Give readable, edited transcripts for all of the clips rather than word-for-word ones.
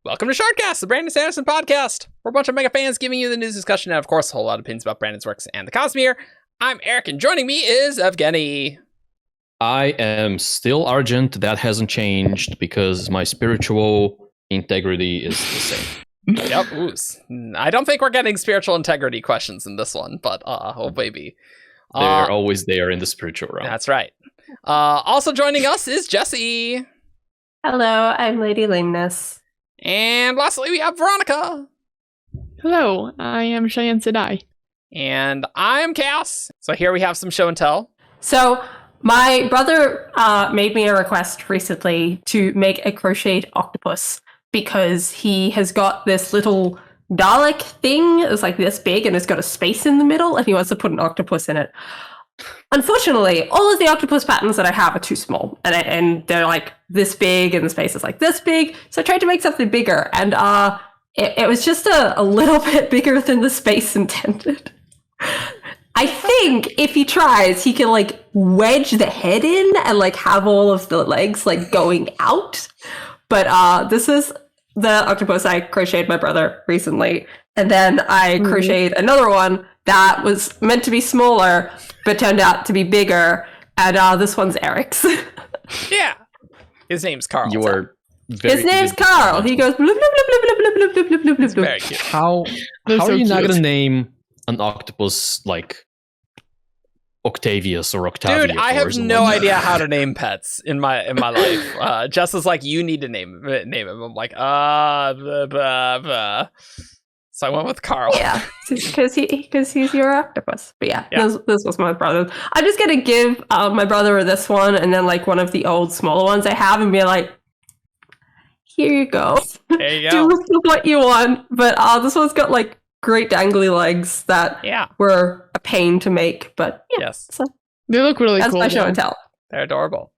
Welcome to Shardcast, the Brandon Sanderson podcast. We're a bunch of mega fans giving you the news discussion and, of course, a whole lot of opinions about Brandon's works and the Cosmere. I'm Eric, and joining me is Evgeni. I am still Argent. That hasn't changed because my spiritual integrity is the same. Yep. Ooh. I don't think we're getting spiritual integrity questions in this one, but oh baby. They're always there in the spiritual realm. That's right. Also joining us is Jessie. Hello, I'm Lady Lameness. And lastly, we have Veronica. Hello, I am Cheyenne Sedai. And I'm Cass. So here we have some show and tell. So my brother made me a request recently to make a crocheted octopus because he has got this little Dalek thing. It's like this big and it's got a space in the middle and he wants to put an octopus in it. Unfortunately, all of the octopus patterns that I have are too small, and they're like this big, and the space is like this big. So I tried to make something bigger, and it was just a little bit bigger than the space intended. I think if he tries, he can like wedge the head in and like have all of the legs like going out. But this is the octopus I crocheted my brother recently, and then I crocheted another one that was meant to be smaller, but turned out to be bigger. And this one's Eric's. Yeah. His name's Carl. His name's Carl. He goes, bloop, bloop, bloop, bloop, bloop, bloop, bloop, bloop, bloop. Very cute. How are you not going to name an octopus like Octavius or Octavia? Dude, I have no idea how to name pets in my life. Jess is like, you need to name him. I'm like, blah, blah, blah. So I went with Carl. Yeah, because he's your octopus. But yeah. This was my brother. I'm just gonna give my brother this one, and then like one of the old smaller ones I have, and be like, here you go. There you go. Do with what you want. But this one's got like great dangly legs that were a pain to make. But yeah, yes, so They look really that's cool. my show and tell. They're adorable.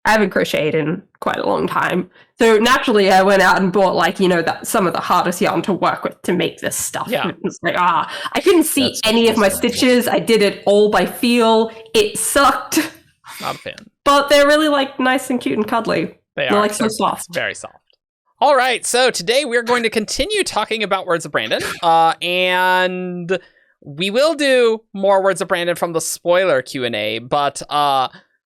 I haven't crocheted in quite a long time. So naturally I went out and bought like, some of the hardest yarn to work with to make this stuff. Yeah. It was like, I couldn't see any of my stitches. I did it all by feel. It sucked. Not a fan. But they're really like nice and cute and cuddly. They're like so soft. Very soft. All right. So today we're going to continue talking about Words of Brandon. And we will do more Words of Brandon from the spoiler Q&A, but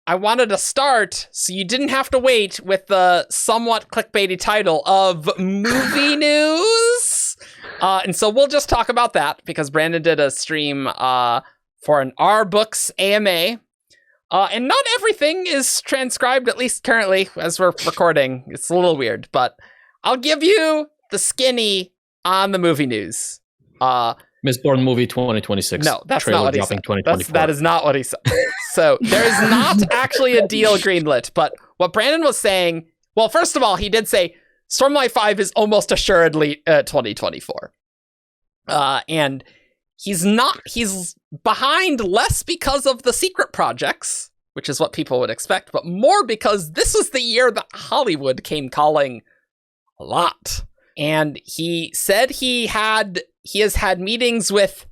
I wanted to start so you didn't have to wait with the somewhat clickbaity title of movie news. And so we'll just talk about that because Brandon did a stream for an R Books AMA. And not everything is transcribed, at least currently, as we're recording. It's a little weird, but I'll give you the skinny on the movie news. Mistborn movie 2026. No, that's not what he said. That is not what he said. So there is not actually a deal greenlit, but what Brandon was saying, well, first of all, he did say Stormlight 5 is almost assuredly 2024. And he's behind less because of the secret projects, which is what people would expect, but more because this was the year that Hollywood came calling a lot. And he said he has had meetings with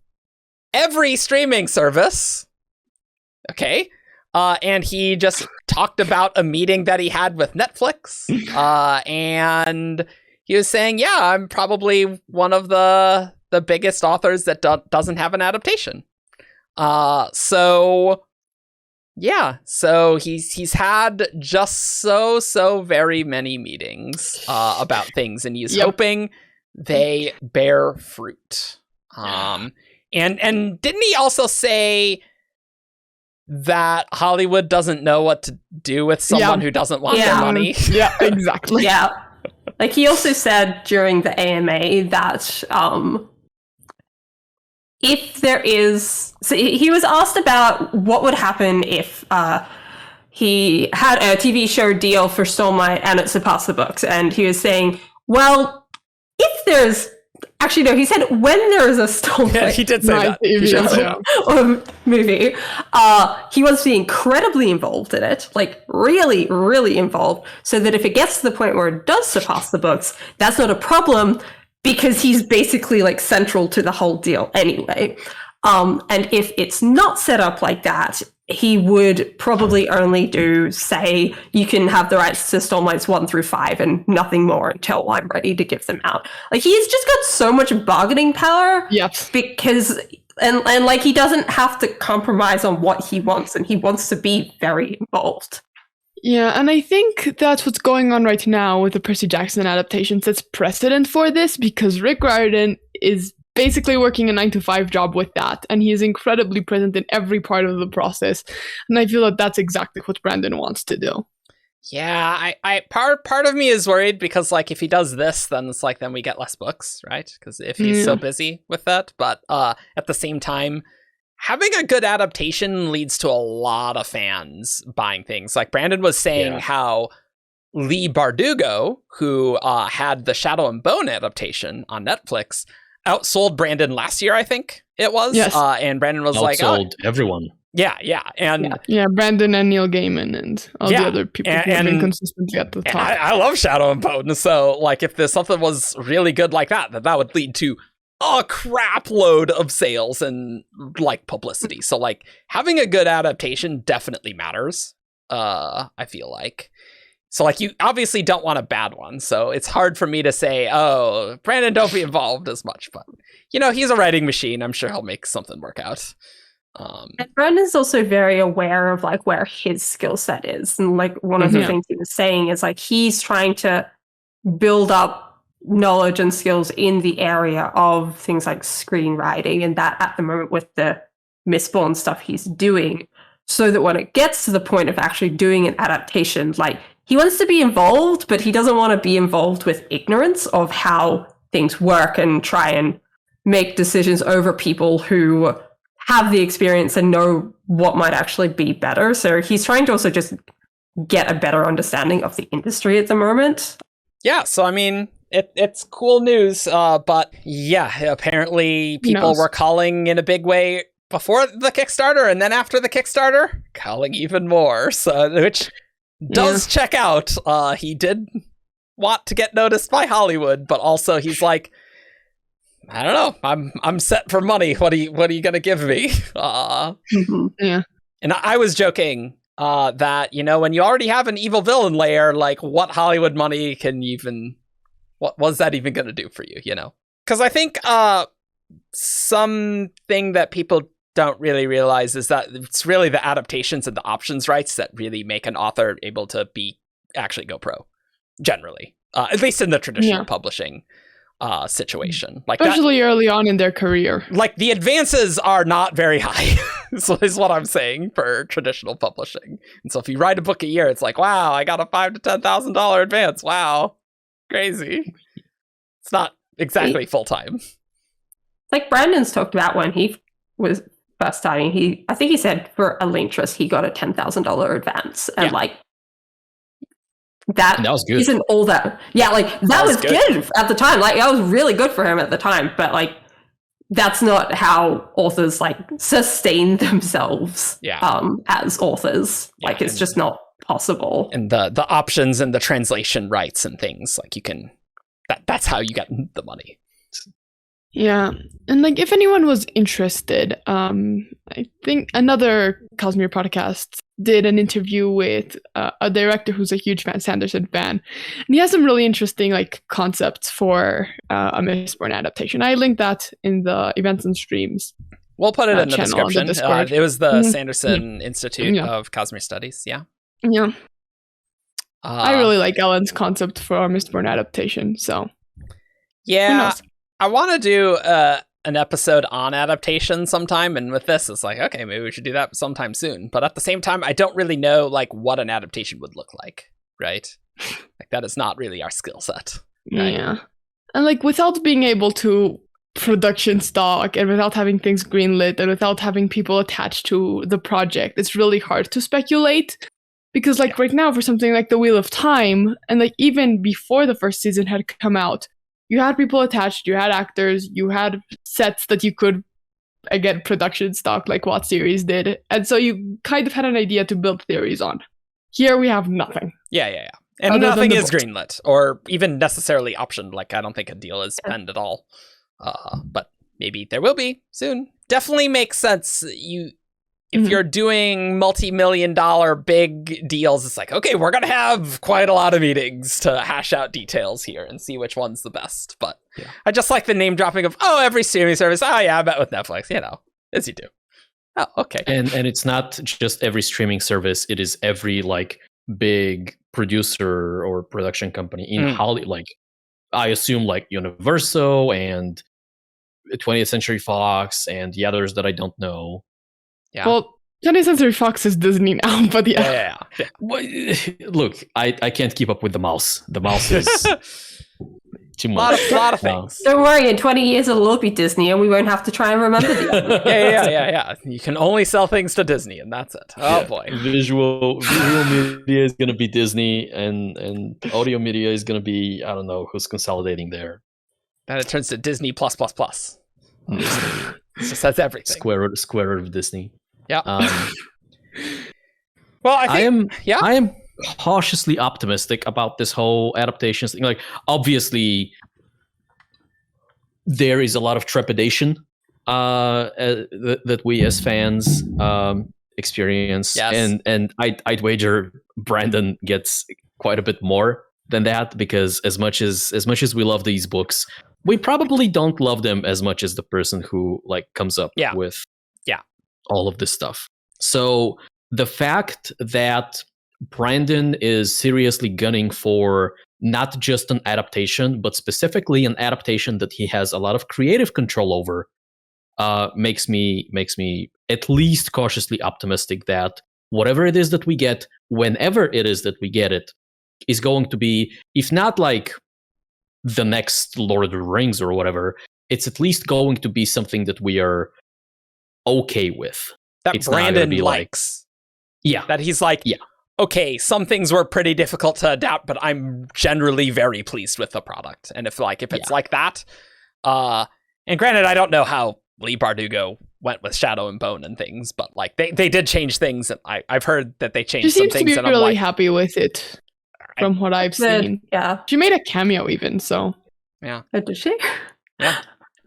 every streaming service. Okay. And he just talked about a meeting that he had with Netflix. And he was saying, yeah, I'm probably one of the biggest authors that doesn't have an adaptation. So he's had just so very many meetings about things, and he's hoping they bear fruit. And didn't he also say that Hollywood doesn't know what to do with someone who doesn't want their money? Yeah, exactly. Yeah. Like he also said during the AMA that if there is, so he was asked about what would happen if he had a TV show deal for Stormlight and it surpassed the books, and he was saying, well, if there's actually no, he said when there is a Stormlight, yeah, he did say that movie, he wants to be incredibly involved in it, like really, really involved, so that if it gets to the point where it does surpass the books, that's not a problem because he's basically like central to the whole deal anyway. And if it's not set up like that, he would probably only do, say, you can have the rights to Stormlights 1 through 5 and nothing more until I'm ready to give them out. Like, he's just got so much bargaining power. Yep. Because, and like, he doesn't have to compromise on what he wants, and he wants to be very involved. Yeah, and I think that's what's going on right now with the Percy Jackson adaptations. That's precedent for this, because Rick Riordan is basically working a 9-to-5 job with that, and he is incredibly present in every part of the process. And I feel that that's exactly what Brandon wants to do. Yeah, I part of me is worried because, like, if he does this, then it's like, then we get less books, right? Because if he's so busy with that. But at the same time, having a good adaptation leads to a lot of fans buying things. Like Brandon was saying how Lee Bardugo, who had the Shadow and Bone adaptation on Netflix, outsold Brandon last year, I think it was. Yes. And Brandon was like, outsold everyone. Yeah. And Brandon and Neil Gaiman and all the other people who have been consistently at the top. I love Shadow and Bone. So, like, if there's something was really good like that would lead to a crap load of sales and, like, publicity. So, like, having a good adaptation definitely matters, I feel like. So, like, you obviously don't want a bad one. So it's hard for me to say, oh, Brandon, don't be involved as much. But, you know, he's a writing machine. I'm sure he'll make something work out. And Brandon's also very aware of, like, where his skill set is. And, like, one of the things he was saying is, like, he's trying to build up knowledge and skills in the area of things like screenwriting, and that at the moment with the Mistborn stuff he's doing, so that when it gets to the point of actually doing an adaptation, like, he wants to be involved, but he doesn't want to be involved with ignorance of how things work and try and make decisions over people who have the experience and know what might actually be better. So he's trying to also just get a better understanding of the industry at the moment. Yeah, so I mean, it's cool news, but yeah, apparently people were calling in a big way before the Kickstarter, and then after the Kickstarter, calling even more, so which does check out. He did want to get noticed by Hollywood, but also he's like, I don't know, I'm set for money. What are you gonna give me? Yeah. And I was joking that, you know, when you already have an evil villain layer, like, what Hollywood money can even, what was that even gonna do for you, you know? Because I think something that people don't really realize is that it's really the adaptations and the options rights that really make an author able to actually go pro, generally, at least in the traditional publishing situation, like especially early on in their career. Like, the advances are not very high, is what I'm saying for traditional publishing. And so if you write a book a year, it's like, wow, I got a $5,000 to $10,000 advance. Wow, crazy. It's not exactly full time. Like Brandon's talked about when he was first starting, I think he said for Elintris he got a $10,000 advance, and like that was good. Isn't all that. Yeah, like that was good at the time. Like, that was really good for him at the time. But, like, that's not how authors, like, sustain themselves as authors. Yeah, like, it's just not possible. And the options and the translation rights and things, like, you can, that's how you get the money. Yeah, and, like, if anyone was interested, I think another Cosmere podcast did an interview with a director who's a huge Sanderson fan, and he has some really interesting, like, concepts for a Mistborn adaptation. I linked that in the events and streams. We'll put it in the description. It was the Sanderson Institute of Cosmere Studies. Yeah. I really like Ellen's concept for a Mistborn adaptation. So yeah. I want to do an episode on adaptation sometime, and with this, it's like, okay, maybe we should do that sometime soon. But at the same time, I don't really know, like, what an adaptation would look like, right? Like, that is not really our skill set. Right? Yeah. And, like, without being able to production stock, and without having things greenlit, and without having people attached to the project, it's really hard to speculate. Because, like, right now, for something like The Wheel of Time, and, like, even before the first season had come out, you had people attached, you had actors, you had sets that you could, again, production stock, like what series did. And so you kind of had an idea to build theories on. Here we have nothing. Yeah. And nothing is greenlit, or even necessarily optioned. Like, I don't think a deal is penned at all. But maybe there will be soon. Definitely makes sense. If you're doing multi-million-dollar big deals, it's like, okay, we're going to have quite a lot of meetings to hash out details here and see which one's the best. But I just like the name dropping of, every streaming service. Oh, yeah, I bet with Netflix, as you do. Oh, okay. And it's not just every streaming service. It is every, like, big producer or production company in Hollywood. Like, I assume, like, Universal and 20th Century Fox and the others that I don't know. Yeah. Well, 20th Century Fox is Disney now, but Yeah. Well, look, I can't keep up with the mouse. The mouse is too much. A lot of things. Don't worry, in 20 years it'll all be Disney and we won't have to try and remember the other. Yeah. You can only sell things to Disney and that's it. Oh boy. Visual media is going to be Disney and audio media is going to be, I don't know who's consolidating there. Then it turns to Disney plus. It just says everything. Square root of Disney. Yeah. Well, I am cautiously optimistic about this whole adaptation thing. Like, obviously, there is a lot of trepidation that we as fans experience, and I'd wager Brandon gets quite a bit more than that, because as much as we love these books, we probably don't love them as much as the person who like comes up with all of this stuff. So the fact that Brandon is seriously gunning for not just an adaptation, but specifically an adaptation that he has a lot of creative control over, makes me at least cautiously optimistic that whatever it is that we get, whenever it is that we get it, is going to be, if not like the next Lord of the Rings or whatever, it's at least going to be something that we are okay with. That it's Brandon likes. That he's like, okay, some things were pretty difficult to adapt, but I'm generally very pleased with the product. And if it's like that, and granted, I don't know how Lee Bardugo went with Shadow and Bone and things, but like they did change things, and I've heard that they changed some things. She seems to be really happy with it. From what I've seen. Yeah. She made a cameo even, so. Yeah. Did she? Yeah.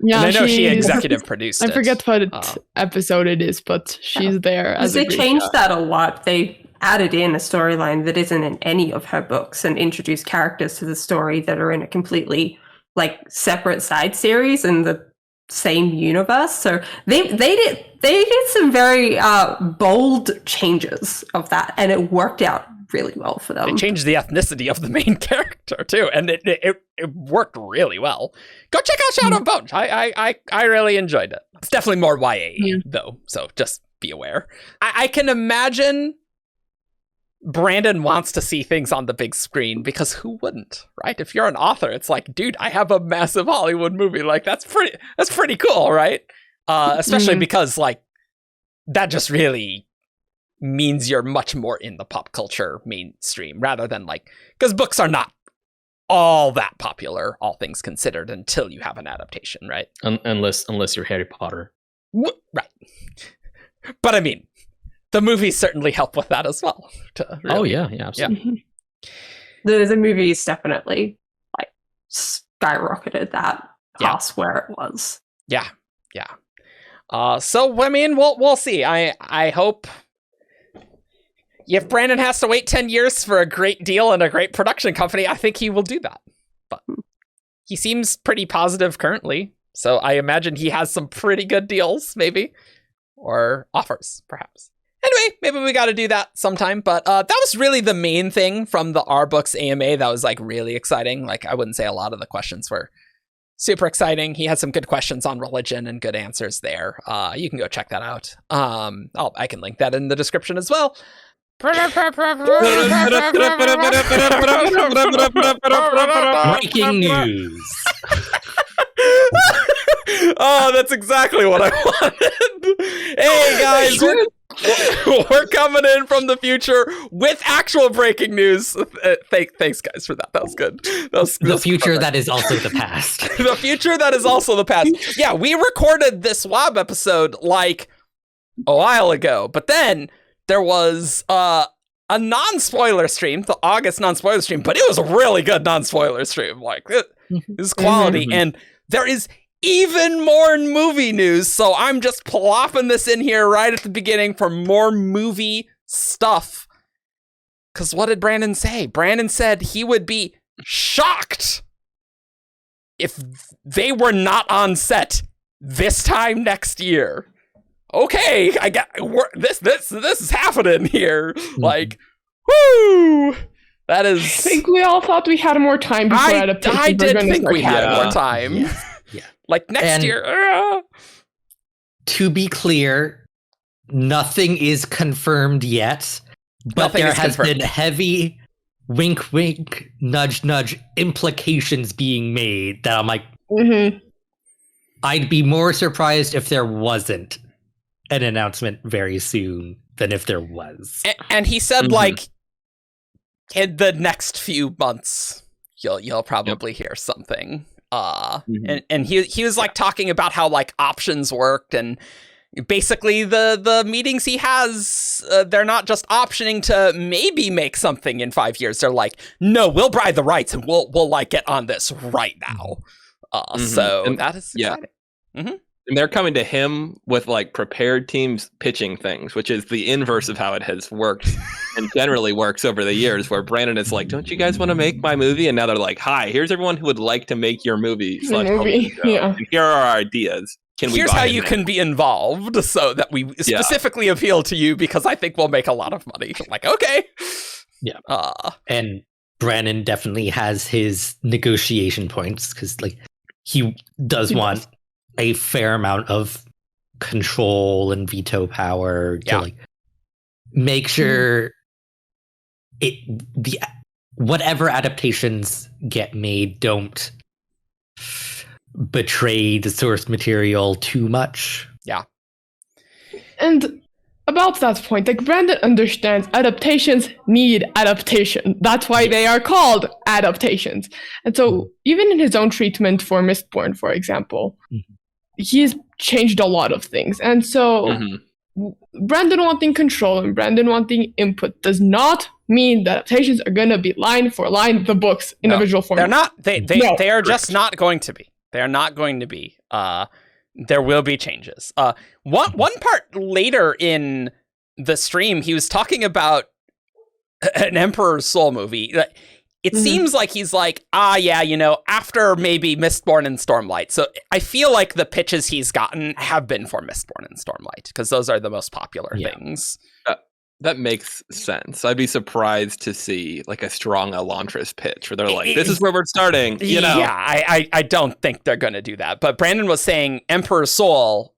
Yeah, and I know she executive produced I forget what episode it is, but she's there. Because they changed that a lot. They added in a storyline that isn't in any of her books and introduced characters to the story that are in a completely like separate side series in the same universe. So they did some very bold changes of that, and it worked out really well for them. They changed the ethnicity of the main character too, and it worked really well. Go check out Shadow and Bone. I really enjoyed it. It's definitely more YA though, so just be aware. I can imagine Brandon wants to see things on the big screen, because who wouldn't, right? If you're an author, it's like, dude, I have a massive Hollywood movie. Like that's pretty cool, right? Especially because like that just really means you're much more in the pop culture mainstream, rather than like, because books are not all that popular, all things considered, until you have an adaptation, right? Unless you're Harry Potter, right? But I mean, the movies certainly help with that as well. Really, absolutely. Yeah. The movies definitely like skyrocketed that past where it was. Yeah. So I mean, we'll see. I hope. If Brandon has to wait 10 years for a great deal and a great production company, I think he will do that. But he seems pretty positive currently, so I imagine he has some pretty good deals, maybe, or offers, perhaps. Anyway, maybe we got to do that sometime. But that was really the main thing from the Our Books AMA that was like really exciting. Like, I wouldn't say a lot of the questions were super exciting. He had some good questions on religion and good answers there. You can go check that out. I can link that in the description as well. Breaking news. Oh, that's exactly what I wanted. Hey guys, we're coming in from the future with actual breaking news. Thanks guys for that. That was good. The future that is also the past. The future that is also the past. Yeah, we recorded this WAB episode like a while ago, but then there was a non-spoiler stream, the August non-spoiler stream, but it was a really good non-spoiler stream. Like, this is quality. And there is even more movie news. So I'm just plopping this in here right at the beginning for more movie stuff. Because what did Brandon say? Brandon said he would be shocked if they were not on set this time next year. Okay, I got this is happening here. Like, whoo! That is. I think we all thought we had more time before adaptation. I did think we had more time. Yeah. Like next year. To be clear, nothing is confirmed yet, but there has been heavy wink, wink, nudge, nudge implications being made that I'm like, I'd be more surprised if there wasn't an announcement very soon than if there was. And he said, like, in the next few months, you'll probably hear something. And he was like talking about how like options worked, and basically the meetings he has, they're not just optioning to maybe make something in 5 years. They're like, no, we'll buy the rights and we'll like get on this right now. So that is exciting. And they're coming to him with like prepared teams pitching things, which is the inverse of how it has worked and generally works over the years, where Brandon is like, don't you guys want to make my movie? And now they're like, hi, here's everyone who would like to make your movie. And here are our ideas. Here's how you can be involved so that we specifically appeal to you, because I think we'll make a lot of money. I'm like, okay. Yeah. And Brandon definitely has his negotiation points, because like he does want a fair amount of control and veto power to like make sure whatever adaptations get made don't betray the source material too much. Yeah. And about that point, like Brandon understands adaptations need adaptation. That's why they are called adaptations. And so even in his own treatment for Mistborn, for example, he's changed a lot of things. And so Brandon wanting control and Brandon wanting input does not mean that adaptations are going to be line for line the books in a visual format. They're not. They are just not going to be. They are not going to be. There will be changes. One part later in the stream, he was talking about an Emperor's Soul movie. It seems like he's like, after maybe Mistborn and Stormlight. So I feel like the pitches he's gotten have been for Mistborn and Stormlight, because those are the most popular things. That makes sense. I'd be surprised to see like a strong Elantris pitch where they're like, this is where we're starting. Yeah, I don't think they're going to do that. But Brandon was saying an Emperor's Soul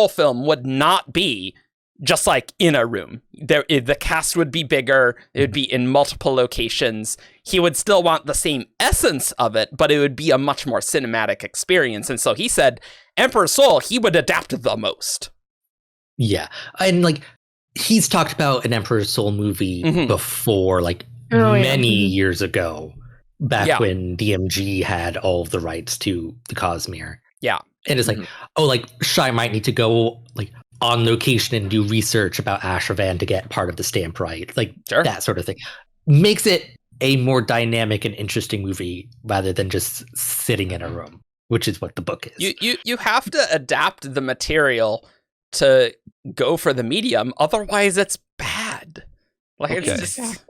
film would not be just like in a room. The cast would be bigger. It would be in multiple locations. He would still want the same essence of it, but it would be a much more cinematic experience. And so he said Emperor's Soul, he would adapt the most. Yeah. And like, he's talked about an Emperor's Soul movie before, like many years ago, back when DMG had all of the rights to the Cosmere. Yeah. And it's like, Shy might need to go like on location and do research about Ashravan to get part of the stamp right. Like that sort of thing. Makes it a more dynamic and interesting movie rather than just sitting in a room, which is what the book is. You have to adapt the material to go for the medium, otherwise it's bad. Like it's just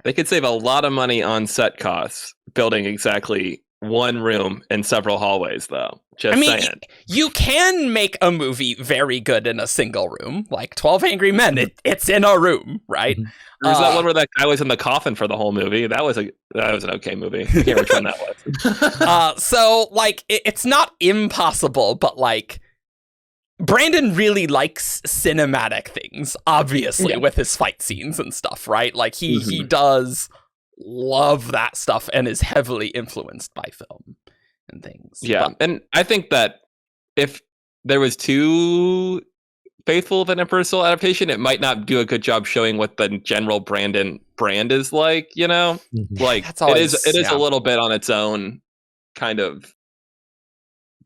they could save a lot of money on set costs building exactly one room and several hallways, though. Saying. You can make a movie very good in a single room, like 12 Angry Men. It's in a room, right? There's that one where that guy was in the coffin for the whole movie. That was an okay movie. I can't remember which one that was. So like it's not impossible, but like Brandon really likes cinematic things, obviously, with his fight scenes and stuff, right? Like he does love that stuff and is heavily influenced by film and things. Yeah, and I think that if there was too faithful of an Emperor's Soul adaptation, it might not do a good job showing what the general Brandon brand is like, you know? Like it is a little bit on its own kind of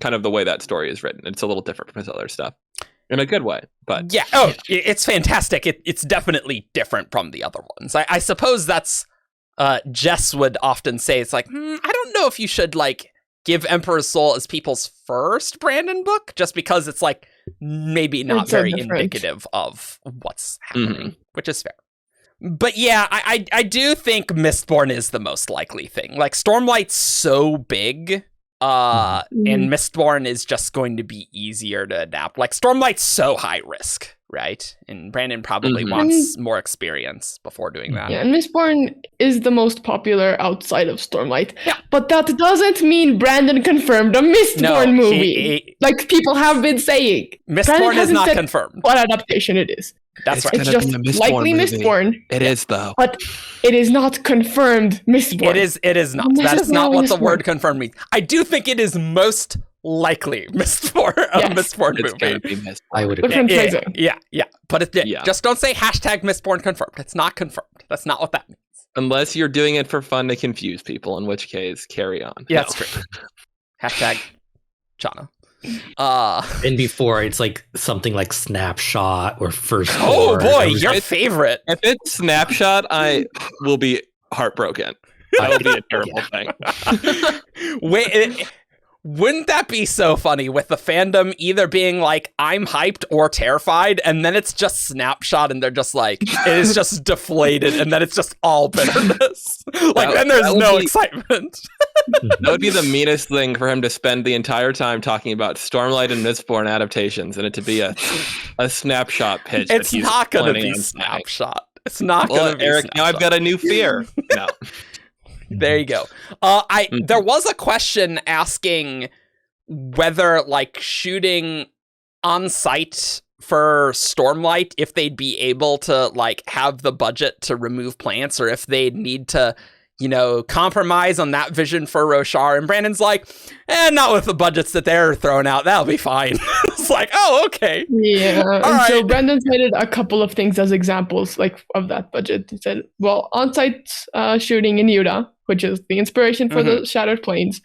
the way that story is written. It's a little different from his other stuff in a good way, but it's fantastic. It's definitely different from the other ones. I suppose that's Jess would often say, it's like, I don't know if you should like give Emperor's Soul as people's first Brandon book, just because it's like maybe not very indicative of what's happening, which is fair. But yeah, I do think Mistborn is the most likely thing. Like, Stormlight's so big, and Mistborn is just going to be easier to adapt. Like, Stormlight's so high risk, right? And Brandon probably wants more experience before doing that. Yeah, and Mistborn is the most popular outside of Stormlight. Yeah. But that doesn't mean Brandon confirmed a Mistborn movie. Like people have been saying. Mistborn is not confirmed. What adaptation it is. That's right. It's just likely Mistborn. It is, though. But it is not confirmed Mistborn. It is not. That is not what the word confirmed means. I do think it is most likely Mistborn, Mistborn it's movie. Be Mistborn. I would agree. Yeah. But just don't say #Mistborn confirmed. It's not confirmed. That's not what that means. Unless you're doing it for fun to confuse people, in which case, carry on. Yeah, that's true. #Chana. And before, it's like something like Snapshot or First. Oh boy, your favorite. If it's Snapshot, I will be heartbroken. That will be a terrible thing. Wait, wouldn't that be so funny with the fandom either being like, I'm hyped or terrified, and then it's just Snapshot and they're just like, it is just deflated, and then it's just all bitterness. Like, then there's no excitement. That would be the meanest thing for him to spend the entire time talking about Stormlight and Mistborn adaptations, and it to be a Snapshot pitch. It's not going to be Snapshot. It's not going to be Eric, Snapshot. now I've got a new fear. No. There you go. There was a question asking whether, like, shooting on site for Stormlight, if they'd be able to, like, have the budget to remove plants, or if they'd need to, you know, compromise on that vision for Roshar. And Brandon's like, not with the budgets that they're throwing out. That'll be fine. It's like, oh, okay. Yeah. All and right. So Brandon cited a couple of things as examples, like, of that budget. He said, well, on-site shooting in Utah, which is the inspiration for the Shattered Plains.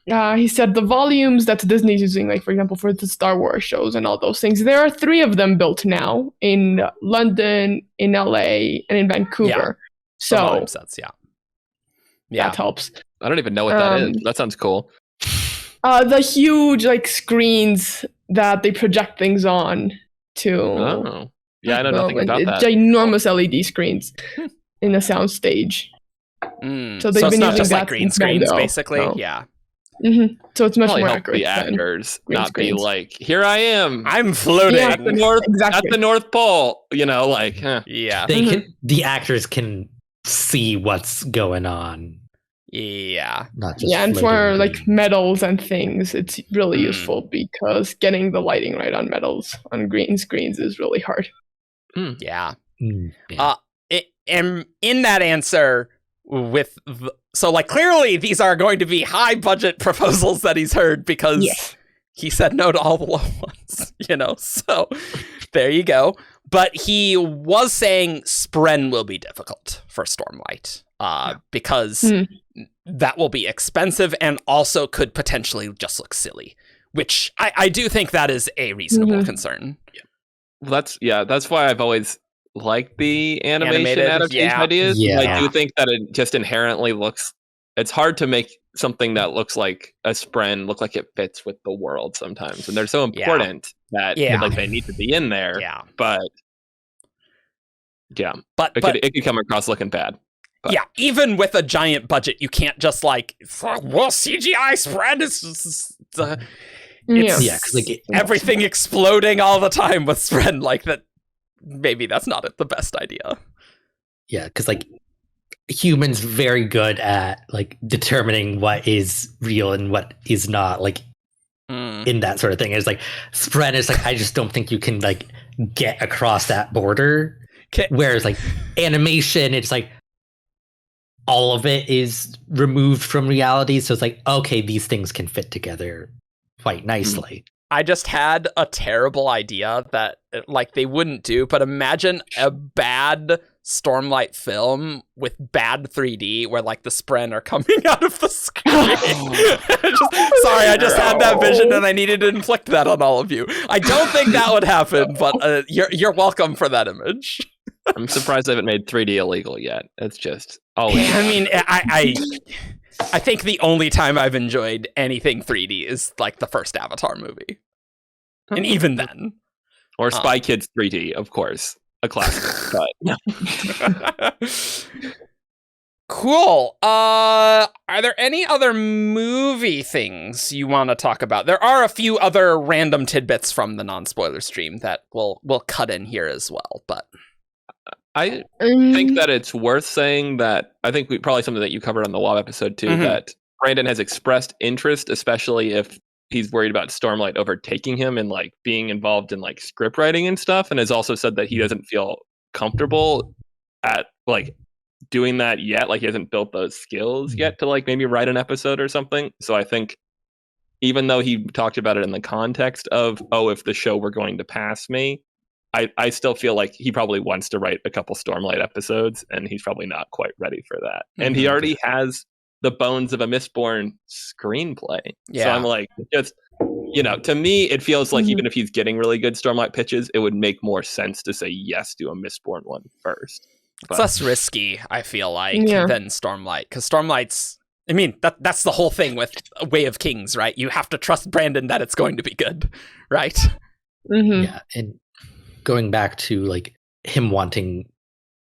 He said the volumes that Disney's using, like, for example, for the Star Wars shows and all those things, there are 3 of them built now in London, in LA, and in Vancouver. Yeah. So volume sets, that helps. I don't even know what that is. That sounds cool. The huge, like, screens that they project things on to. Oh. Yeah, I know nothing about that. Ginormous LED screens in a sound stage. So they've been using just that like green screens, basically. So. Yeah. So it's much Probably more help accurate. the actors not screens. be like, here I am. I'm floating at the North Pole. You know, like, yeah. The actors can see what's going on. Yeah. Not just and for floating. like medals and things, it's really useful because getting the lighting right on medals on green screens is really hard. Yeah. Yeah. And in that answer, so like clearly these are going to be high budget proposals that he's heard because he said no to all the low ones, you know. So there you go. But he was saying spren will be difficult for Stormlight because that will be expensive and also could potentially just look silly, which I do think that is a reasonable concern. Well, that's why I've always liked the animated adaptation ideas. Yeah. I do think that it just inherently looks. It's hard to make something that looks like a spren look like it fits with the world sometimes, and they're so important that like they need to be in there. Yeah, but it could come across looking bad. But. Yeah, even with a giant budget, you can't just like, well, CGI spread is just, because like everything exploding all the time with spread like that. Maybe that's not the best idea. Yeah, because like humans very good at like determining what is real and what is not, like in that sort of thing. It's like spread is like I just don't think you can like get across that border. Whereas like animation, it's like all of it is removed from reality. So it's like, okay, these things can fit together quite nicely. I just had a terrible idea that like they wouldn't do, but imagine a bad Stormlight film with bad 3D where like the spren are coming out of the screen. I just had that vision and I needed to inflict that on all of you. I don't think that would happen, but you're welcome for that image. I'm surprised they haven't made 3D illegal yet. It's just always. I mean, I think the only time I've enjoyed anything 3D is like the first Avatar movie. And even then. Or Spy Kids 3D, of course. A classic. But Cool. Are there any other movie things you want to talk about? There are a few other random tidbits from the non-spoiler stream that we'll cut in here as well, but I think that it's worth saying that I think probably something that you covered on the WoW episode too, that Brandon has expressed interest, especially if he's worried about Stormlight overtaking him and like being involved in like script writing and stuff, and has also said that he doesn't feel comfortable at like doing that yet. Like he hasn't built those skills yet to like maybe write an episode or something. So I think even though he talked about it in the context of, oh, if the show were going to pass me, I still feel like he probably wants to write a couple Stormlight episodes, and he's probably not quite ready for that. And he already has the bones of a Mistborn screenplay. Yeah. So I'm like, just, you know, to me, it feels like even if he's getting really good Stormlight pitches, it would make more sense to say yes to a Mistborn one first. But it's less risky, I feel like, than Stormlight. Because Stormlight's, I mean, that's the whole thing with Way of Kings, right? You have to trust Brandon that it's going to be good, right? Yeah, and going back to like him wanting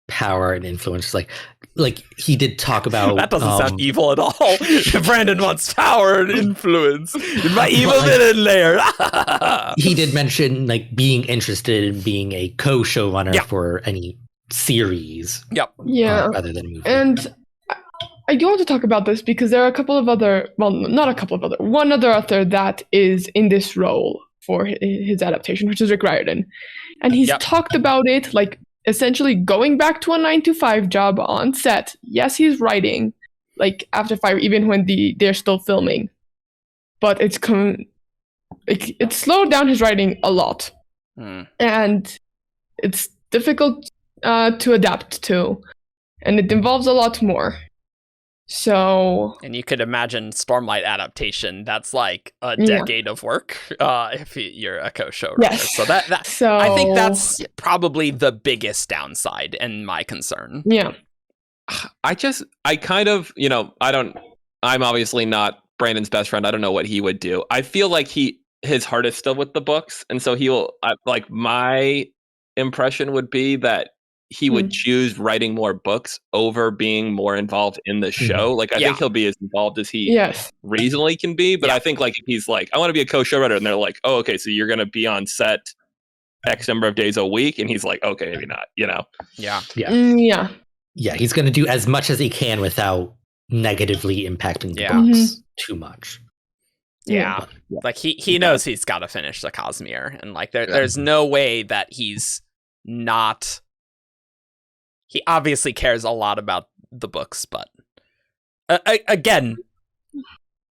power and influence, like he did talk about that doesn't sound evil at all. Brandon wants power and influence in my evil villain lair. He did mention like being interested in being a co-showrunner for any series. Rather than a movie. And I do want to talk about this because there are a couple of other, well, not a couple of other, one other author that is in this role for his adaptation, which is Rick Riordan. And he's talked about it, like, essentially going back to a 9-to-5 job on set. Yes, he's writing, like, after 5, even when they're still filming. But it's slowed down his writing a lot. And it's difficult to adapt to. And it involves a lot more. So, and you could imagine Stormlight adaptation. That's like a decade of work if you're a co-showrunner. Yes. So I think that's probably the biggest downside and my concern. Yeah. I kind of, you know, I'm obviously not Brandon's best friend. I don't know what he would do. I feel like his heart is still with the books, and so like my impression would be that he would choose writing more books over being more involved in the show. Like, I think he'll be as involved as he reasonably can be. But I think, like, if he's like, I want to be a co-showrunner, and they're like, oh, okay, so you're going to be on set X number of days a week. And he's like, okay, maybe not, you know? Yeah, he's going to do as much as he can without negatively impacting the books too much. Yeah. Like, he knows he's got to finish the Cosmere. And, like, there's no way that he's not... He obviously cares a lot about the books, but again,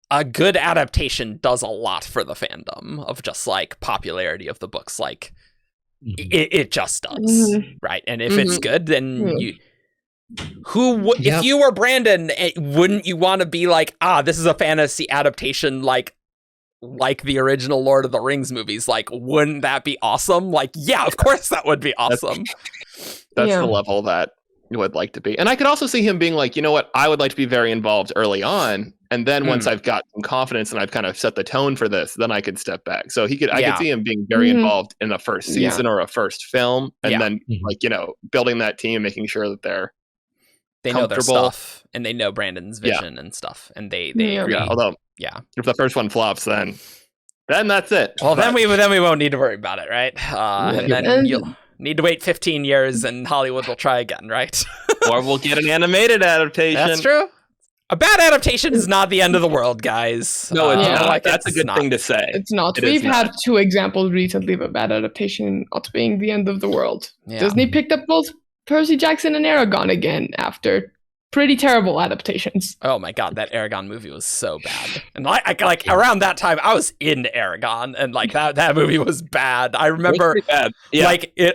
a good adaptation does a lot for the fandom of just like popularity of the books. Like it just does, right? And if it's good, then if you were Brandon, wouldn't you want to be like, this is a fantasy adaptation like the original Lord of the Rings movies? Like, wouldn't that be awesome? Like, yeah, of course that would be awesome. That's the level that you would like to be. And I could also see him being like, you know what, I would like to be very involved early on. And then once I've got some confidence and I've kind of set the tone for this, then I could step back. So I could see him being very involved in a first season or a first film. And then like, you know, building that team, making sure that they know their stuff and they know Brandon's vision and stuff. And they agree. Although, if the first one flops, then that's it. Well, then we won't need to worry about it, right? And then you'll need to wait 15 years and Hollywood will try again, right? Or we'll get an animated adaptation. That's true. A bad adaptation is not the end of the world, guys. No, it's not. Like, that's a good thing to say. It's not. We've had 2 examples recently of a bad adaptation not being the end of the world. Yeah. Disney picked up both Percy Jackson and Aragon again after pretty terrible adaptations. Oh my god, that Aragon movie was so bad. And I like around that time I was into Aragon, and like that movie was bad. I remember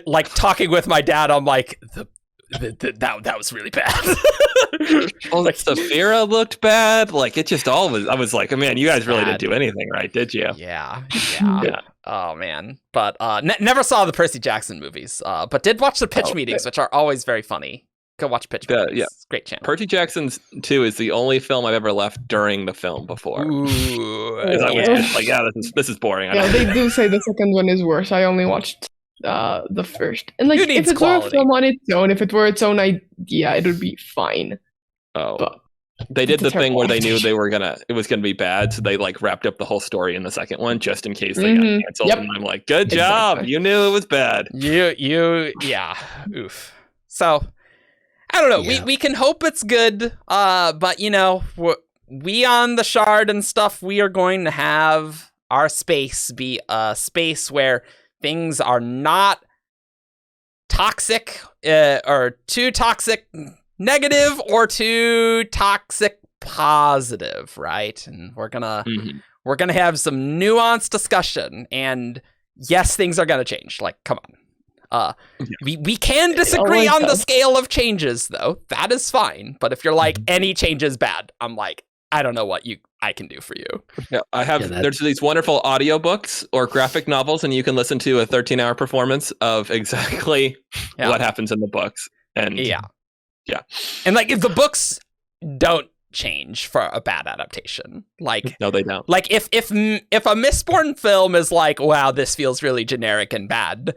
like talking with my dad. I'm like, that was really bad. Well, like Saphira looked bad. Like it just all was. I was like, man, you guys really didn't do anything right, did you? Yeah. Oh man, but never saw the Percy Jackson movies. But did watch the pitch meetings, which are always very funny. Go watch Pitch Perfect. Yeah, great channel. Percy Jackson's 2 is the only film I've ever left during the film before. Ooh, This is boring. Yeah, they do say the second one is worse. I only watched the first, and like if it were a film on its own, if it were its own idea, it would be fine. Oh, but they did the thing where they knew it was gonna be bad, so they like wrapped up the whole story in the second one just in case they got canceled. Yep. And I'm like, good job, you knew it was bad. Yeah, oof. So I don't know. Yeah. We can hope it's good, but you know, we on the Shard and stuff, we are going to have our space be a space where things are not toxic or too toxic negative or too toxic positive, right? And we're gonna have some nuanced discussion. And yes, things are gonna change. Like, come on. We can disagree on the scale of changes, though. That is fine. But if you're like, any change is bad, I'm like, I don't know what I can do for you. Yeah, there's these wonderful audiobooks or graphic novels, and you can listen to a 13-hour performance of exactly what happens in the books. And yeah. And like, if the books don't change for a bad adaptation, like no, they don't. Like if a Mistborn film is like, wow, this feels really generic and bad,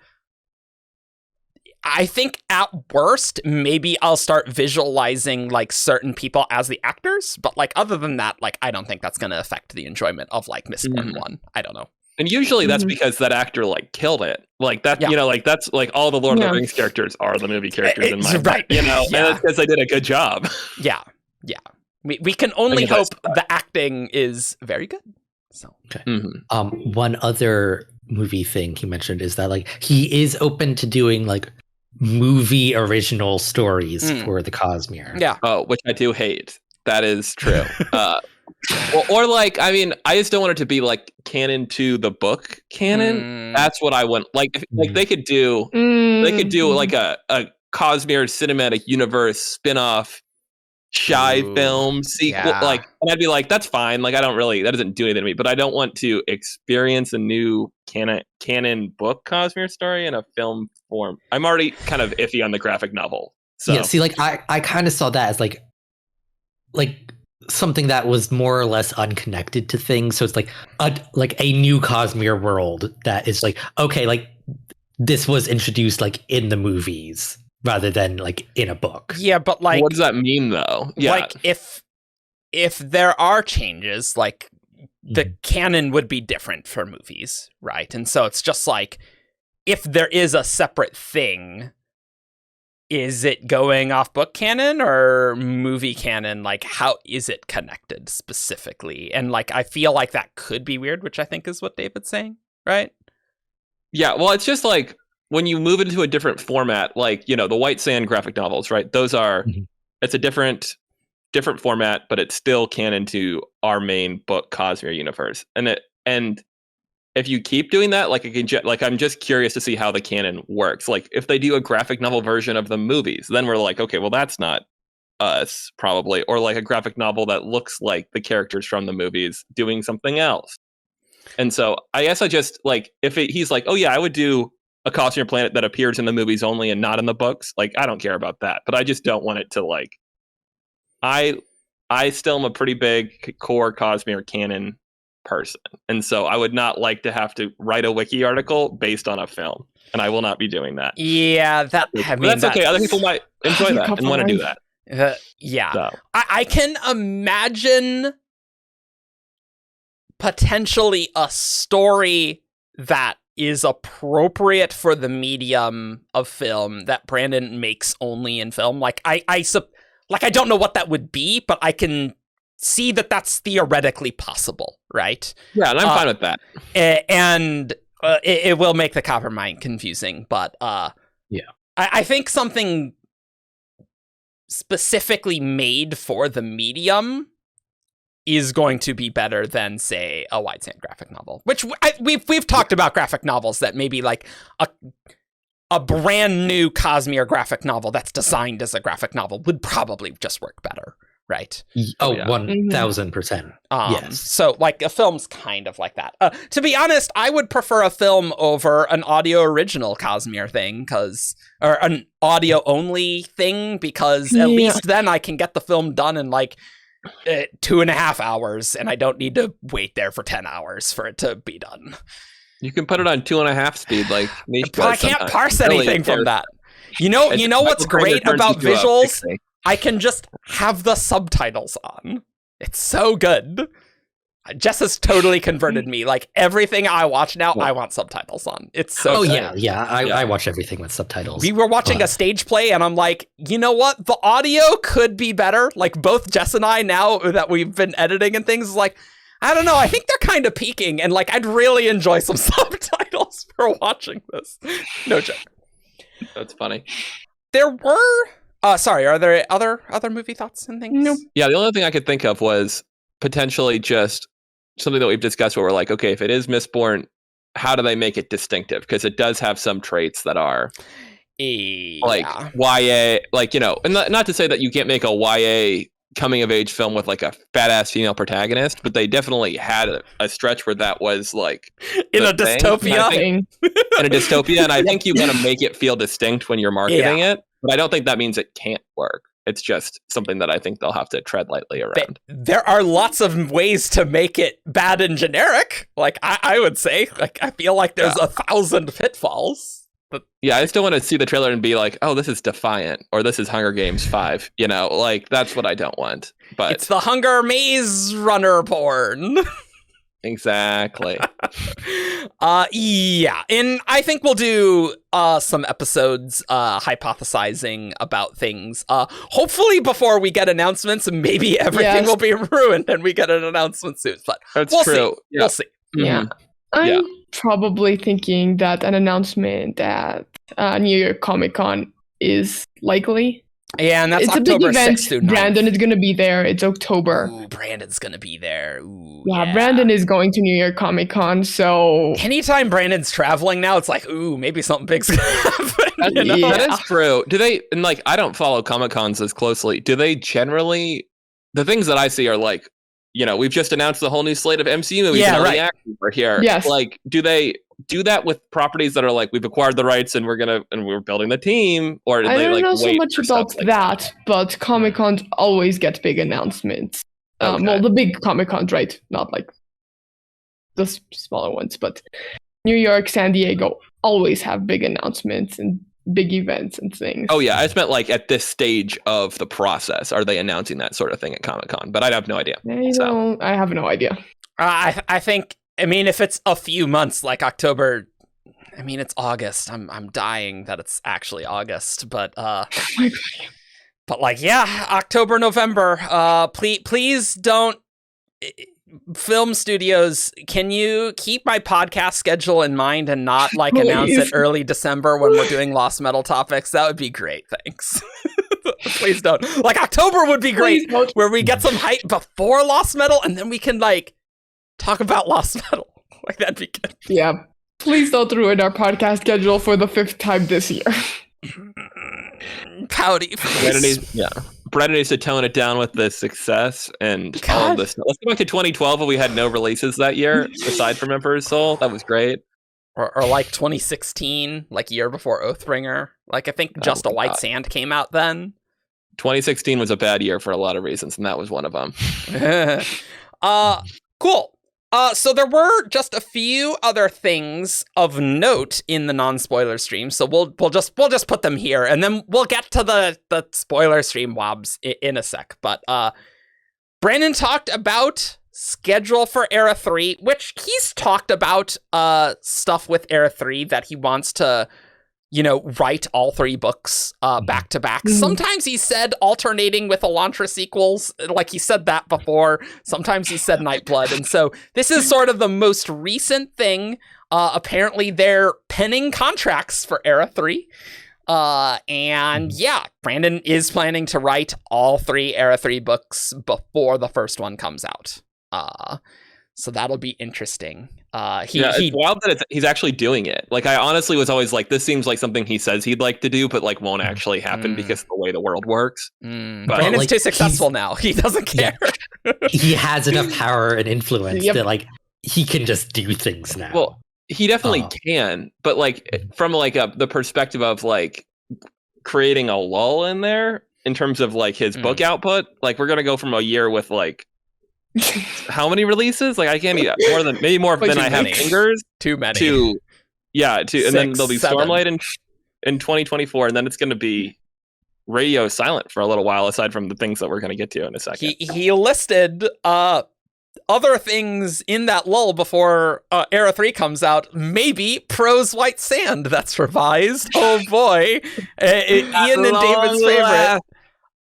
I think at worst, maybe I'll start visualizing like certain people as the actors. But like, other than that, like, I don't think that's going to affect the enjoyment of like Mistborn 1. I don't know. And usually that's because that actor like killed it. Like that, you know, like that's like all the Lord of the Rings characters are the movie characters in my mind, you know, and that's because they did a good job. Yeah. We can only hope the acting is very good. So one other movie thing he mentioned is that like he is open to doing like movie original stories for the Cosmere. Yeah. Oh, which I do hate. That is true. Or like, I mean, I just don't want it to be like canon to the book canon. That's what I want. Like they could do like a Cosmere cinematic universe spin-off shy film sequel, like, and I'd be like, that's fine. Like, that doesn't do anything to me. But I don't want to experience a new canon book Cosmere story in a film form. I'm already kind of iffy on the graphic novel. So yeah, see, like I kind of saw that as like something that was more or less unconnected to things. So it's like a new Cosmere world that is like, okay, like this was introduced like in the movies rather than like in a book. Yeah, but like, what does that mean though? Yeah, like if there are changes, like the canon would be different for movies, right? And so it's just like, if there is a separate thing, is it going off book canon or movie canon? Like, how is it connected specifically? And like, I feel like that could be weird, which I think is what David's saying, right? Yeah, well, it's just like when you move into a different format, like, you know, the White Sand graphic novels, right? Those are, it's a different format, but it's still canon to our main book Cosmere universe. And if you keep doing that, like, I'm just curious to see how the canon works. Like, if they do a graphic novel version of the movies, then we're like, okay, well, that's not us, probably. Or like a graphic novel that looks like the characters from the movies doing something else. And so I guess I just, like, he's like, oh yeah, I would do a Cosmere planet that appears in the movies only and not in the books. Like, I don't care about that. But I just don't want it to, like, I still am a pretty big core Cosmere canon person, and so I would not like to have to write a wiki article based on a film, and I will not be doing that. Yeah, that's okay. Other people might enjoy that and want to do that. Yeah, so. I can imagine potentially a story that is appropriate for the medium of film that Brandon makes only in film. Like I don't know what that would be, but I can see that that's theoretically possible, right? Yeah, and I'm fine with that. And it will make the Coppermine confusing, but yeah, I think something specifically made for the medium is going to be better than, say, a White Sand graphic novel. Which we've talked about graphic novels that maybe like a brand new Cosmere graphic novel that's designed as a graphic novel would probably just work better. right? Oh, 1000%. Yes. So like a film's kind of like that. To be honest, I would prefer a film over an audio original Cosmere thing or an audio only thing, because at least then I can get the film done in like 2.5 hours, and I don't need to wait there for 10 hours for it to be done. You can put it on 2.5 speed, like Nish but I can't parse anything from that. You know what's great about visuals? I can just have the subtitles on. It's so good. Jess has totally converted me. Like everything I watch now, I want subtitles on. It's so good. I watch everything with subtitles. We were watching a stage play, and I'm like, you know what? The audio could be better. Like both Jess and I, now that we've been editing and things, like, I don't know. I think they're kind of peaking, and like I'd really enjoy some subtitles for watching this. No joke. That's funny. There were. Sorry, are there other movie thoughts and things? Nope. Yeah, the only thing I could think of was potentially just something that we've discussed where we're like, okay, if it is Mistborn, how do they make it distinctive? Because it does have some traits that are like YA, like, you know, and not to say that you can't make a YA coming of age film with like a badass female protagonist, but they definitely had a stretch where that was like in a dystopia. In a dystopia, and I think you want to make it feel distinct when you're marketing it. But I don't think that means it can't work. It's just something that I think they'll have to tread lightly around. There are lots of ways to make it bad and generic. Like I would say, like I feel like there's 1,000 pitfalls. But yeah, I still want to see the trailer and be like, oh, this is Defiant, or this is Hunger Games 5. You know, like that's what I don't want. But it's the Hunger Maze Runner porn. Exactly. Yeah, and I think we'll do some episodes hypothesizing about things. Hopefully before we get announcements, and maybe everything will be ruined and we get an announcement soon. But that's we'll true. See. Yeah. We'll see. Yeah. I'm probably thinking that an announcement at New York Comic Con is likely. Yeah, and that's it's October a big event. 6th through 9th. Brandon is going to be there. It's October. Ooh, Brandon's going to be there. Ooh, yeah, Brandon is going to New York Comic Con, so... Anytime Brandon's traveling now, it's like, ooh, maybe something big's going to happen. You know? That is true. Do they, and like, I don't follow Comic Cons as closely. Do they generally, the things that I see are like, you know, we've just announced the whole new slate of MCU movies. Yeah, and right. We're here. Yes. Like, do they do that with properties that are like, we've acquired the rights and we're building the team? Or do I they don't like know so wait much for about stuff like that, but Comic Cons always get big announcements. Okay. Well, the big Comic Cons, right? Not like the smaller ones, but New York, San Diego always have big announcements and big events and things. Oh yeah, I just meant like at this stage of the process, are they announcing that sort of thing at Comic-Con? But I have no idea. I have no idea. I think, I mean, if it's a few months, like October, I mean, it's August. I'm dying that it's actually August, but but like, yeah, October, November. Please don't. Film studios, can you keep my podcast schedule in mind and not like announce it early December when we're doing Lost Metal topics? That would be great. Thanks. Please don't. Like October would be great, where we get some hype before Lost Metal and then we can like talk about Lost Metal. Like that'd be good. Yeah. Please don't ruin our podcast schedule for the 5th time this year. Pouty. Brandon needs to tone it down with the success and all of this. Let's go back to 2012 when we had no releases that year, aside from Emperor's Soul. That was great. Or like 2016, like year before Oathbringer. Like I think Just a White Sand came out then. 2016 was a bad year for a lot of reasons, and that was one of them. Cool. So there were just a few other things of note in the non-spoiler stream, so we'll just put them here, and then we'll get to the spoiler stream wobs in a sec. But Brandon talked about schedule for Era 3, which he's talked about stuff with Era 3 that he wants to, you know, write all 3 books back to back. Sometimes he said alternating with Elantra sequels, like he said that before. Sometimes he said Nightblood. And so this is sort of the most recent thing. Apparently they're penning contracts for Era 3. And yeah, Brandon is planning to write all 3 Era 3 books before the first one comes out. So that'll be interesting. It's wild that he's actually doing it. Like, I honestly was always like, this seems like something he says he'd like to do, but like won't actually happen because of the way the world works. But Brandon's too successful now. He doesn't care. Yeah. He has enough power and influence that like he can just do things now. Well, he definitely can, but like from like the perspective of like creating a lull in there in terms of like his book output, like we're gonna go from a year with like how many releases? Like I can't eat more than I have fingers. Too many. And then there'll be 7. Stormlight in 2024, and then it's going to be radio silent for a little while, aside from the things that we're going to get to in a second. He listed other things in that lull before Era 3 comes out. Maybe Prose White Sand that's revised. Oh boy, Ian and David's favorite.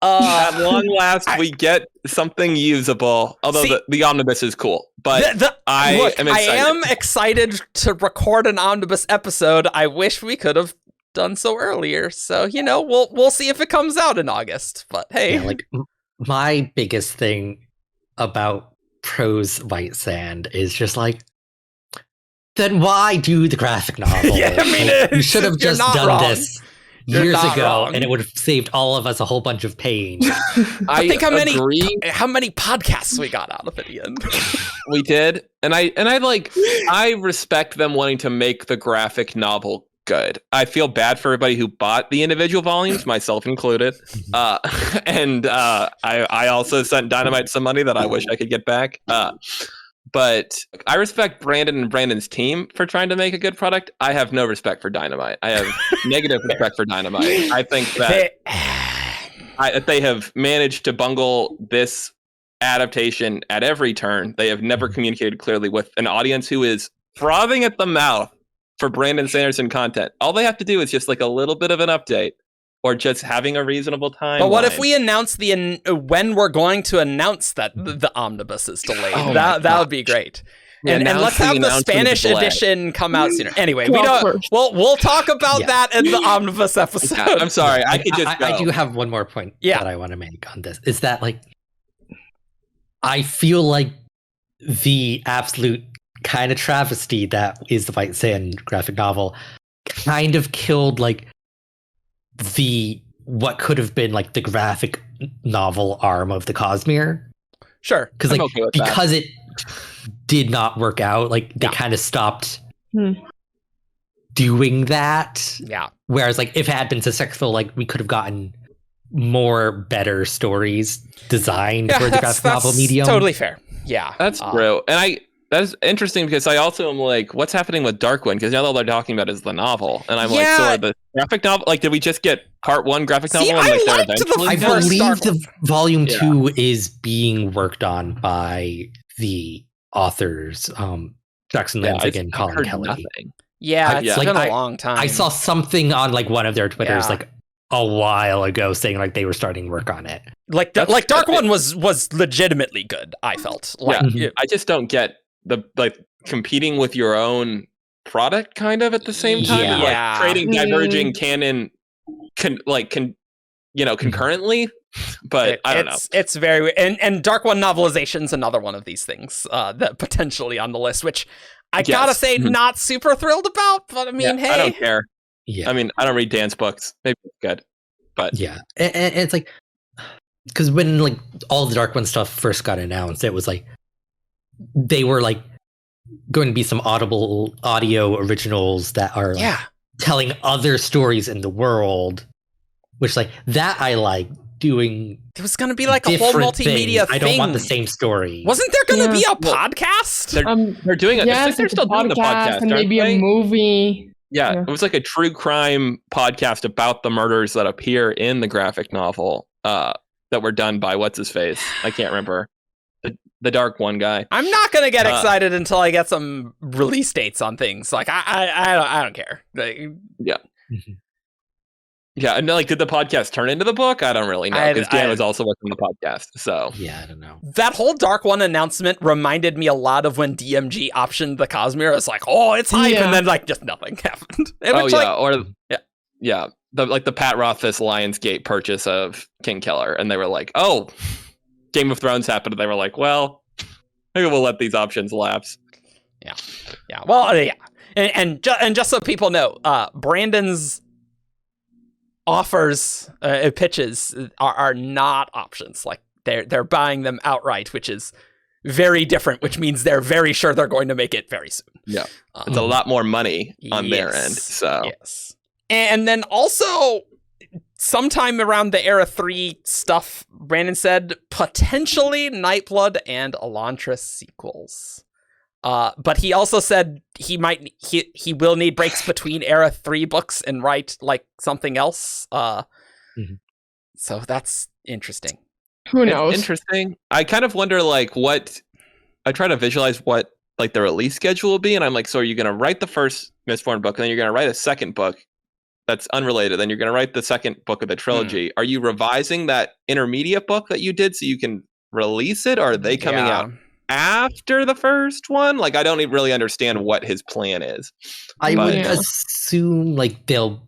At long last, we get something usable. Although the omnibus is cool, but I am excited to record an omnibus episode. I wish we could have done so earlier. So we'll see if it comes out in August. But hey, like my biggest thing about Prose White Sand is just like, then why do the graphic novel? Yeah, I mean, you should have just done this years ago, wrong. And it would have saved all of us a whole bunch of pain. I think how many podcasts we got out of it, Ian. We did, and I respect them wanting to make the graphic novel good. I feel bad for everybody who bought the individual volumes, myself included. And I also sent Dynamite some money that I wish I could get back. But I respect Brandon and Brandon's team for trying to make a good product. I have no respect for Dynamite. I have negative respect for Dynamite. I think that they have managed to bungle this adaptation at every turn. They have never communicated clearly with an audience who is frothing at the mouth for Brandon Sanderson content. All they have to do is just like a little bit of an update, or just having a reasonable time. But what if we announce when we're going to announce that the omnibus is delayed? That would be great. And let's have the Spanish edition come out sooner. Anyway, we'll talk about that in the omnibus episode. Yeah, I'm sorry, I could just go. I do have one more point that I want to make on this. Is that like, I feel like the absolute kind of travesty that is the White Sand graphic novel kind of killed like what could have been like the graphic novel arm of the Cosmere. Sure. Because it did not work out, like they kind of stopped doing that. Yeah. Whereas like if it had been successful, like we could have gotten more better stories designed for the graphic novel medium. Totally fair. Yeah. That's true. And that's interesting because I also am like, what's happening with Darkwind? Because now all they're talking about is the novel, and I'm like, so the graphic novel, like, did we just get part 1 graphic novel? And like, I believe the volume 2 is being worked on by the authors, Jackson Lanzig and Colin Kelly. Nothing. Yeah, it's been a long time. I saw something on like one of their Twitters like a while ago saying like they were starting work on it. Like Dark One was legitimately good. I felt like I just don't get the like competing with your own product kind of at the same time. And, like, creating diverging canon concurrently. But I don't know. It's very and Dark One novelization's another one of these things that potentially on the list, which I gotta say not super thrilled about. But I mean, hey, I don't care. Yeah, I mean, I don't read dance books. Maybe it's good, but and it's like because when like all the Dark One stuff first got announced, it was like they were like going to be some audio originals that are like, telling other stories in the world, which like that I like doing. There was going to be like a whole multimedia thing. I don't want the same story. Wasn't there going to be a podcast? They're doing it. Yes, they're still doing the podcast, and maybe a movie. Yeah, it was like a true crime podcast about the murders that appear in the graphic novel that were done by what's his face? I can't remember. The Dark One guy. I'm not gonna get excited until I get some release dates on things. Like I don't care. Like, yeah. And like, did the podcast turn into the book? I don't really know because Dan was also working on the podcast. So I don't know. That whole Dark One announcement reminded me a lot of when DMG optioned the Cosmere. It's like, oh, it's hype, and then like just nothing happened. The Pat Rothfuss Lionsgate purchase of King Killer, and they were like, oh, Game of Thrones happened, and they were like, well, Maybe we'll let these options lapse. Yeah. Well, yeah. And just so people know, Brandon's offers, pitches are not options. Like they're buying them outright, which is very different, which means they're very sure they're going to make it very soon. Yeah. It's a lot more money on their end. So yes. And then also sometime around the Era 3 stuff, Brandon said potentially Nightblood and Elantris sequels. But he also said he will need breaks between Era 3 books and write like something else. So that's interesting. Who knows? It's interesting. I kind of wonder like what I try to visualize what like the release schedule will be, and I'm like, so are you going to write the first Mistborn book, and then you're going to write a second book that's unrelated, then you're going to write the second book of the trilogy? Are you revising that intermediate book that you did so you can release it, or are they coming out after the first one? Like, I don't even really understand what his plan is. I would assume like they'll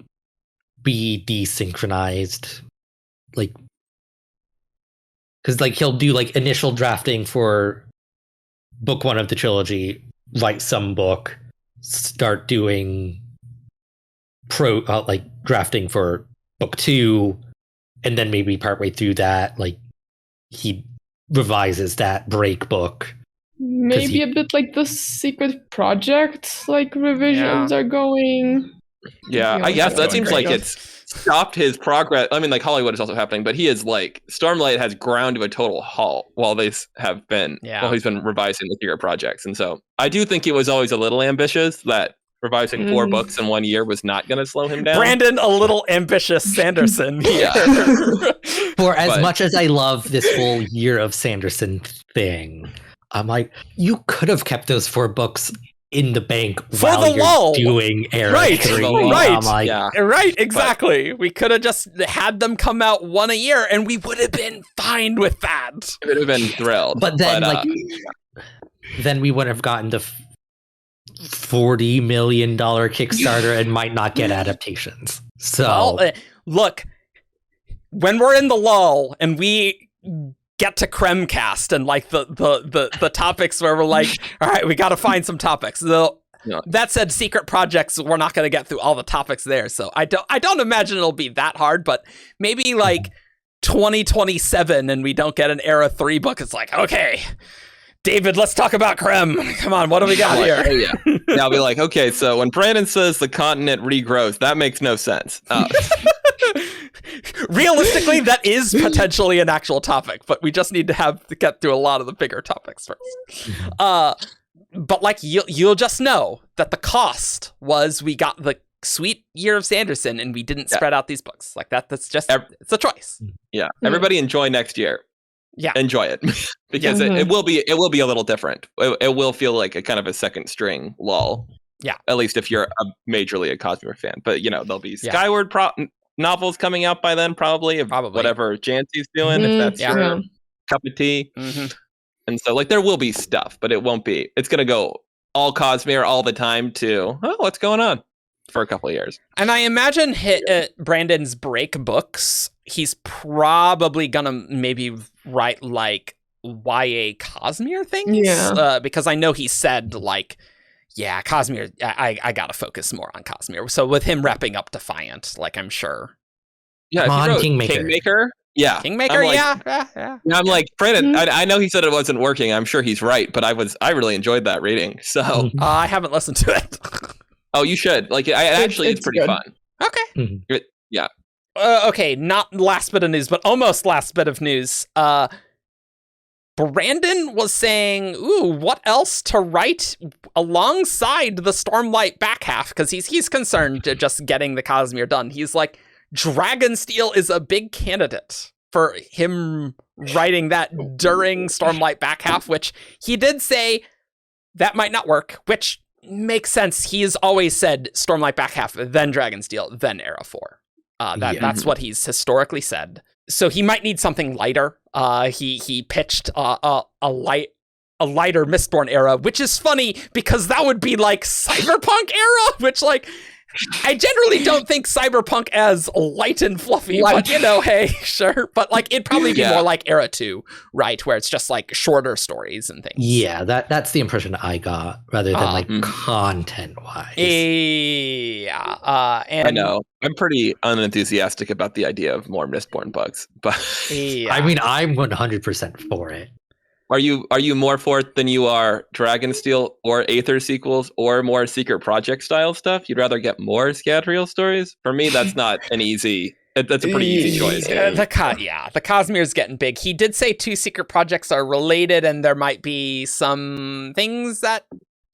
be desynchronized, like because like he'll do like initial drafting for book 1 of the trilogy, write some book, start doing like drafting for book 2, and then maybe partway through that, like he revises that break book. Maybe a bit like the secret project, like revisions are going. Yeah, I guess that seems like it's stopped his progress. I mean, like Hollywood is also happening, but he is like Stormlight has ground to a total halt while these have been. While he's been revising the secret projects, and so I do think he was always a little ambitious. That revising 4 books in 1 year was not going to slow him down. Brandon, a little ambitious Sanderson here. For as much as I love this whole year of Sanderson thing, I'm like, you could have kept those 4 books in the bank for while the you're lull. Doing Era 3. Right, like, right, exactly. We could have just had them come out 1 a year, and we would have been fine with that. We would have been thrilled. But then, then we would have gotten the $40 million Kickstarter and might not get adaptations. So, look, when we're in the lull and we get to Cremcast and like the topics where we're like, all right, we got to find some topics. That said, secret projects, we're not going to get through all the topics there. So I don't imagine it'll be that hard, but maybe like 2027 and we don't get an Era 3 book. It's like, okay, David, let's talk about Crem. Come on, what do we got here? Yeah, I'll be like, okay, so when Brandon says the continent regrows, that makes no sense. Realistically, that is potentially an actual topic, but we just need to get through a lot of the bigger topics first. But like you'll just know that the cost was we got the sweet year of Sanderson and we didn't spread out these books like that. That's just it's a choice. Yeah, everybody enjoy next year. Yeah, enjoy it because it will be a little different. It will feel like a kind of a second string lull. Yeah, at least if you're majorly a Cosmere fan. But there'll be Skyward novels coming out by then, probably whatever Jancy's doing, if that's your cup of tea. And so like there will be stuff, but it won't be. It's gonna go all Cosmere all the time to what's going on for a couple of years. And I imagine Brandon's break books, he's probably gonna maybe write like YA Cosmere things. Because I know he said like, yeah, Cosmere, I gotta focus more on Cosmere. So with him wrapping up Defiant, like I'm sure. Yeah, Come on, Kingmaker. Yeah. Kingmaker, like, yeah. I'm like, Brandon, I know he said it wasn't working. I'm sure he's right, but I really enjoyed that reading. So I haven't listened to it. Oh, you should. Like, it's pretty fun. Okay. Yeah. Okay, not last bit of news, but almost last bit of news. Brandon was saying, what else to write alongside the Stormlight back half? Because he's concerned to just getting the Cosmere done. He's like, Dragonsteel is a big candidate for him writing that during Stormlight back half, which he did say that might not work, which makes sense. He's always said Stormlight back half, then Dragonsteel, then Era 4. That's what he's historically said. So he might need something lighter. He pitched a lighter Mistborn era, which is funny because that would be like Cyberpunk era, which like I generally don't think cyberpunk as light and fluffy, but hey, sure. But like it'd probably be more like Era 2, right? Where it's just like shorter stories and things. Yeah, that's the impression I got, rather than like content-wise. Yeah. And I know. I'm pretty unenthusiastic about the idea of more Mistborn bugs, but I mean, I'm 100% for it. Are you more for it than you are Dragonsteel or Aether sequels or more secret project style stuff? You'd rather get more Scadrial stories? For me, that's not an easy. That's a pretty easy choice. The Cosmere is getting big. He did say 2 secret projects are related, and there might be some things that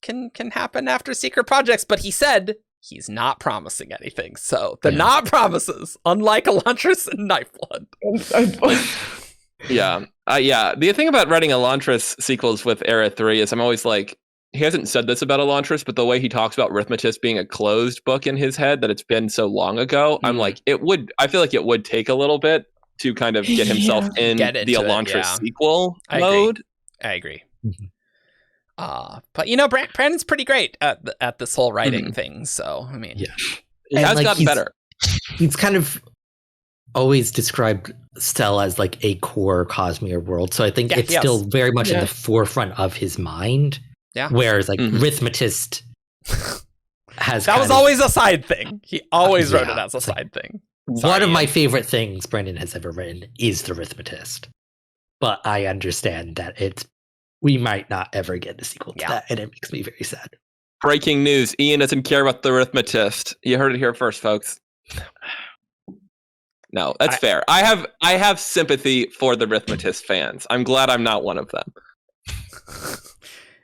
can happen after secret projects. But he said he's not promising anything. So they're not promises, unlike Elantris and Nightblood. Yeah. The thing about writing Elantris sequels with Era 3 is I'm always like, he hasn't said this about Elantris, but the way he talks about Rhythmatist being a closed book in his head, that it's been so long ago, I'm like, I feel like it would take a little bit to kind of get himself in the Elantris sequel mode. I agree. But Brandon's pretty great at this whole writing thing. So, I mean, it has gotten better. He's kind of always described Stell as like a core Cosmere world, so I think it's still very much in the forefront of his mind. Yeah. Whereas like Rhythmatist has that was always a side thing. He always wrote it as a side thing. One of my favorite things Brandon has ever written is the Rhythmatist, but I understand that we might not ever get a sequel to that, and it makes me very sad. Breaking news: Ian doesn't care about the Rhythmatist. You heard it here first, folks. No, that's fair. I have sympathy for the Rhythmatist fans. I'm glad I'm not one of them.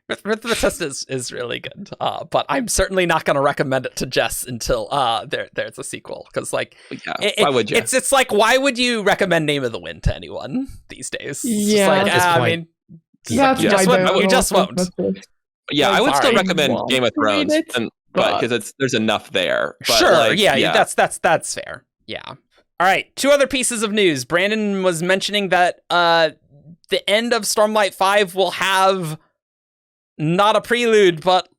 Rhythmatist is really good, but I'm certainly not going to recommend it to Jess until there's a sequel, because like, why would you? It's like, why would you recommend Name of the Wind to anyone these days? Yeah, like, I mean, you just won't. Yeah, I would still recommend Game of Thrones, but because there's enough there. But sure, that's fair. Yeah. All right, 2 other pieces of news. Brandon was mentioning that the end of Stormlight 5 will have not a prelude, but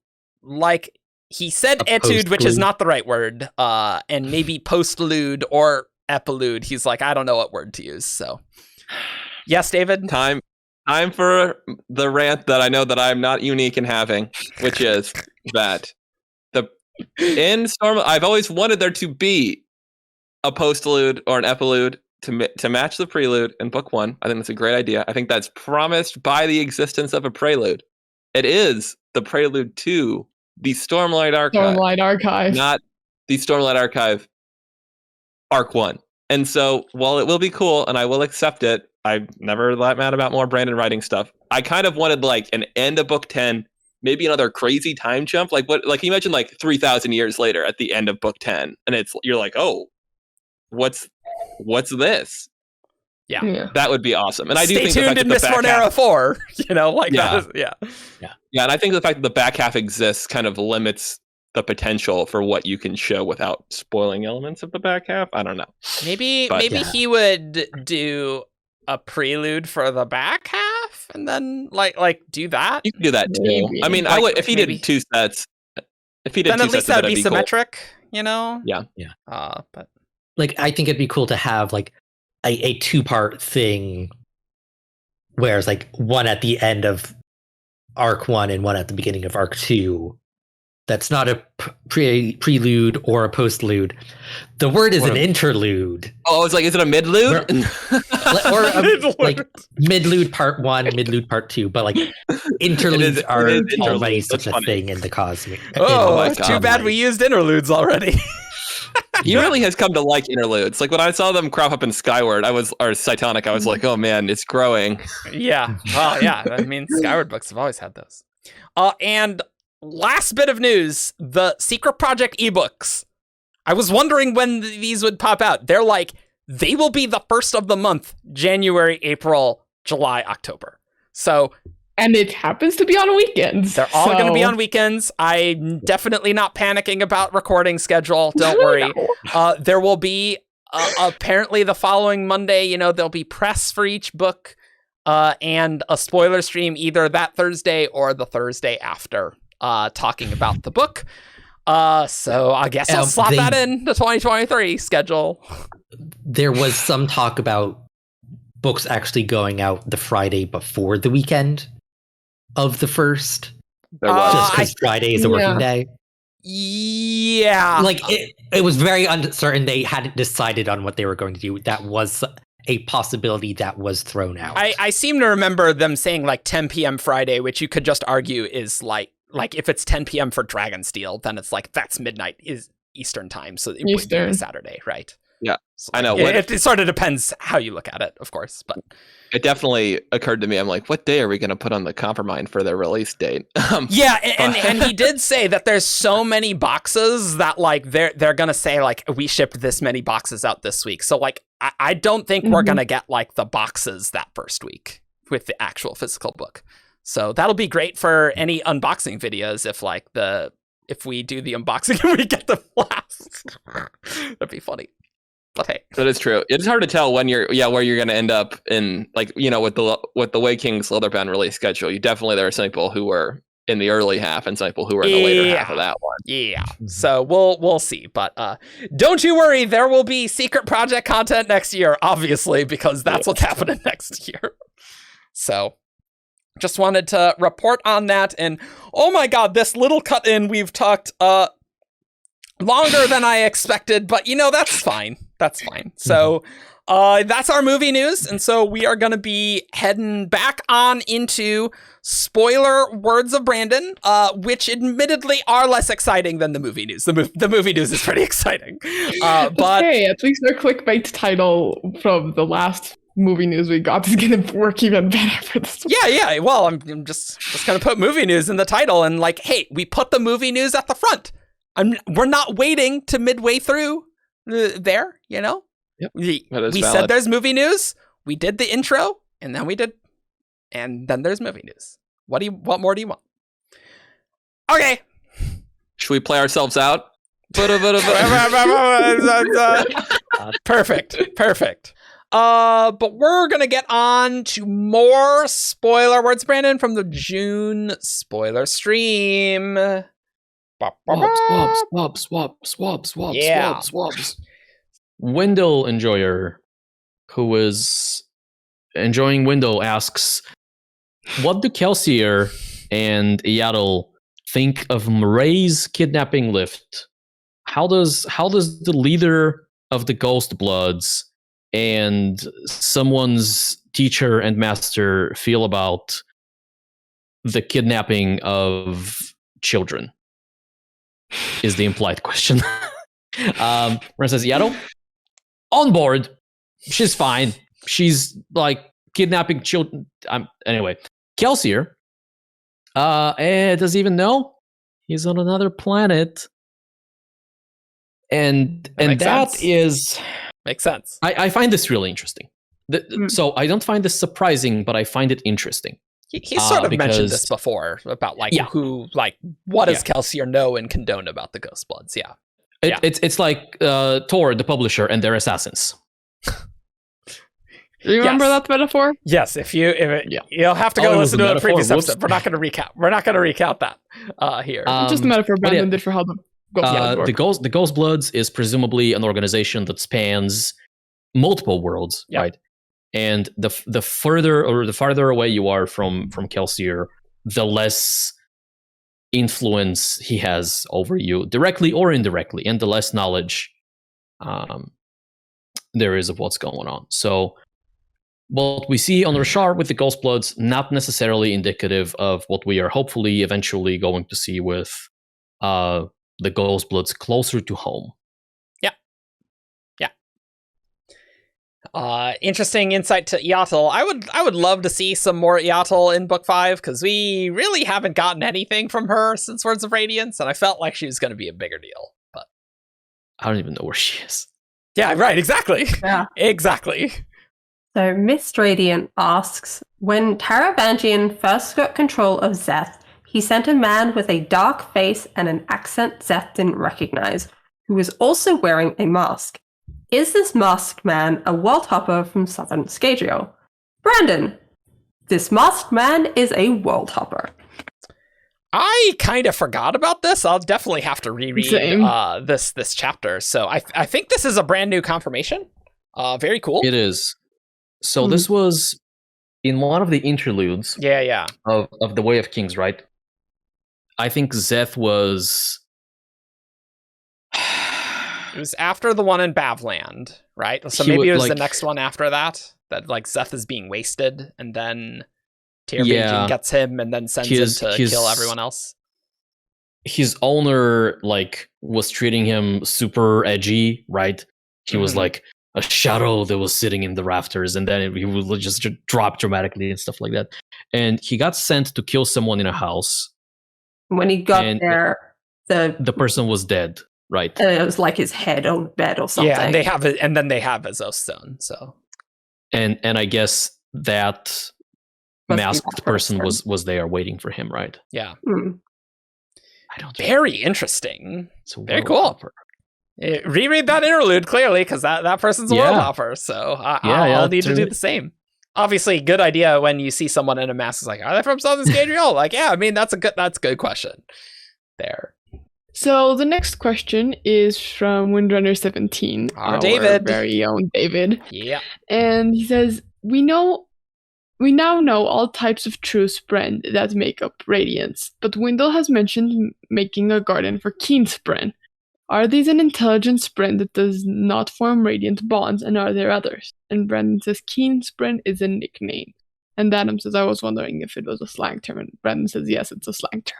like he said etude, which is not the right word, and maybe postlude or epilude. He's like, I don't know what word to use. So, yes, David? Time for the rant that I know that I'm not unique in having, which is that in Stormlight, I've always wanted there to be a postlude or an epilude to match the prelude in book 1. I think that's a great idea. I think that's promised by the existence of a prelude. It is the prelude to the Stormlight Archive. Not the Stormlight Archive Arc 1. And so while it will be cool and I will accept it, I'm never that mad about more Brandon writing stuff. I kind of wanted like an end of book 10, maybe another crazy time jump. Like you mentioned, like 3,000 years later at the end of book 10. And you're like, oh, what's this? Yeah, that would be awesome. And I do think tuned in Mistborn Era 4. That is, yeah. And I think the fact that the back half exists kind of limits the potential for what you can show without spoiling elements of the back half. I don't know. Maybe he would do a prelude for the back half and then like do that. You can do that too. Maybe. I mean, I would if he did 2 sets. If he did, then at least that would be symmetric. Cool. Yeah. But like, I think it'd be cool to have like a 2-part thing, where it's like one at the end of Arc 1 and one at the beginning of Arc 2. That's not a prelude or a postlude. The word is an interlude. Oh, it's like, is it a midlude? or like midlude part 1, midlude part 2. But like interludes are already such a thing in the Cosmere. Oh, too bad we used interludes already. He really has come to like interludes. Like when I saw them crop up in Skyward, or Cytonic, I was like, oh man, it's growing. Yeah. Well, yeah. I mean, Skyward books have always had those. And last bit of news, the Secret Project ebooks. I was wondering when these would pop out. They will be the first of the month, January, April, July, October. So... And it happens to be on weekends. They're all going to be on weekends. I'm definitely not panicking about recording schedule. Don't worry. There will be, apparently the following Monday, there'll be press for each book and a spoiler stream either that Thursday or the Thursday after talking about the book. So I guess I'll slot that in the 2023 schedule. There was some talk about books actually going out the Friday before the weekend of the 1st. There was. Just because Friday is a working day. Yeah. Like, it was very uncertain. They hadn't decided on what they were going to do. That was a possibility that was thrown out. I seem to remember them saying like 10 p.m. Friday, which you could just argue is like if it's 10 p.m. for Dragonsteel, then it's like that's midnight is Eastern time, so it would be a Saturday, right? Yeah, so I know. It sort of depends how you look at it, of course, but it definitely occurred to me. I'm like, what day are we going to put on the Compromise for their release date? Yeah, and he did say that there's so many boxes that like they're gonna say like we shipped this many boxes out this week, so like I don't think we're gonna get like the boxes that first week with the actual physical book. So that'll be great for any unboxing videos if we do the unboxing and we get them last. That'd be funny. But hey, that is true. It's hard to tell when where you're going to end up in, like, you know, with the Way King's Leatherbound release schedule. There are some people who were in the early half and some people who were in the later half of that one. Yeah. So we'll see. But don't you worry, there will be secret project content next year, obviously, because that's what's happening next year. So just wanted to report on that. And oh my god, this little cut in, we've talked longer than I expected, but you know, that's fine. That's fine. So that's our movie news. And so we are going to be heading back on into spoiler words of Brandon, which admittedly are less exciting than the movie news. The movie news is pretty exciting. But hey, at least our clickbait title from the last movie news we got is going to work even better for this one. Yeah. Well, I'm just going to put movie news in the title and like, hey, we put the movie news at the front. We're not waiting to midway through there, you know? Yep. We said there's movie news. We did the intro, and then there's movie news. What more do you want? Okay. Should we play ourselves out? Perfect. But we're gonna get on to more spoiler words, Brandon, from the June spoiler stream. Swaps. Wendell Enjoyer, who is enjoying Wendell, asks, what do Kelsier and Iyatl think of Mraize's kidnapping lift? How does the leader of the Ghost Bloods and someone's teacher and master feel about the kidnapping of children? Is the implied question. Where it says Iyatl on board. She's fine. She's like kidnapping children. Anyway, Kelsier does he even know he's on another planet, and that makes sense. I find this really interesting. So I don't find this surprising, but I find it interesting. He sort of mentioned this before about like what does Kelsier know and condone about the Ghost Bloods? Yeah. It's like Tor, the publisher, and their assassins. Do you remember that metaphor? Yes. You'll have to go listen to the previous episode. We're not going to recount that here. Just a metaphor Brandon did for how the Ghost Bloods work. The Ghost Bloods is presumably an organization that spans multiple worlds, right? And the farther away you are from Kelsier, the less influence he has over you, directly or indirectly, and the less knowledge there is of what's going on. So what we see on Rashar with the Ghost Bloods, not necessarily indicative of what we are hopefully eventually going to see with the Ghost Bloods closer to home. Interesting insight to Iyatl. I would love to see some more Iyatl in book 5 because we really haven't gotten anything from her since Words of Radiance, and I felt like she was going to be a bigger deal. But I don't even know where she is. Yeah, right. Exactly. Yeah. Exactly. So Mist Radiant asks, when Taravangian first got control of Szeth, he sent a man with a dark face and an accent Szeth didn't recognize, who was also wearing a mask. Is this masked man a worldhopper from Southern Scadrial? Brandon, this masked man is a worldhopper. I kind of forgot about this. I'll definitely have to reread this chapter. So I think this is a brand new confirmation. Very cool. It is. So this was in one of the interludes. Yeah. Of the Way of Kings, right? I think Zeth was. It was after the one in Bavland, right? So maybe it was the next one after that. That like Zeth is being wasted, and then Taravangian gets him, and then sends him to kill everyone else. His owner was treating him super edgy, right? He was like a shadow that was sitting in the rafters, and then he would just drop dramatically and stuff like that. And he got sent to kill someone in a house. When he got there, the person was dead, right? It was like his head on the bed or something. Yeah, and they have it, and then they have his stone. So, and I guess that masked person was there waiting for him, right? Yeah. I don't. Very interesting. Very cool. Reread that interlude clearly, because that person's a worldhopper. So I'll need to do the same. Obviously, good idea when you see someone in a mask is like, are they from Southern Scadrial? Like, yeah, I mean that's a good question. There. So the next question is from Windrunner 17. Our David. Very own David. Yeah. And he says, We now know all types of true spren that make up Radiance, but Windle has mentioned making a garden for Keenspren. Are these an intelligent spren that does not form radiant bonds, and are there others? And Brandon says Keenspren is a nickname. And Adam says, I was wondering if it was a slang term, and Brandon says, yes, it's a slang term.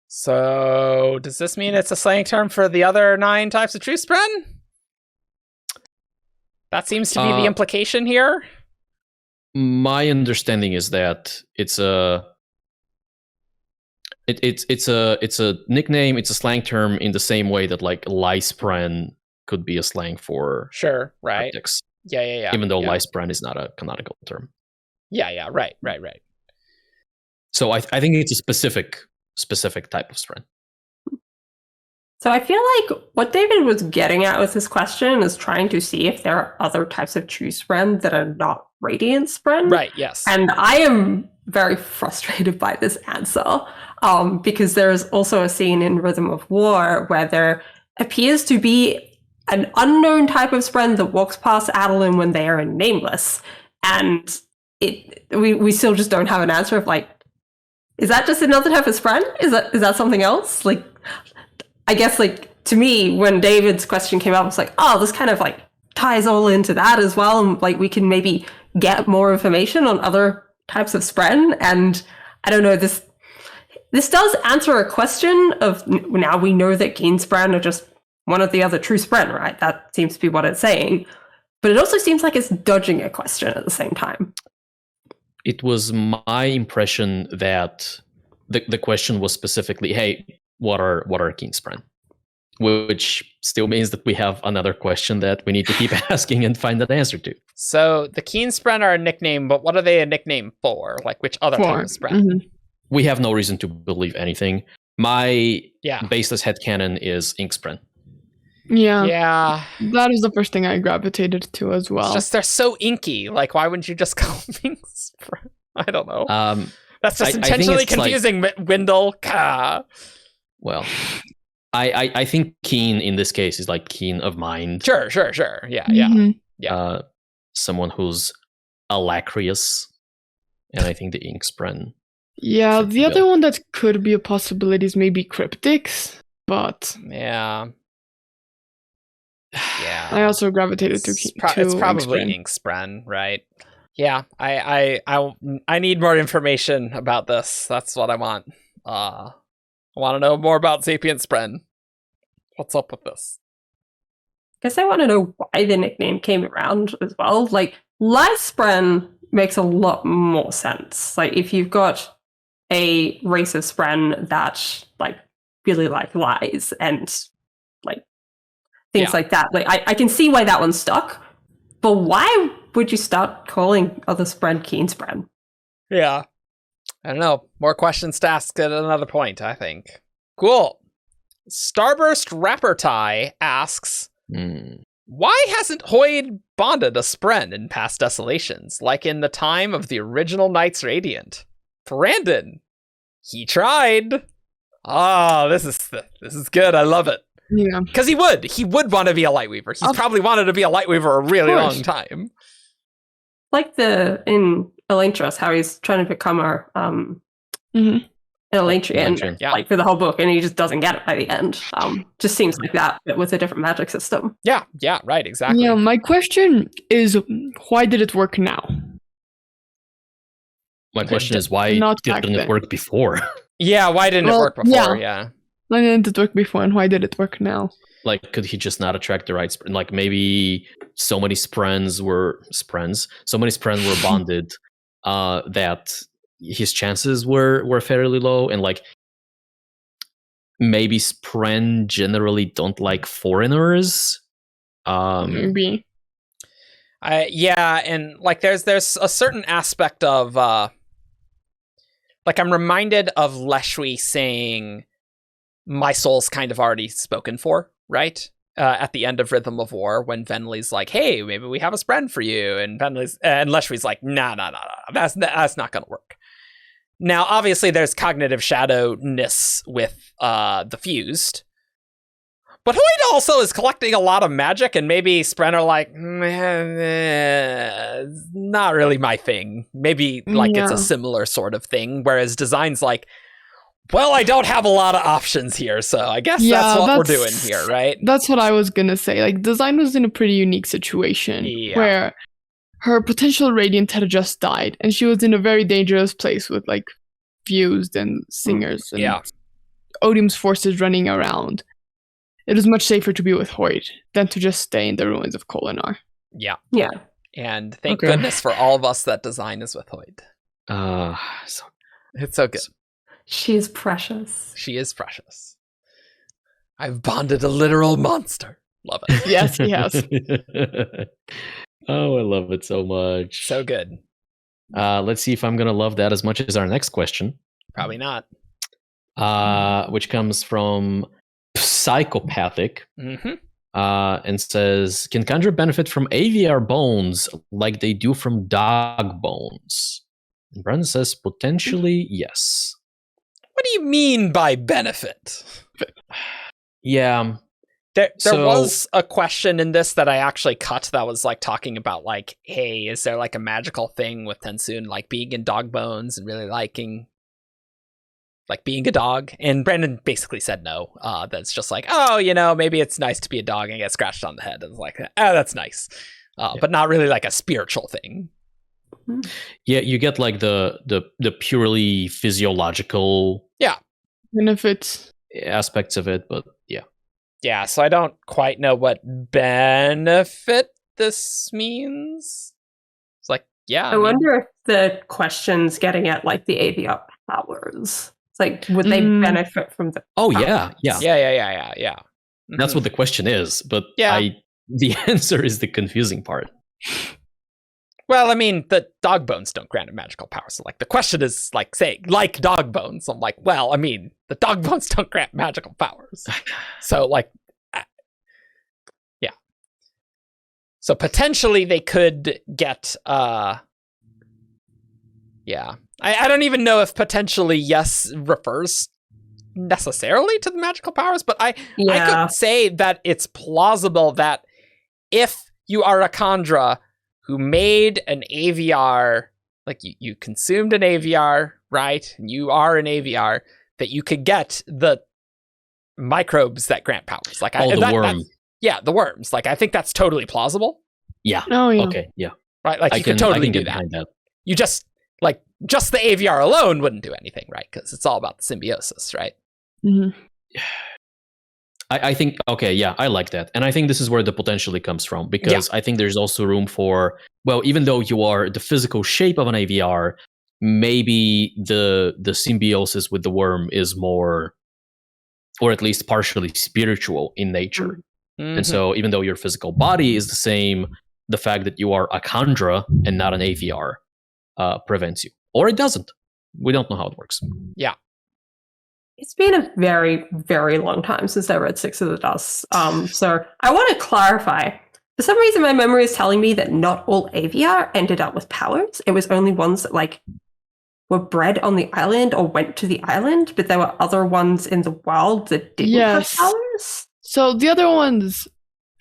So, does this mean it's a slang term for the other 9 types of true spren? That seems to be the implication here. My understanding is that it's a nickname, it's a slang term in the same way that like Lyspren could be a slang for right. Arctics. Yeah. Even though Lyspren is not a canonical term. Yeah, right. So I think it's a specific type of spren. So I feel like what David was getting at with this question is trying to see if there are other types of true spren that are not radiant spren. Right, yes. And I am very frustrated by this answer because there's also a scene in Rhythm of War where there appears to be an unknown type of spren that walks past Adolin when they are in Nameless. And we still just don't have an answer of like, is that just another type of spren? Is that something else? Like, I guess like to me, when David's question came up, I was like, oh, this kind of like ties all into that as well. And like we can maybe get more information on other types of spren. And I don't know, this does answer a question of now we know that Keenspren are just one of the other true spren, right? That seems to be what it's saying. But it also seems like it's dodging a question at the same time. It was my impression that the question was specifically, hey, what are Keenspren? Which still means that we have another question that we need to keep asking and find an answer to. So the Keenspren are a nickname, but what are they a nickname for? Like which other type of spren? Mm-hmm. We have no reason to believe anything. My baseless headcanon is Inkspren. Yeah. That is the first thing I gravitated to as well. It's just they're so inky. Like, why wouldn't you just call them Inkspren? I don't know. That's just intentionally confusing, like, Windle. Well, I think Keen in this case is like keen of mind. Sure. Yeah. Someone who's alacrious, and I think the Inkspren. Yeah, the other one that could be a possibility is maybe Cryptics, but yeah. I also gravitated to it's probably Inkspren, right? Yeah, I need more information about this. That's what I want. I want to know more about Sapient Spren. What's up with this? I guess I want to know why the nickname came around as well. Like, Lyspren makes a lot more sense. Like, if you've got a race of Spren that, like, really like lies and, like, things like that. Like, I can see why that one stuck, but why would you start calling other Spren Keenspren? Yeah. I don't know. More questions to ask at another point, I think. Cool. Starburst Rapper Tie asks, why hasn't Hoid bonded a Spren in past Desolations, like in the time of the original Knights Radiant? Brandon, He tried. Oh, this is good. I love it. Yeah. Because he would want to be a Lightweaver. He's probably wanted to be a Lightweaver a really long time. Like in Elantris, how he's trying to become our an Elantrian, like for the whole book, and he just doesn't get it by the end. Just seems like that, but with a different magic system. Yeah, right, exactly. Yeah, my question is, why did it work now? My question is, why didn't it work before? Yeah, why didn't it work before? Yeah. Why didn't it work before, and why did it work now? Like, could he just not attract the right spren? Like, maybe so many sprens were bonded that his chances were fairly low, and like maybe spren generally don't like foreigners. Maybe. And like there's a certain aspect of like I'm reminded of Leshwi saying, "My soul's kind of already spoken for," right? At the end of Rhythm of War, when Venli's like, "Hey, maybe we have a spren for you," and Leshwi's like, "Nah, that's not gonna work." Now, obviously, there's cognitive shadowness with the fused, but Hoid also is collecting a lot of magic, and maybe spren are like, not really my thing. Maybe like it's a similar sort of thing, whereas design's like, well, I don't have a lot of options here, so I guess that's what we're doing here, right? That's what I was gonna say. Like, design was in a pretty unique situation where her potential radiant had just died, and she was in a very dangerous place with like fused and singers and Odium's forces running around. It was much safer to be with Hoid than to just stay in the ruins of Kholinar. Yeah. Yeah. And thank goodness for all of us that design is with Hoid. It's so good. She is precious. She is precious. I've bonded a literal monster. Love it. Yes, he has. Oh, I love it so much. So good. Let's see if I'm going to love that as much as our next question. Probably not. Which comes from Psychopathic. And says, can kandra benefit from Aviar bones like they do from dog bones? And Brandon says, potentially, yes. What do you mean by benefit? Yeah. There was a question in this that I actually cut that was like talking about like, hey, is there like a magical thing with Tensoon like being in dog bones and really liking like being a dog? And Brandon basically said no. That's just like, oh, maybe it's nice to be a dog and get scratched on the head. And it's like, that's nice. But not really like a spiritual thing. Yeah, you get like the purely physiological benefits aspects of it, but yeah, so I don't quite know what benefit this means. It's like, I wonder if the question's getting at like the Aviar powers. It's like, would they benefit from the powers? Yeah. Mm-hmm. That's what the question is, but the answer is the confusing part. Well, I mean, the dog bones don't grant a magical power. So, like, the question is, like, saying, like dog bones. I'm like, well, I mean, the dog bones don't grant magical powers. So, like, yeah. So, potentially, they could get, I don't even know if potentially yes refers necessarily to the magical powers, but I could say that it's plausible that if you are a kandra who made an Aviar, like you consumed an Aviar, right? And you are an Aviar, that you could get the microbes that grant powers. Like the worm. The worms. Like I think that's totally plausible. Yeah. Oh yeah. Okay. Yeah. Right. Like you could totally do that. You just the Aviar alone wouldn't do anything, right? Because it's all about the symbiosis, right? Mm-hmm. I think, I like that. And I think this is where the potentially comes from, because I think there's also room for, well, even though you are the physical shape of an Aviar, maybe the symbiosis with the worm is more, or at least partially spiritual in nature. Mm-hmm. And so even though your physical body is the same, the fact that you are a kandra and not an Aviar prevents you. Or it doesn't. We don't know how it works. Yeah. It's been a very, very long time since I read Six of the Dust. So I want to clarify. For some reason, my memory is telling me that not all Aviar ended up with powers. It was only ones that, like, were bred on the island or went to the island, but there were other ones in the world that didn't have powers? So the other ones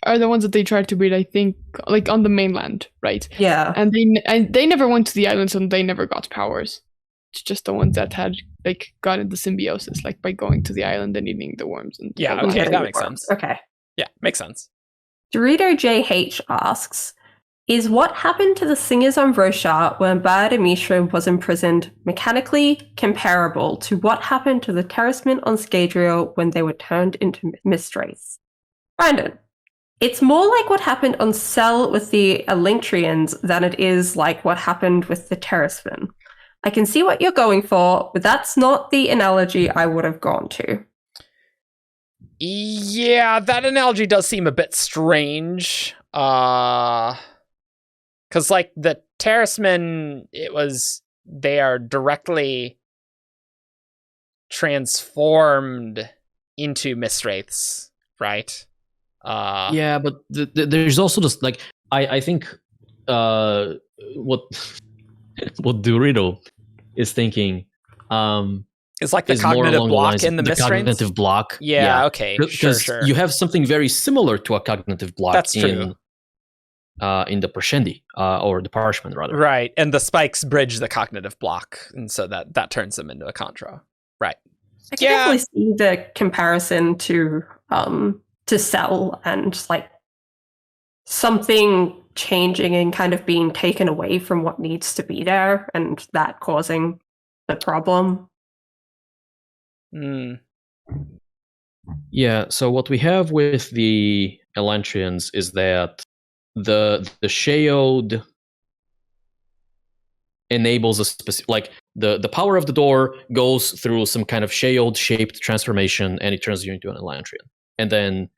are the ones that they tried to breed, I think, like on the mainland, right? Yeah. And they never went to the island, so they never got powers. It's just the ones that had like gotten the symbiosis, like by going to the island and eating the worms. And okay, that makes sense. Okay. Yeah, makes sense. Dorito JH asks, is what happened to the singers on Roshar when Baird and Mishra was imprisoned mechanically comparable to what happened to the Terracemen on Scadrial when they were turned into Mistwraiths? Brandon, it's more like what happened on Cell with the Elentrians than it is like what happened with the Terracemen. I can see what you're going for, but that's not the analogy I would have gone to. Yeah, that analogy does seem a bit strange. Because, like, the Terracemen, they are directly transformed into Mistwraiths, right? Yeah, but there's also just, like, I think what Dorito is thinking it's like the cognitive block in the Mistwraiths? Cognitive block. Yeah, okay, sure. You have something very similar to a cognitive block. That's true. In the Prescendi, or the Parchment, rather. Right, and the spikes bridge the cognitive block, and so that turns them into a kandra. Right. I can definitely see the comparison to Cell and, like, something changing and kind of being taken away from what needs to be there, and that causing the problem. Yeah, so what we have with the Elantrians is that the Shayod enables a specific, like, the power of the door goes through some kind of Shayod shaped transformation, and it turns you into an Elantrian. And then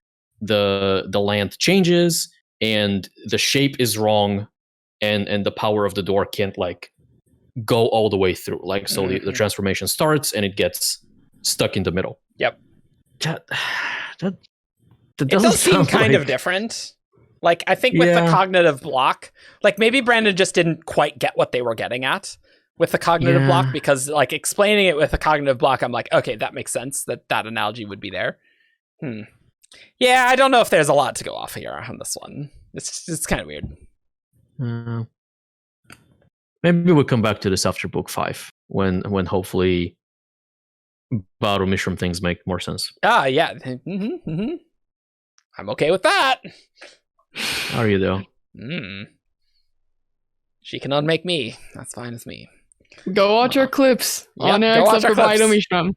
the land changes, and the shape is wrong, and the power of the door can't, like, go all the way through. Like, so the transformation starts and it gets stuck in the middle. Yep. That it does seem kind of different. Like, I think with the cognitive block, like, maybe Brandon just didn't quite get what they were getting at with the cognitive block, because, like, explaining it with a cognitive block, I'm like, okay, that makes sense, that analogy would be there. Yeah, I don't know if there's a lot to go off here on this one. It's kind of weird. Maybe we'll come back to this after book 5, when hopefully Baru Mishram things make more sense. Yeah. I'm okay with that. Are you, though? She can unmake me. That's fine with me. Go watch our clips on X for Baru Mishram.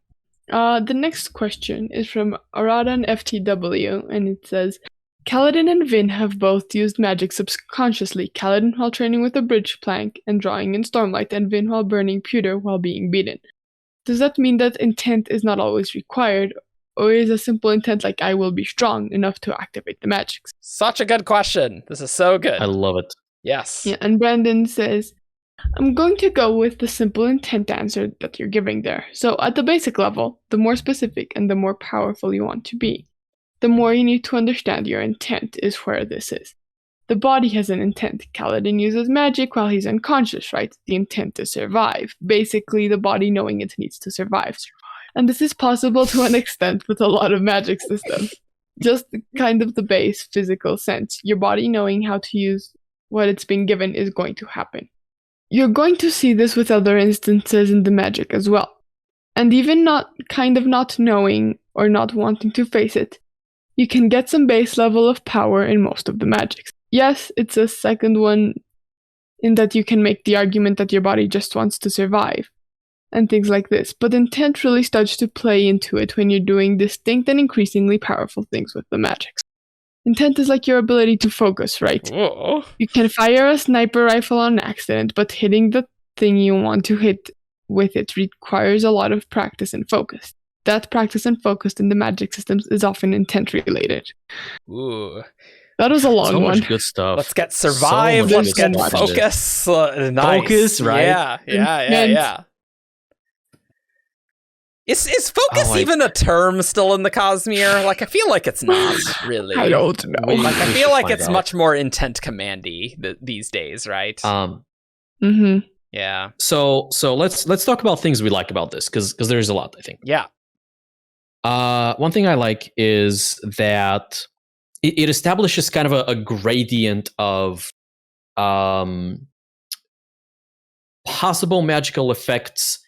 The next question is from Aradan FTW, and it says, Kaladin and Vin have both used magic subconsciously, Kaladin while training with a bridge plank and drawing in Stormlight, and Vin while burning pewter while being beaten. Does that mean that intent is not always required, or is a simple intent like I will be strong enough to activate the magics? Such a good question. This is so good. I love it. Yes. Yeah, and Brandon says, I'm going to go with the simple intent answer that you're giving there. So at the basic level, the more specific and the more powerful you want to be, the more you need to understand your intent is where this is. The body has an intent. Kaladin uses magic while he's unconscious, right? The intent to survive. Basically, the body knowing it needs to survive. And this is possible to an extent with a lot of magic systems. Just kind of the base physical sense. Your body knowing how to use what it's been given is going to happen. You're going to see this with other instances in the magic as well. And even not knowing or not wanting to face it, you can get some base level of power in most of the magics. Yes, it's a second one in that you can make the argument that your body just wants to survive and things like this, but intent really starts to play into it when you're doing distinct and increasingly powerful things with the magics. Intent is like your ability to focus, right? Whoa. You can fire a sniper rifle on accident, but hitting the thing you want to hit with it requires a lot of practice and focus. That practice and focus in the magic systems is often intent related. Ooh. That was a long so one. Much good stuff. Let's get survive. Let's get focus. Nice. Focus, right? Yeah. Is focus even a term still in the Cosmere? Like, I feel like it's not really. I don't know. Like, I feel like it's much more intent commandy these days, right? Yeah. So let's talk about things we like about this, because there's a lot, I think. Yeah. One thing I like is that it establishes kind of a gradient of possible magical effects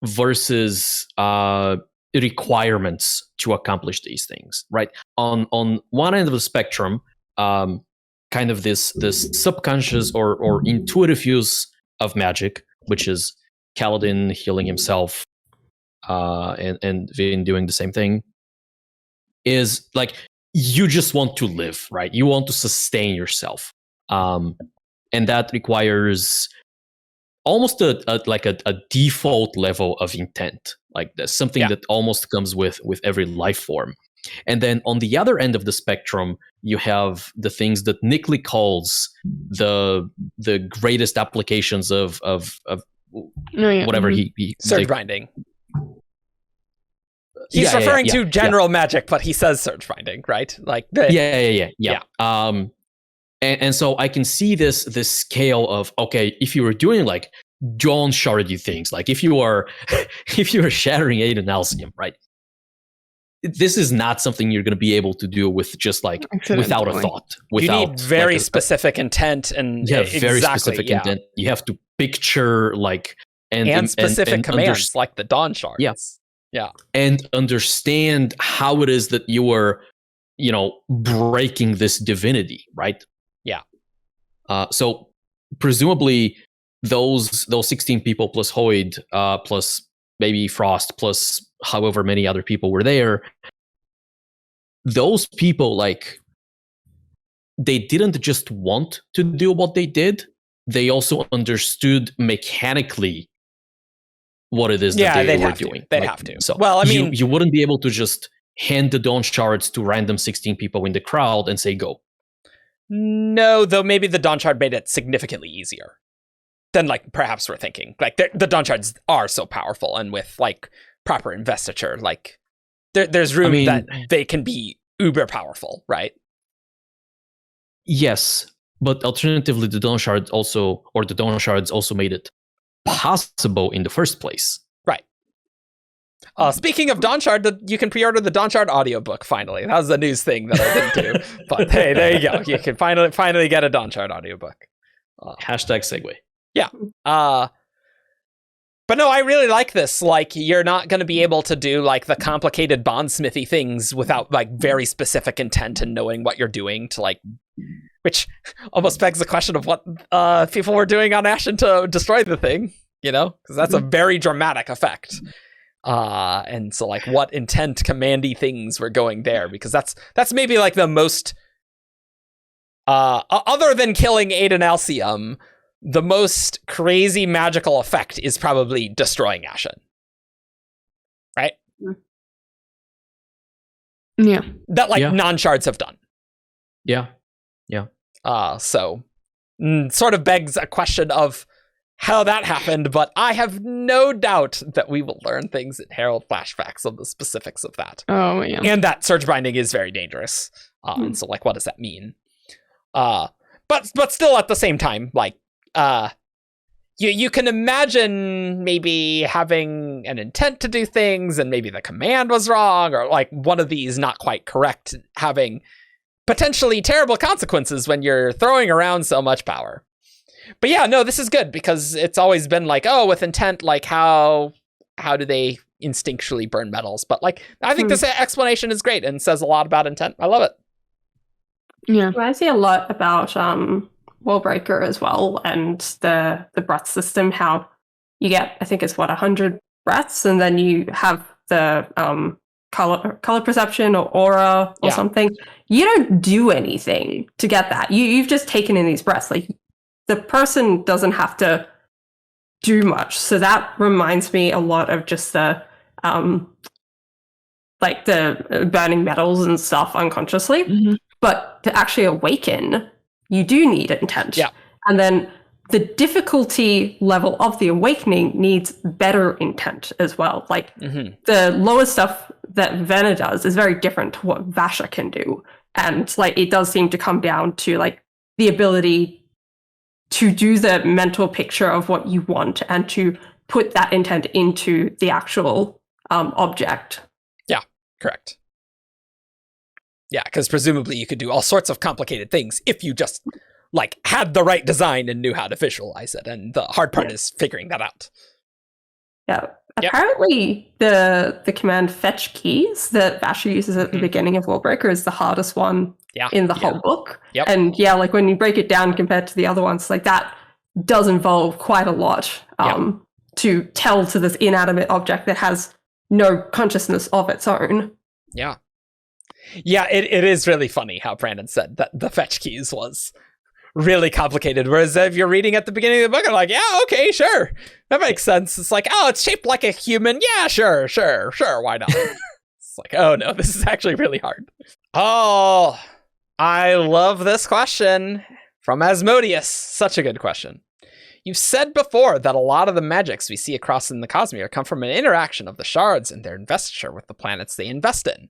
versus requirements to accomplish these things, right? On one end of the spectrum, kind of this subconscious or intuitive use of magic, which is Kaladin healing himself, and Vin doing the same thing, is like, you just want to live, right? You want to sustain yourself, and that requires almost a default level of intent, like that's something that almost comes with every life form. And then on the other end of the spectrum, you have the things that Nickley calls the greatest applications of whatever he surge binding. He's referring to general magic, but he says surge binding, right? Like yeah. And so I can see this scale of, okay, if you were doing like dawn shardy things, like if you are shattering Aiden Alcium, right? This is not something you're going to be able to do with just like without a thought. You need very specific intent and very specific intent. You have to picture like and specific commands like the dawn shards. Yeah, and understand how it is that you are, breaking this divinity, right? Yeah. So presumably those 16 people plus Hoid, plus maybe Frost, plus however many other people were there, those people, like, they didn't just want to do what they did, they also understood mechanically what it is that they were doing. They'd have to. So, well, I mean, you wouldn't be able to just hand the dawn shards to random 16 people in the crowd and say go. No, though maybe the dawn shard made it significantly easier than like perhaps we're thinking. Like the dawn shards are so powerful, and with like proper investiture, like there's room that they can be uber powerful, right? Yes, but alternatively, the dawn shards also made it possible in the first place. Right. Speaking of Dawn Shard, you can pre-order the Dawn Shard audiobook finally. That was a news thing that I didn't do. But hey, there you go. You can finally get a Dawn Shard audiobook. Hashtag segue. Yeah. But no, I really like this. Like, you're not going to be able to do like the complicated bondsmithy things without like very specific intent and knowing what you're doing to like, which almost begs the question of what people were doing on Ashen to destroy the thing, because that's a very dramatic effect. And so like what intent commandy things were going there, because that's maybe like the most, other than killing Aiden Alcium, the most crazy magical effect is probably destroying Ashen. Right? Yeah. That like non-shards have done. Yeah. So sort of begs a question of how that happened, but I have no doubt that we will learn things in Herald flashbacks on the specifics of that. Oh, yeah. And that surge binding is very dangerous. And so like, what does that mean? But still at the same time, like, you can imagine maybe having an intent to do things and maybe the command was wrong, or like one of these not quite correct, having potentially terrible consequences when you're throwing around so much power. But yeah, no, this is good because it's always been like, oh, with intent, like how do they instinctually burn metals? But like, I think this explanation is great and says a lot about intent. I love it. Yeah. Well, I see a lot about Wallbreaker as well, and the breath system, how you get, I think it's 100 breaths, and then you have the color perception or aura or something. You don't do anything to get that. You've just taken in these breaths. Like, the person doesn't have to do much. So that reminds me a lot of just the like the burning metals and stuff unconsciously. Mm-hmm. But to actually awaken, you do need intent. Yeah. And then the difficulty level of the awakening needs better intent as well. Like the lower stuff that Vivenna does is very different to what Vasher can do. And like it does seem to come down to like the ability to do the mental picture of what you want and to put that intent into the actual object. Yeah, correct. Yeah, because presumably you could do all sorts of complicated things if you just like had the right design and knew how to visualize it. And the hard part is figuring that out. Yeah. Apparently, the command fetch keys that Vasher uses at the beginning of Wallbreaker is the hardest one in the whole book. Yep. And like when you break it down compared to the other ones, like that does involve quite a lot to tell to this inanimate object that has no consciousness of its own. Yeah. Yeah, it is really funny how Brandon said that the fetch keys was really complicated. Whereas if you're reading at the beginning of the book, I'm like, yeah, okay, sure. That makes sense. It's like, oh, it's shaped like a human. Yeah, sure, why not? It's like, oh no, this is actually really hard. Oh, I love this question from Asmodeus. Such a good question. You've said before that a lot of the magics we see across in the Cosmere come from an interaction of the shards and their investiture with the planets they invest in.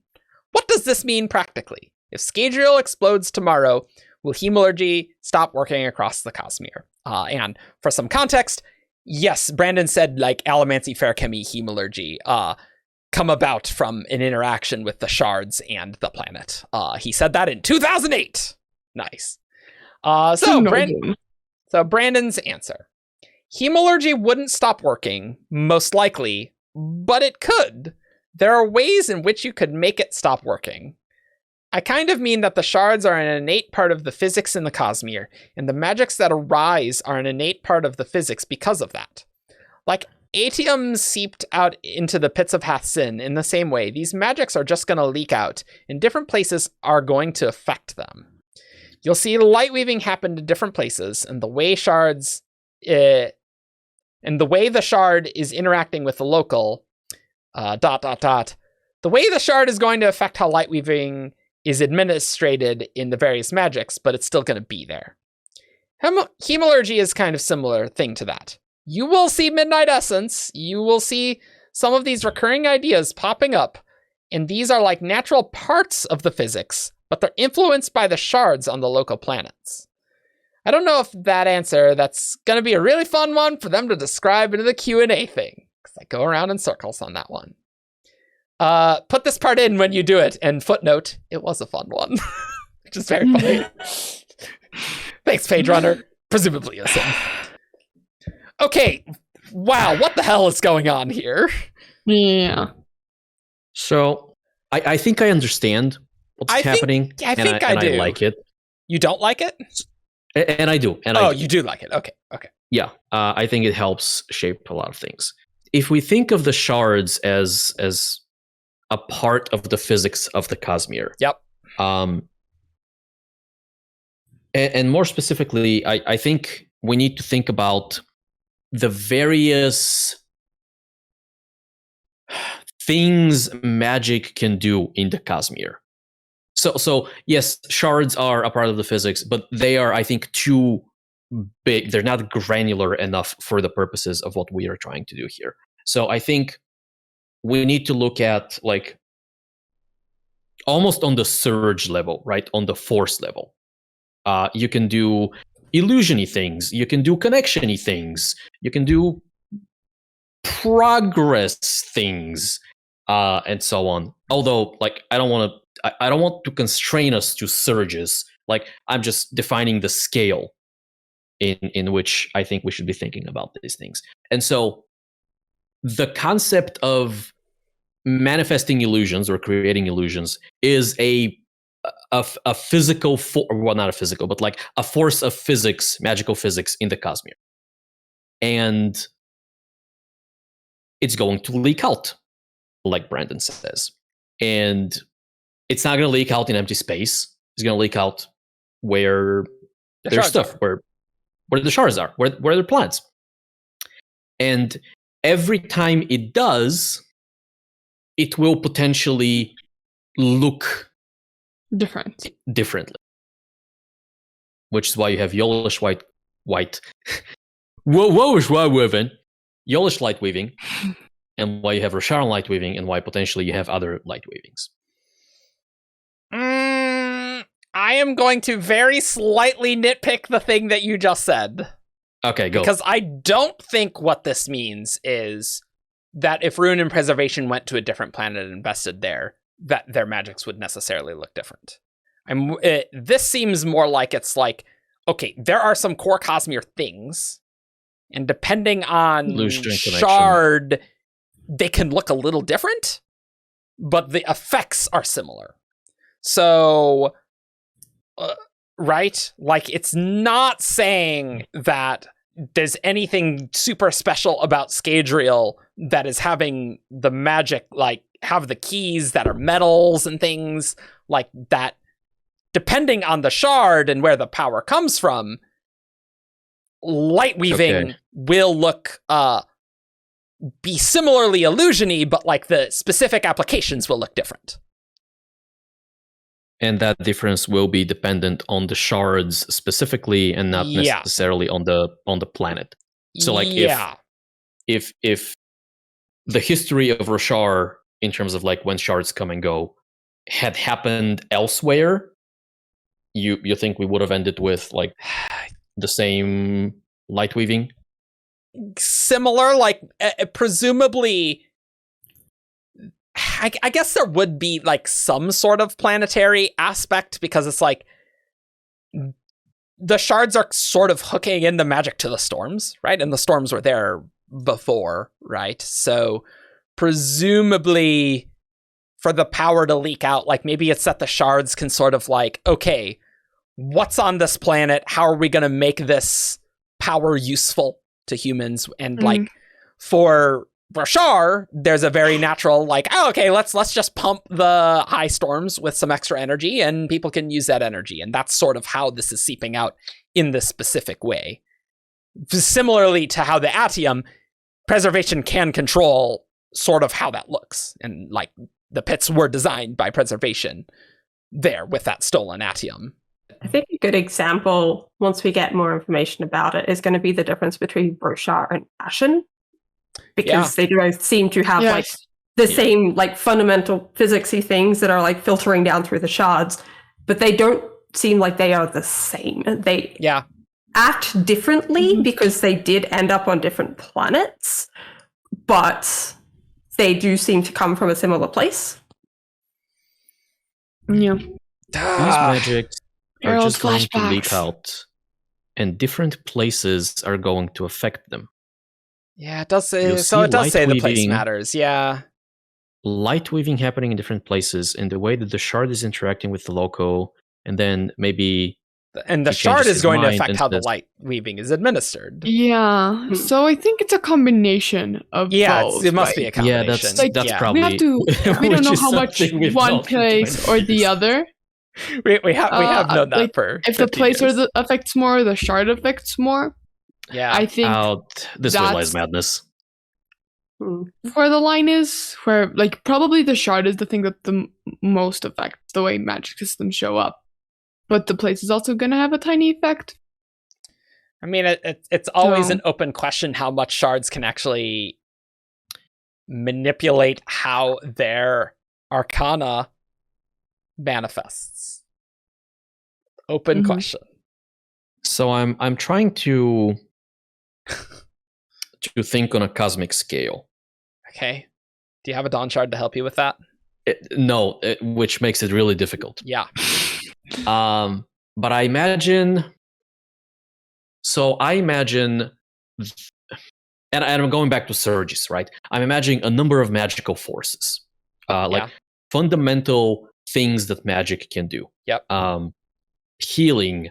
What does this mean practically? If Scadrial explodes tomorrow, will hemalurgy stop working across the Cosmere? And for some context, yes, Brandon said like Allomancy, Fairchemy, hemalurgy come about from an interaction with the shards and the planet. He said that in 2008. Nice. So Brandon's answer. Hemalurgy wouldn't stop working, most likely, but it could. There are ways in which you could make it stop working. I kind of mean that the shards are an innate part of the physics in the Cosmere, and the magics that arise are an innate part of the physics because of that. Like Atium seeped out into the pits of Hathsin in the same way, these magics are just going to leak out, and different places are going to affect them. You'll see light weaving happen to different places, and the way the shard is interacting with the local, the way the shard is going to affect how light weaving is administrated in the various magics, but it's still going to be there. Hemalurgy is kind of similar thing to that. You will see Midnight Essence, you will see some of these recurring ideas popping up, and these are like natural parts of the physics, but they're influenced by the shards on the local planets. I don't know if that's going to be a really fun one for them to describe into the Q&A thing, because I go around in circles on that one. Put this part in when you do it, and footnote, it was a fun one, which is very funny. Thanks, Page Runner. Presumably a sin. Okay, wow, what the hell is going on here? Yeah. So, I think I understand what's happening. I think I do. I like it. You don't like it? And I do. You do like it. Okay. Yeah, I think it helps shape a lot of things. If we think of the shards as a part of the physics of the Cosmere. Yep. And more specifically, I think we need to think about the various things magic can do in the Cosmere. So yes, shards are a part of the physics, but they are, I think, too big. They're not granular enough for the purposes of what we are trying to do here. So I think we need to look at like almost on the surge level, right? On the force level. You can do illusion-y things. You can do connection-y things. You can do progress things, and so on. Although, like, I don't want to constrain us to surges. Like, I'm just defining the scale in which I think we should be thinking about these things. And so the concept of manifesting illusions or creating illusions is a physical not a physical, but like a force of physics, magical physics in the Cosmere. And it's going to leak out, like Brandon says. And it's not going to leak out in empty space. It's going to leak out where there's stuff, where the shards are, where there are plants. And every time it does, it will potentially look differently. Which is why you have yellowish white Yellowish light weaving, and why you have Rosharan light weaving, and why potentially you have other light weavings. I am going to very slightly nitpick the thing that you just said. Okay, go. Because I don't think what this means is that if Ruin and Preservation went to a different planet and invested there, that their magics would necessarily look different. This seems more like it's like, okay, there are some core Cosmere things, and depending on Shard, they can look a little different, but the effects are similar. So, right? Like, it's not saying that there's anything super special about Scadrial that is having the magic, like, have the keys that are metals and things like that. Depending on the shard and where the power comes from, light weaving will look, be similarly illusion-y, but like the specific applications will look different. And that difference will be dependent on the shards specifically, and not necessarily on the planet. So, like, if the history of Roshar in terms of like when shards come and go had happened elsewhere, you think we would have ended with like the same light weaving? Similar, like presumably. I guess there would be like some sort of planetary aspect, because it's like the shards are sort of hooking in the magic to the storms, right? And the storms were there before, right? So presumably for the power to leak out, like maybe it's that the shards can sort of like, okay, what's on this planet? How are we going to make this power useful to humans? And like for Roshar, there's a very natural like, oh, okay, let's just pump the high storms with some extra energy and people can use that energy. And that's sort of how this is seeping out in this specific way. Similarly to how the Atium, Preservation can control sort of how that looks. And like the pits were designed by Preservation there with that stolen Atium. I think a good example, once we get more information about it, is going to be the difference between Roshar and Ashen. Because they do seem to have like the same like fundamental physicsy things that are like filtering down through the shards, but they don't seem like they are the same. They act differently because they did end up on different planets, but they do seem to come from a similar place. Yeah. These magics are just going to leak out, and different places are going to affect them. Yeah, it does say. So it does say the place matters. Yeah, light weaving happening in different places, and the way that the shard is interacting with the loco, and then maybe. And the shard is going to affect how the light weaving is administered. Yeah, so I think it's a combination of both. It must be a combination. Yeah, that's probably. We have to. We don't know how much one place or the other. We have known that for. If the place affects more, the shard affects more. Yeah, I think this realized madness. Where the line is, where like probably the shard is the thing that the most affects the way magic systems show up, but the place is also going to have a tiny effect. I mean, it's always an open question how much shards can actually manipulate how their arcana manifests. Open question. So I'm trying to think on a cosmic scale. Okay. Do you have a Dawn Shard to help you with that? No, which makes it really difficult. Yeah. But I imagine. So I imagine, and I'm going back to Surges, right? I'm imagining a number of magical forces, like fundamental things that magic can do. Yep. Healing.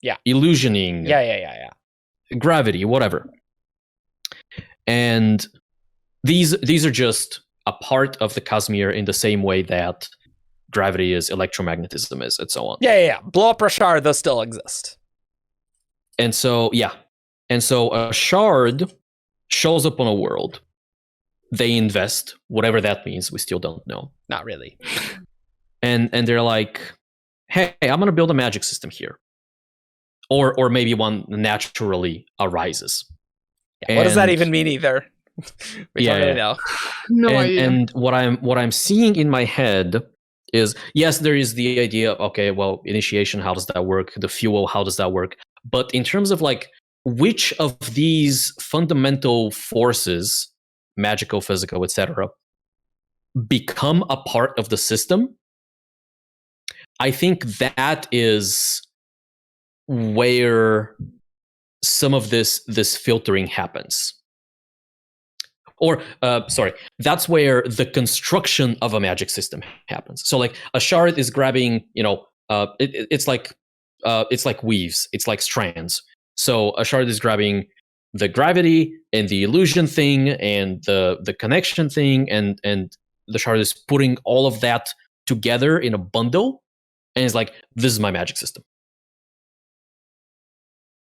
Yeah. Illusioning. Yeah. Gravity, whatever. And these are just a part of the Cosmere in the same way that gravity is, electromagnetism is, and so on. Yeah. Blow up a shard, those still exist. And so, a shard shows up on a world. They invest, whatever that means, we still don't know. Not really. And they're like, hey, I'm going to build a magic system here. Or maybe one naturally arises. Yeah, what does that even mean either? We don't really know. No idea. And what I'm seeing in my head is, yes, there is the idea of, okay, well, initiation, how does that work? The fuel, how does that work? But in terms of like, which of these fundamental forces, magical, physical, etc., become a part of the system, I think that is where some of this filtering happens. Or, that's where the construction of a magic system happens. So, like, a shard is grabbing, it's like weaves, it's like strands. So, a shard is grabbing the gravity and the illusion thing and the connection thing, and the shard is putting all of that together in a bundle, and it's like, this is my magic system.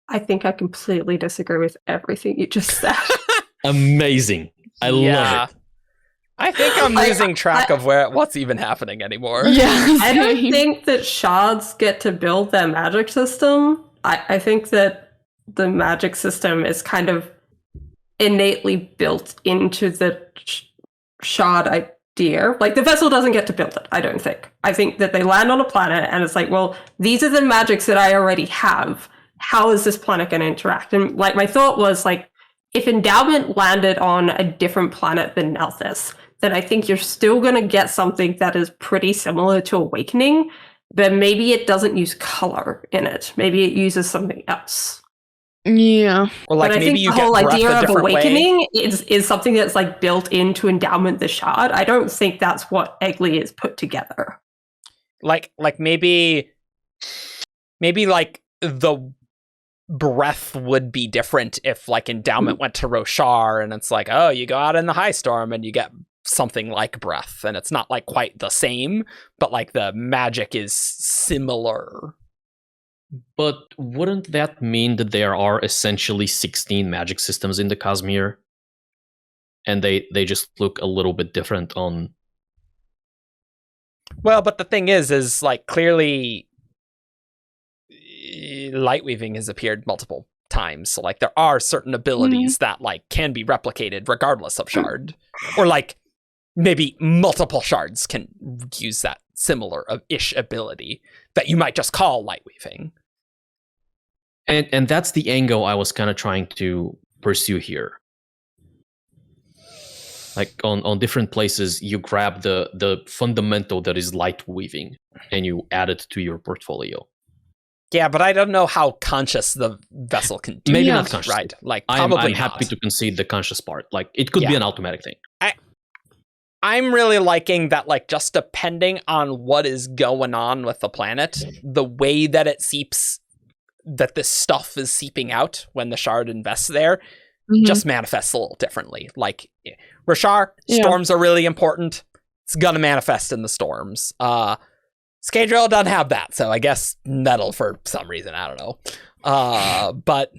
I think I completely disagree with everything you just said. Amazing. I love it. I think I'm losing track of what's even happening anymore. Yeah, I don't think that shards get to build their magic system. I think that the magic system is kind of innately built into the shard idea. Like, the vessel doesn't get to build it, I don't think. I think that they land on a planet and it's like, well, these are the magics that I already have. How is this planet going to interact? And like, my thought was like, if endowment landed on a different planet than Nelthis, then I think you're still going to get something that is pretty similar to Awakening, but maybe it doesn't use color in it. Maybe it uses something else. Yeah. Or like, but I maybe think you the get whole breath idea a of different Awakening way. is something that's like built into Endowment the Shard. I don't think that's what Egli is put together. Like maybe like the breath would be different if like endowment went to Roshar and it's like, oh, you go out in the high storm and you get something like breath, and it's not like quite the same, but like the magic is similar. But wouldn't that mean that there are essentially 16 magic systems in the Cosmere, and they just look a little bit different on? Well, but the thing is like, clearly light weaving has appeared multiple times, so like there are certain abilities that like can be replicated regardless of shard, or like maybe multiple shards can use that similar-ish ability that you might just call light weaving. And that's the angle I was kind of trying to pursue here. Like on different places, you grab the fundamental that is light weaving and you add it to your portfolio. Yeah, but I don't know how conscious the vessel can do. Maybe not conscious, right? Like, I'm probably happy to concede the conscious part. Like, it could be an automatic thing. I'm really liking that, like, just depending on what is going on with the planet, the way that it seeps, that this stuff is seeping out when the shard invests there, just manifests a little differently. Like, Roshar, storms are really important. It's gonna manifest in the storms. Scadrial doesn't have that, so I guess metal for some reason, I don't know. But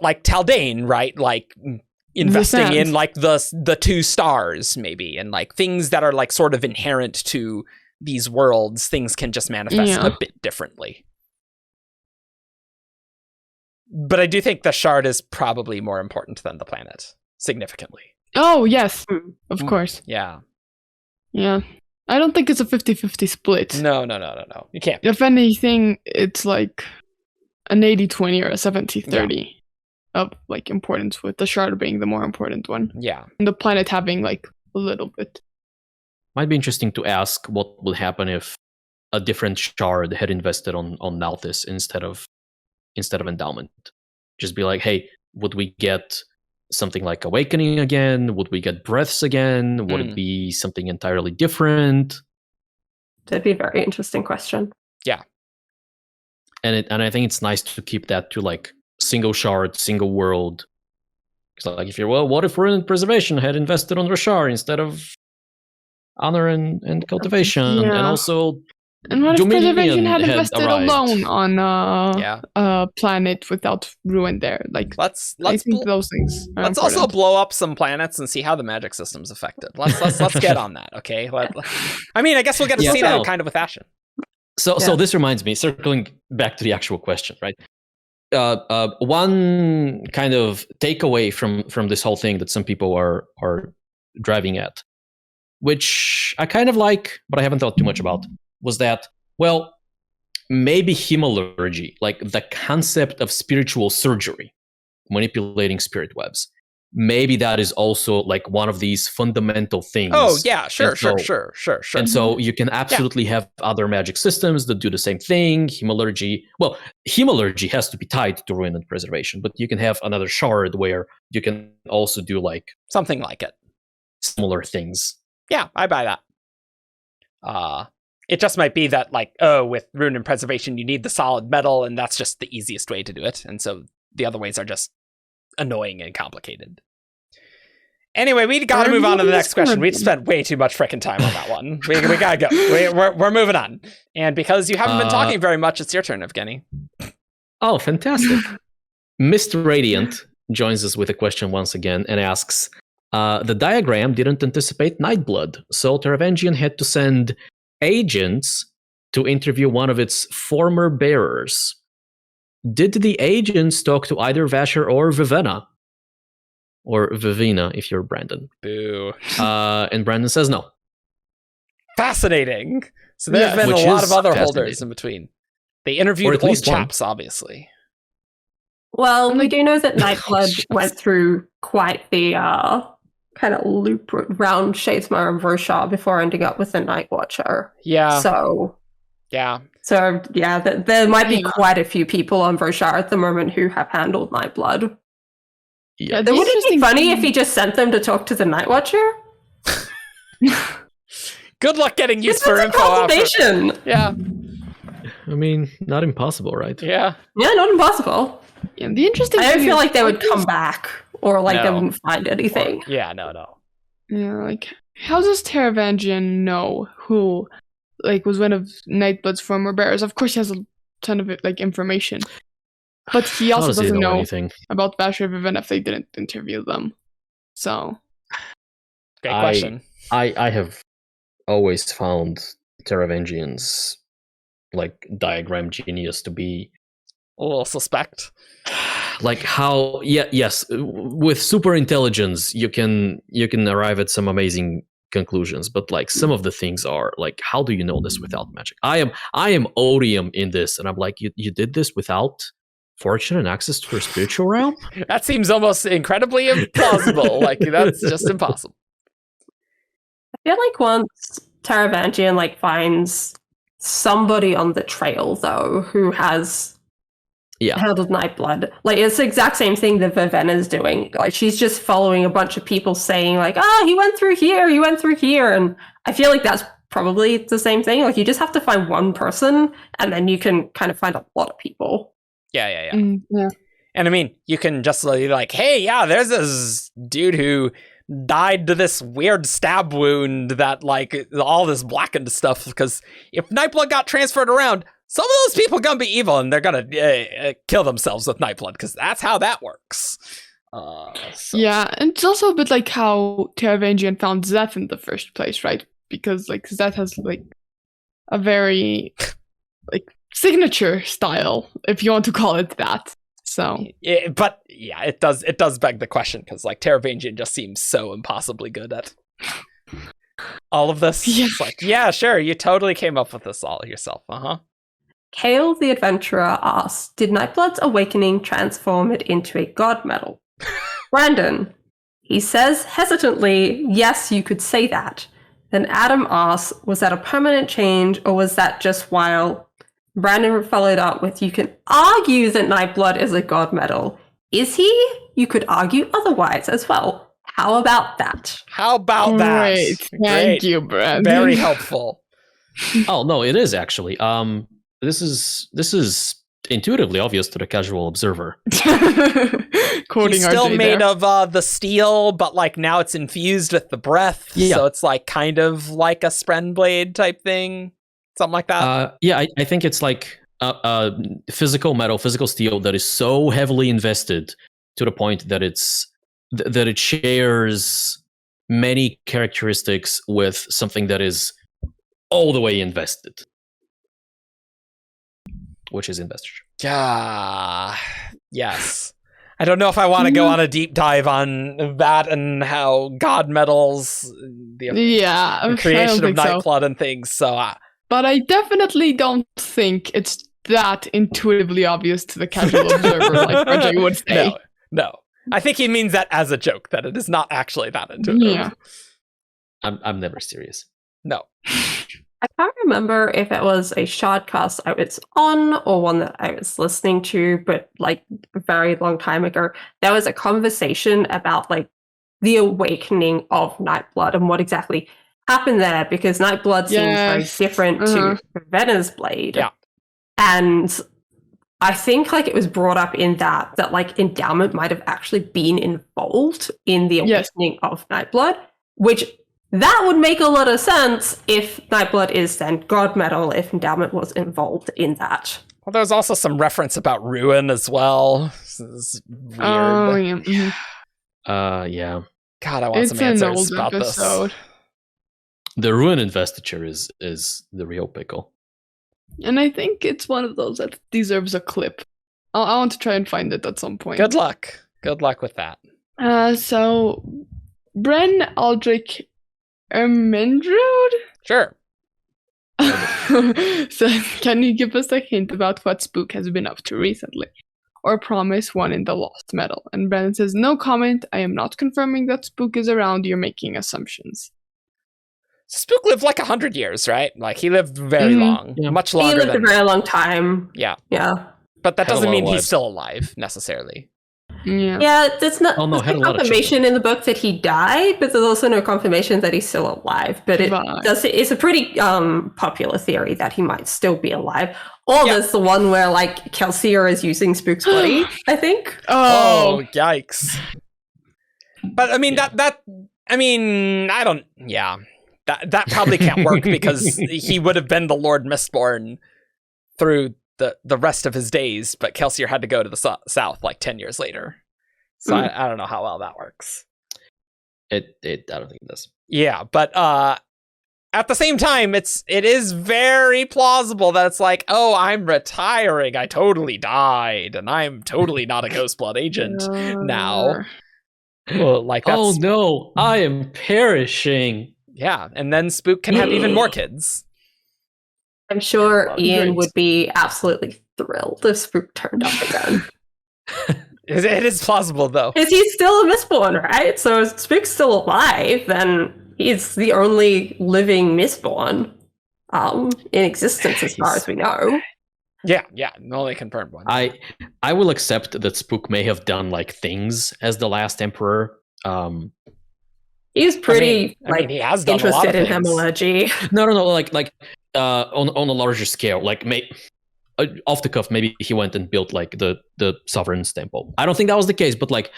like Taldane, right? Like investing in like the 2 stars, maybe, and like things that are like sort of inherent to these worlds, things can just manifest a bit differently. But I do think the shard is probably more important than the planet, significantly. Oh, yes, of course. Yeah. Yeah. I don't think it's a 50-50 split. No. You can't. If anything, it's like an 80-20 or a 70-30 of like importance, with the shard being the more important one. Yeah. And the planet having like a little bit. Might be interesting to ask what would happen if a different shard had invested on Nalthis instead of endowment. Just be like, hey, would we get something like Awakening again? Would we get breaths again? Would it be something entirely different? That'd be a very interesting question. Yeah. And I think it's nice to keep that to like single shard, single world. So like, if you're, well, what if Ruin Preservation had invested on Roshar instead of Honor and Cultivation? And also, and what if Dominion Preservation had invested arrived alone on a planet without Ruin there? Like, let's I think those things are let's important. also blow up some planets and see how the magic system's affected. Let's get on that, okay? I mean, I guess we'll get to see that kind of with Ashen. So this reminds me, circling back to the actual question, right? One kind of takeaway from this whole thing that some people are driving at which I kind of like, but I haven't thought too much about, was that, well, maybe hemalurgy, like the concept of spiritual surgery, manipulating spirit webs. Maybe that is also like one of these fundamental things. Oh, yeah, sure. And so you can absolutely have other magic systems that do the same thing. Hemalurgy has to be tied to ruin and preservation, but you can have another shard where you can also do like something like it. Similar things. Yeah, I buy that. It just might be that like, with ruin and preservation, you need the solid metal, and that's just the easiest way to do it. And so the other ways are just annoying and complicated. Anyway, we gotta move on to the next question. We'd spent way too much frickin' time on that one. We gotta go. We're moving on. And because you haven't been talking very much, it's your turn, Evgeni. Oh, fantastic. Mr. Radiant joins us with a question once again and asks, the diagram didn't anticipate Nightblood, so Taravangian had to send agents to interview one of its former bearers. Did the agents talk to either Vasher or Vivenna? Or Vivenna, if you're Brandon. Boo. And Brandon says no. Fascinating. So there's been a lot of other holders in between. They interviewed old chaps, obviously. Well, we do know that Nightblood went through quite the kind of loop around Shadesmar and Roshar before ending up with the Night Watcher. Yeah. So, yeah, there might be quite a few people on Roshar at the moment who have handled Nightblood. Yeah, wouldn't it be funny if he just sent them to talk to the Night Watcher? Good luck getting used for info. Yeah. I mean, not impossible, right? Yeah. Yeah, not impossible. Yeah, the interesting I don't thing feel is like they would come back or like they wouldn't find anything. No. Yeah, like how does Taravangian know who like was one of Nightblood's former bearers? Of course he has a ton of like information. But he also doesn't know anything about Vasher and Vivenna if they didn't interview them. So great question. I have always found Taravangian's like diagram genius to be a little suspect. Like how yes, with super intelligence you can arrive at some amazing conclusions, but like some of the things are like, how do you know this without magic? I am odium in this, and I'm like, you did this without fortune and access to a spiritual realm? That seems almost incredibly implausible. Like that's just impossible. I feel like once Taravangian like finds somebody on the trail though who has handled Nightblood, like it's the exact same thing that Vivenna's doing. Like she's just following a bunch of people saying like, he went through here, and I feel like that's probably the same thing. Like you just have to find one person, and then you can kind of find a lot of people. Yeah. Yeah. And I mean, you can just like, hey, there's this dude who died to this weird stab wound that like all this blackened stuff, because if Nightblood got transferred around, some of those people gonna be evil and they're gonna kill themselves with Nightblood, because that's how that works. Yeah, and it's also a bit like how Taravangian found Zeth in the first place, right? Because like Zeth has like a very like signature style, if you want to call it that. So it does beg the question, because like Taravangian just seems so impossibly good at all of this. It's like, yeah, sure, you totally came up with this all yourself. Kale the Adventurer asks, did Nightblood's awakening transform it into a god metal? Brandon, he says hesitantly, yes, you could say that. Then Adam asks, was that a permanent change, or was that just while? Brandon followed up with, you can argue that Nightblood is a god metal. Is he? You could argue otherwise as well. How about that? Great. Thank you, Brandon. Very helpful. Oh, no, it is actually. This is intuitively obvious to the casual observer. Quoting He's still RJ made there. of the steel, but like now it's infused with the breath. Yeah. So it's like kind of like a spren blade type thing. Something like that. I think it's like physical metal, physical steel that is so heavily invested to the point that it shares many characteristics with something that is all the way invested, which is investiture. Yeah. Yes. I don't know if I want to go on a deep dive on that and how god metals the creation of Nightblood and things. So, but I definitely don't think it's that intuitively obvious to the casual observer, like RJ would say. No. I think he means that as a joke, that it is not actually that intuitive. Yeah. I'm never serious. No. I can't remember if it was a Shardcast I was on or one that I was listening to, but like a very long time ago, there was a conversation about like the awakening of Nightblood and what exactly happened there, because Nightblood seems very different to Vivenna's blade. Yeah. And I think like it was brought up in that like endowment might have actually been involved in the awakening of Nightblood, which that would make a lot of sense if Nightblood is then god metal, if endowment was involved in that. Well, there's also some reference about ruin as well. This is weird. Oh, yeah. Yeah. God, I want some answers about this. The ruin investiture is the real pickle. And I think it's one of those that deserves a clip. I want to try and find it at some point. Good luck. Good luck with that. So, Bren, Aldrich, Ermendrude? Sure. So, can you give us a hint about what Spook has been up to recently? Or promise one in the lost metal? And Brennan says, no comment. I am not confirming that Spook is around. You're making assumptions. Spook lived like 100 years, right? Like, he lived very long. Yeah. Much longer He lived a very long time. Yeah. Yeah. But that doesn't mean he's still alive, necessarily. Yeah, there's no confirmation in the book that he died, but there's also no confirmation that he's still alive. But it's a pretty popular theory that he might still be alive. Or there's the one where like Kelsier is using Spook's body, I think. Oh, yikes. But I mean that probably can't work because he would have been the Lord Mistborn through the rest of his days, but Kelsier had to go to the south like 10 years later. So I don't know how well that works. I don't think it does. Yeah, but at the same time, it is very plausible that it's like, oh, I'm retiring. I totally died, and I'm totally not a Ghostblood agent now. Well, like that's, oh no, I am perishing. Yeah, and then Spook can have even more kids. I'm sure Ian would be absolutely thrilled if Spook turned up again. It is plausible, though. Is he still a Mistborn, right? So if Spook's still alive, then he's the only living Mistborn in existence as far as we know. Yeah, the only confirmed one. I will accept that Spook may have done like things as the last Emperor. He's pretty he has done interested in hemorrhagy. No, like on a larger scale, like off the cuff, maybe he went and built like the Sovereign's temple. I don't think that was the case, but like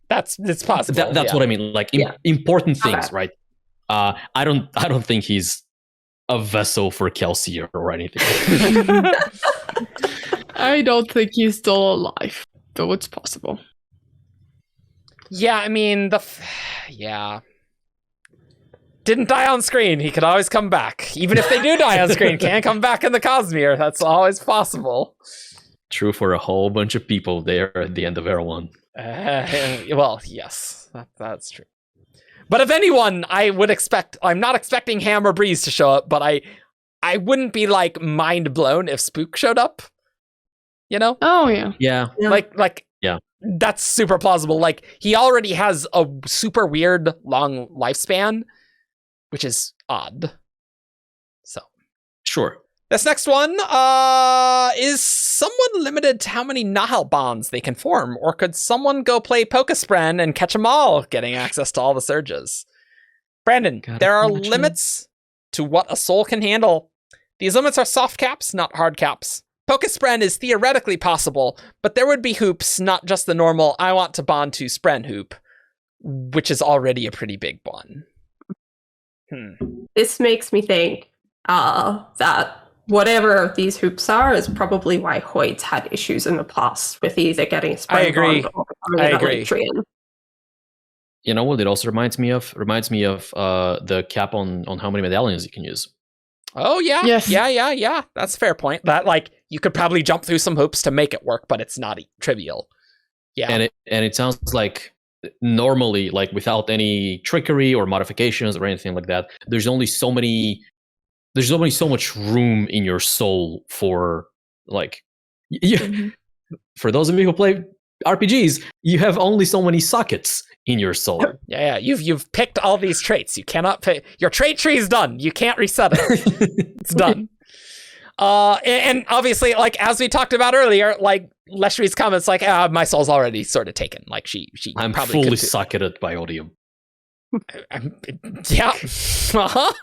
it's possible. That's what I mean. Like important things, right? I don't think he's a vessel for Kelsier or anything. I don't think he's still alive, though it's possible. Yeah, I mean didn't die on screen. He could always come back. Even if they do die on screen, can't come back in the Cosmere. That's always possible. True for a whole bunch of people there at the end of Era 1. Well, yes, that's true. But if anyone, I'm not expecting Ham or Breeze to show up, but I wouldn't be like mind blown if Spook showed up. You know? Oh yeah. Yeah. Like yeah. That's super plausible. Like, he already has a super weird long lifespan, which is odd. So, sure. This next one is someone limited to how many Nahel bonds they can form, or could someone go play Keenspren and catch them all, getting access to all the surges? Brandon, there are limits to what a soul can handle. These limits are soft caps, not hard caps. Keenspren is theoretically possible, but there would be hoops, not just the normal I want to bond to Spren hoop, which is already a pretty big one. This makes me think that whatever these hoops are is probably why Hoid's had issues in the past with either getting Spren bond or becoming an Electrian. You know what it also reminds me of? The cap on how many medallions you can use. Oh yeah. Yes. Yeah. That's a fair point. That like you could probably jump through some hoops to make it work, but it's not trivial. Yeah. And it sounds like normally, like without any trickery or modifications or anything like that, there's only so much room in your soul for like for those of you who play RPGs, you have only so many sockets in your soul. Yeah. You've picked all these traits. You cannot pick. Your trait tree is done. You can't reset it. It's done. And obviously, like as we talked about earlier, like Leshri's comments, like my soul's already sort of taken. Like she I'm probably fully socketed by odium. Yeah. Uh-huh.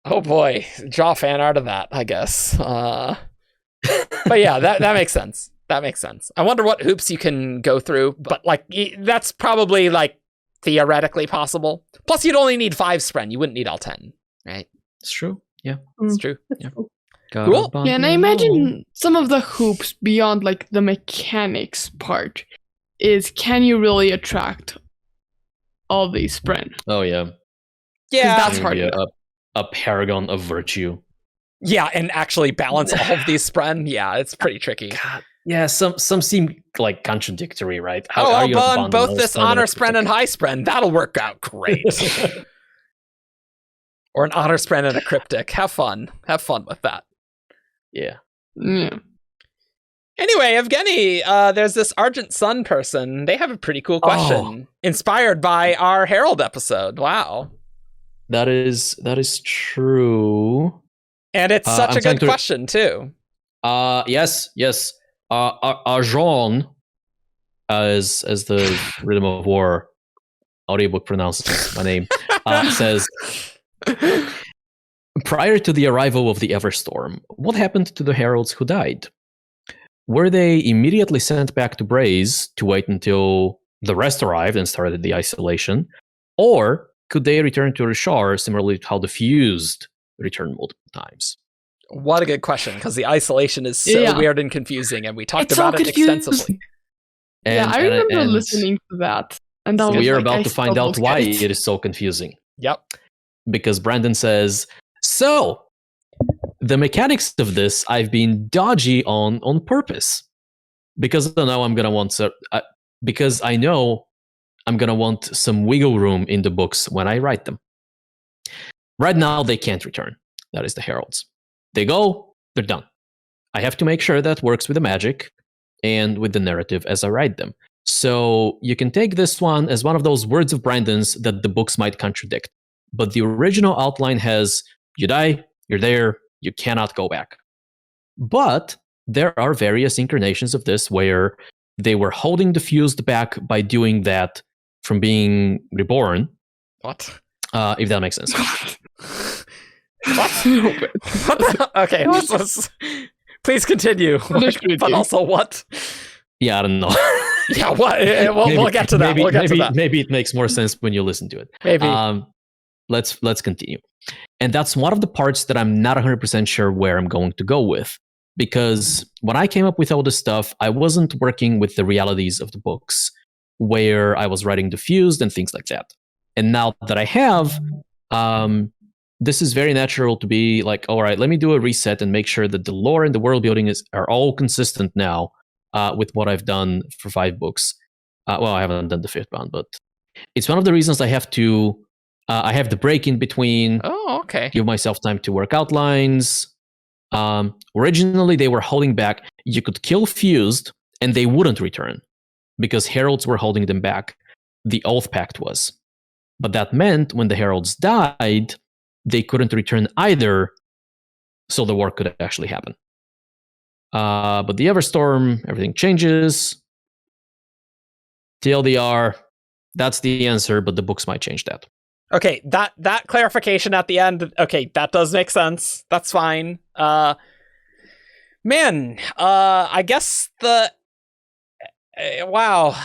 Oh boy, draw fan art of that, I guess. But yeah, that makes sense. That makes sense. I wonder what hoops you can go through, but like that's probably like theoretically possible. Plus, you'd only need 5 spren. You wouldn't need all 10, right? It's true. Yeah, it's true. Yeah. Cool. Yeah, and I imagine some of the hoops beyond like the mechanics part is, can you really attract all these spren? Oh yeah. Yeah, that's hard. A paragon of virtue. Yeah, and actually balance all of these spren. Yeah, it's pretty tricky. God. Yeah, some seem like contradictory, right? I'll bond both this honor spren and high spren. That'll work out great. Or an honor spren and a cryptic. Have fun with that. Yeah. Yeah. Anyway, Evgeni, there's this Argent Sun person. They have a pretty cool question, inspired by our Herald episode. Wow. That is true. And it's such a good question too. Yes. Argent, as the Rhythm of War audiobook pronounces my name, says, prior to the arrival of the Everstorm, what happened to the Heralds who died? Were they immediately sent back to Braze to wait until the rest arrived and started the isolation? Or could they return to Rishar similarly to how the Fused returned multiple times? What a good question, because the isolation is so weird and confusing, and we talked about it extensively. I remember listening to that. And that we are about to find out why it is so confusing. Yep. Because Brandon says, so the mechanics of this I've been dodgy on purpose. Because I know I'm gonna want some wiggle room in the books when I write them. Right now they can't return. That is the Heralds. They go, they're done. I have to make sure that works with the magic and with the narrative as I write them. So you can take this one as one of those words of Brandon's that the books might contradict. But the original outline has, you die, you're there, you cannot go back. But there are various incarnations of this where they were holding the Fused back by doing that from being reborn. What? If that makes sense. What? Okay, let's please continue. But also what? Yeah, I don't know. Yeah, what? We'll get to that. Maybe it makes more sense when you listen to it. Maybe. Let's continue. And that's one of the parts that I'm not 100% sure where I'm going to go with. Because when I came up with all this stuff, I wasn't working with the realities of the books, where I was writing the Fused and things like that. And now that I have, this is very natural to be like, all right, let me do a reset and make sure that the lore and the world building are all consistent now with what I've done for 5 books. Well, I haven't done the 5th one, but it's one of the reasons I have to. I have the break in between. Oh, okay. Give myself time to work outlines. Originally, they were holding back. You could kill Fused, and they wouldn't return because Heralds were holding them back. The Oath Pact was. But that meant when the Heralds died, they couldn't return either, so the war could actually happen. But the Everstorm, everything changes. TLDR, that's the answer, but the books might change that. Okay, that clarification at the end, okay, that does make sense. That's fine. I guess wow,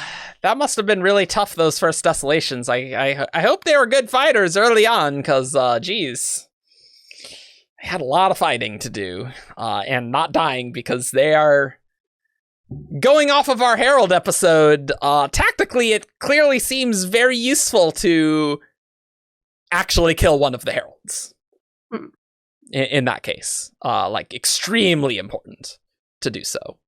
that must have been really tough, those first Desolations. I hope they were good fighters early on, because, geez, they had a lot of fighting to do, and not dying, because they are... Going off of our Herald episode, tactically, it clearly seems very useful to actually kill one of the Heralds. In that case. Like, extremely important to do so.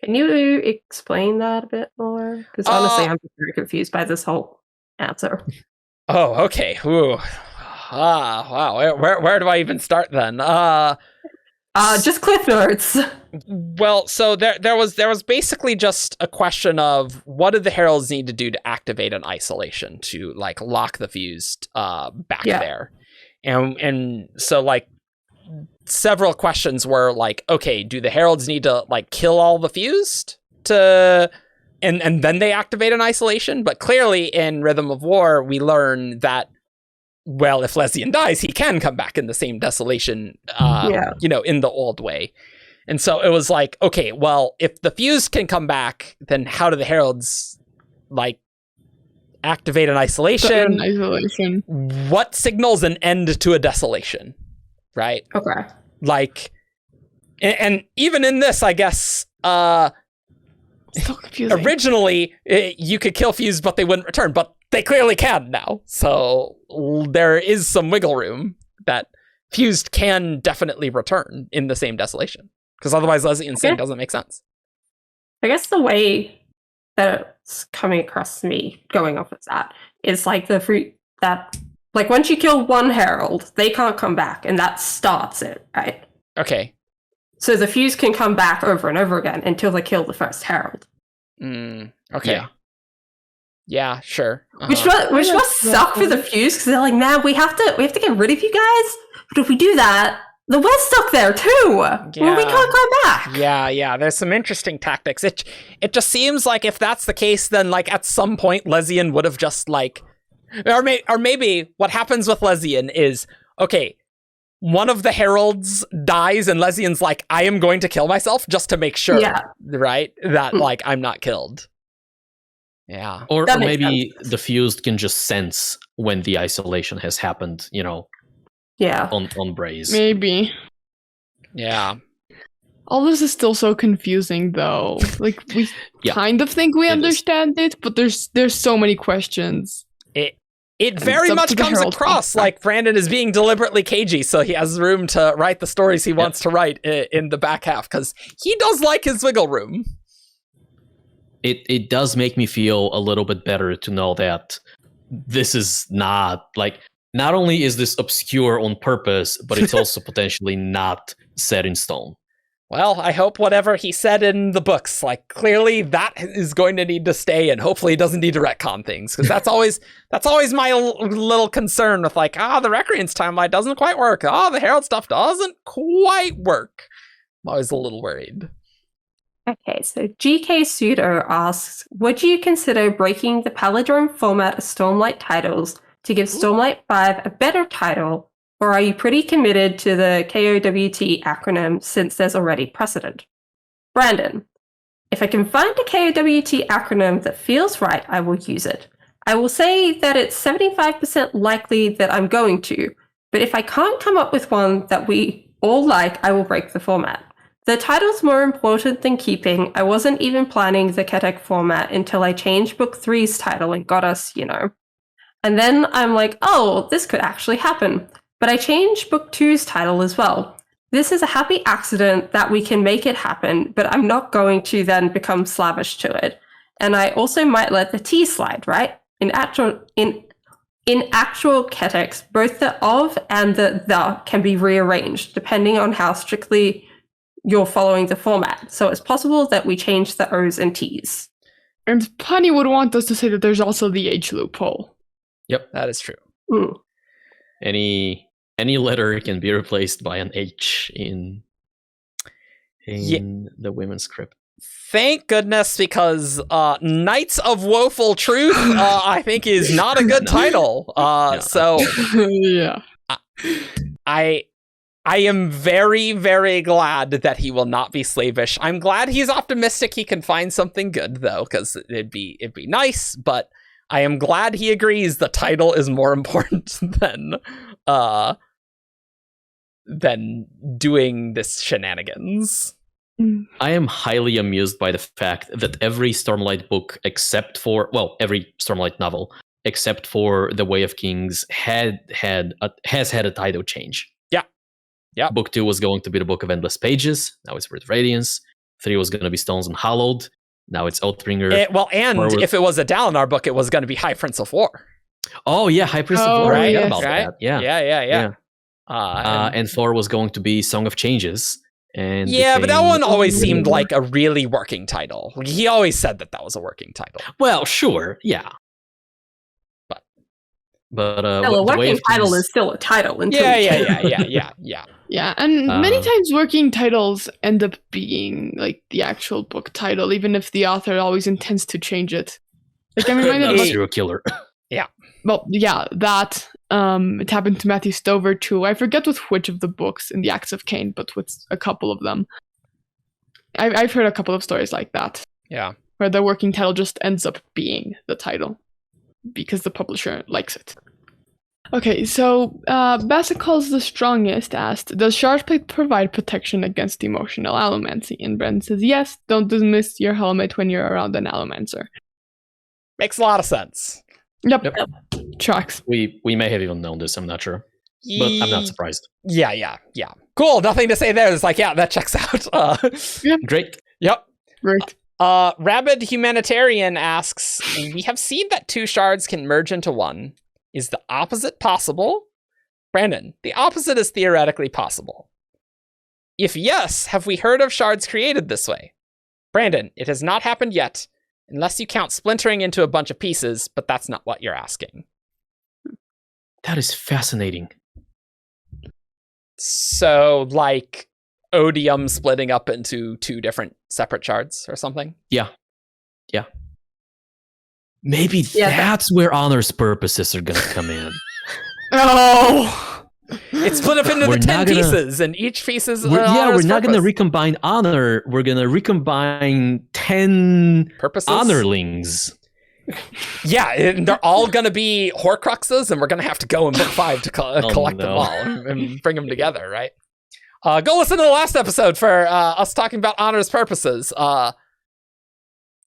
Can you explain that a bit more? Because honestly, I'm very confused by this whole answer. Oh, okay. Ooh. Wow. Where do I even start then? Just Cliff Notes. Well, so there was basically just a question of what did the Heralds need to do to activate an isolation to like lock the fused back there, and so like several questions were like, okay, do the Heralds need to like kill all the fused to and then they activate an isolation? But clearly in Rhythm of War we learn that, well, if Lesian dies, he can come back in the same desolation, in the old way. And so it was like, okay, well, if the fused can come back, then how do the Heralds, like, activate an isolation? What signals an end to a desolation, right? Okay. Like, and even in this, I guess, so confusing. Originally, you could kill fused, but they wouldn't return, but they clearly can now. So there is some wiggle room that fused can definitely return in the same desolation. Because otherwise, Lesian's thing doesn't make sense. I guess the way that it's coming across to me, going off of that, is like the fruit that, like, once you kill one Herald, they can't come back, and that starts it, right? Okay. So the fuse can come back over and over again until they kill the first Herald. Okay. Yeah, sure. Which must suck for the fuse, because they're like, nah, we have to get rid of you guys. But if we do that, the world's stuck there too. Well, we can't come back. Yeah. There's some interesting tactics. It just seems like if that's the case, then like at some point Lesian would have just like, or maybe what happens with Lesian is, okay, one of the Heralds dies and Lesian's like, I am going to kill myself just to make sure, right? That like I'm not killed. Yeah. Or maybe the fused can just sense when the isolation has happened, on Braze. Maybe. Yeah. All this is still so confusing though. Like we kind of think we understand it, but there's so many questions. It very much comes across like Brandon is being deliberately cagey, so he has room to write the stories he wants to write in the back half, because he does like his wiggle room. It does make me feel a little bit better to know that this is not, like, not only is this obscure on purpose, but it's also potentially not set in stone. Well, I hope whatever he said in the books, like, clearly that is going to need to stay, and hopefully he doesn't need to retcon things, because that's always my little concern with, like, the Recreance timeline doesn't quite work. The Herald stuff doesn't quite work. I'm always a little worried. Okay, so GK Pseudo asks, would you consider breaking the Palindrome format of Stormlight titles to give Stormlight 5 a better title, or are you pretty committed to the KoWT acronym since there's already precedent? Brandon, if I can find a KoWT acronym that feels right, I will use it. I will say that it's 75% likely that I'm going to, but if I can't come up with one that we all like, I will break the format. The title's more important than keeping. I wasn't even planning the KoTW format until I changed Book 3's title and got us, And then I'm like, oh, this could actually happen. But I changed Book 2's title as well. This is a happy accident that we can make it happen, but I'm not going to then become slavish to it. And I also might let the T slide, right? In actual KoTWs, both the of and the can be rearranged depending on how strictly you're following the format. So it's possible that we change the O's and T's. And Punny would want us to say that there's also the H loophole. Yep, that is true. Any letter can be replaced by an H in the women's script. Thank goodness, because Knights of Woeful Truth, I think, is not a good title. So yeah, I am very, very glad that he will not be slavish. I'm glad he's optimistic he can find something good, though, because it'd be nice. But I am glad he agrees the title is more important than doing this shenanigans. I am highly amused by the fact that every Stormlight book, every Stormlight novel, except for The Way of Kings, has had a title change. Yeah. Book 2 was going to be the Book of Endless Pages. Now it's Word Radiance. 3 was going to be Stones and Hallowed. Now it's Oathbringer. If it was a Dalinar book, it was going to be High Prince of War. Oh yeah, High Prince of War. Right, I forgot about that. Yeah. And 4 was going to be Song of Changes. And but that one always seemed like a really working title. He always said that was a working title. Well, sure, yeah. But a working title is still a title. Yeah, and many times working titles end up being like the actual book title, even if the author always intends to change it. Like I'm reminded of serial killer. Yeah. Well, yeah, that it happened to Matthew Stover too. I forget with which of the books in the Acts of Cain, but with a couple of them. I've heard a couple of stories like that. Yeah. Where the working title just ends up being the title because the publisher likes it. Okay, so Basicles the Strongest asked, does Shardplate provide protection against emotional allomancy? And Bren says, yes, don't dismiss your helmet when you're around an allomancer. Makes a lot of sense. Yep. Tracks. We may have even known this, I'm not sure. But I'm not surprised. Yeah. Cool, nothing to say there. It's like, yeah, that checks out. Great. Yep. Great. Rabid Humanitarian asks, we have seen that 2 shards can merge into 1. Is the opposite possible? Brandon, the opposite is theoretically possible. If yes, have we heard of shards created this way? Brandon, it has not happened yet, unless you count splintering into a bunch of pieces, but that's not what you're asking. That is fascinating. So, like, Odium splitting up into 2 different separate shards or something? Yeah. Maybe that's where Honor's purposes are going to come in. Oh! It's split up into the 10 pieces, and each piece is we're not going to recombine Honor. We're going to recombine 10 purposes? Honorlings. Yeah, and they're all going to be Horcruxes, and we're going to have to go in book 5 to collect them all and bring them together, right? Go listen to the last episode for us talking about Honor's purposes.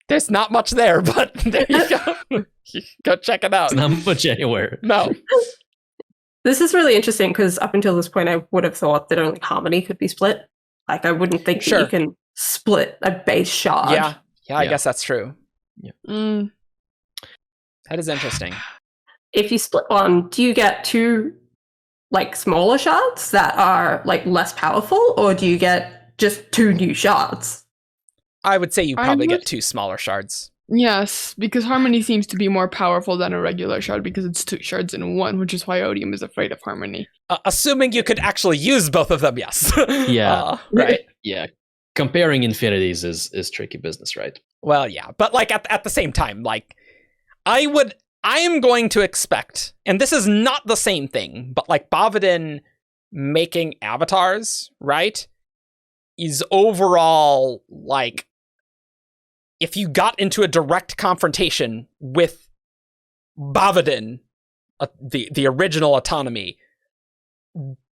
There's not much there, but there you go. Go check it out. There's not much anywhere. No. This is really interesting because up until this point, I would have thought that only Harmony could be split. Like, I wouldn't think that you can split a base shard. Yeah, I guess that's true. Yeah. That is interesting. If you split one, do you get 2 like smaller shards that are like less powerful, or do you get just 2 new shards? I would say you probably get 2 smaller shards. Yes, because Harmony seems to be more powerful than a regular shard because it's 2 shards in 1, which is why Odium is afraid of Harmony. Assuming you could actually use both of them, yes. Yeah. Right. Yeah. Comparing infinities is tricky business, right? Well, yeah. But like at the same time, like I am going to expect, and this is not the same thing, but like Bavadin making avatars, right? Is overall like, if you got into a direct confrontation with Bavadin, the original autonomy,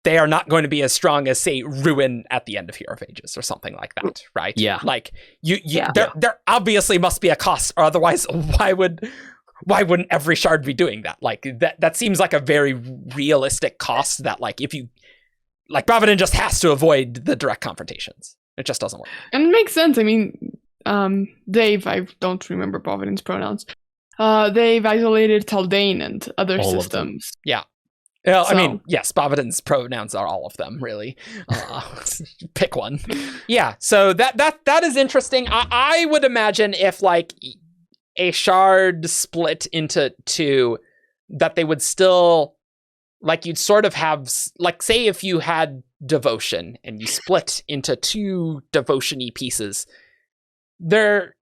they are not going to be as strong as, say, Ruin at the end of Hero of Ages or something like that, right? Yeah. Like there obviously must be a cost, or otherwise why wouldn't every shard be doing that? Like that seems like a very realistic cost that, like, if you, like, Bavadin just has to avoid the direct confrontations. It just doesn't work. And it makes sense. I mean, Dave, I don't remember Bavadin's pronouns. They've isolated Taldane and other all systems. Yeah. Well, I mean, yes, Bavadin's pronouns are all of them, really. Pick one. Yeah, so that is interesting. I would imagine if, like, a shard split into 2, that they would still, like, you'd sort of have, like, say if you had Devotion and you split into 2 Devotion-y pieces, they're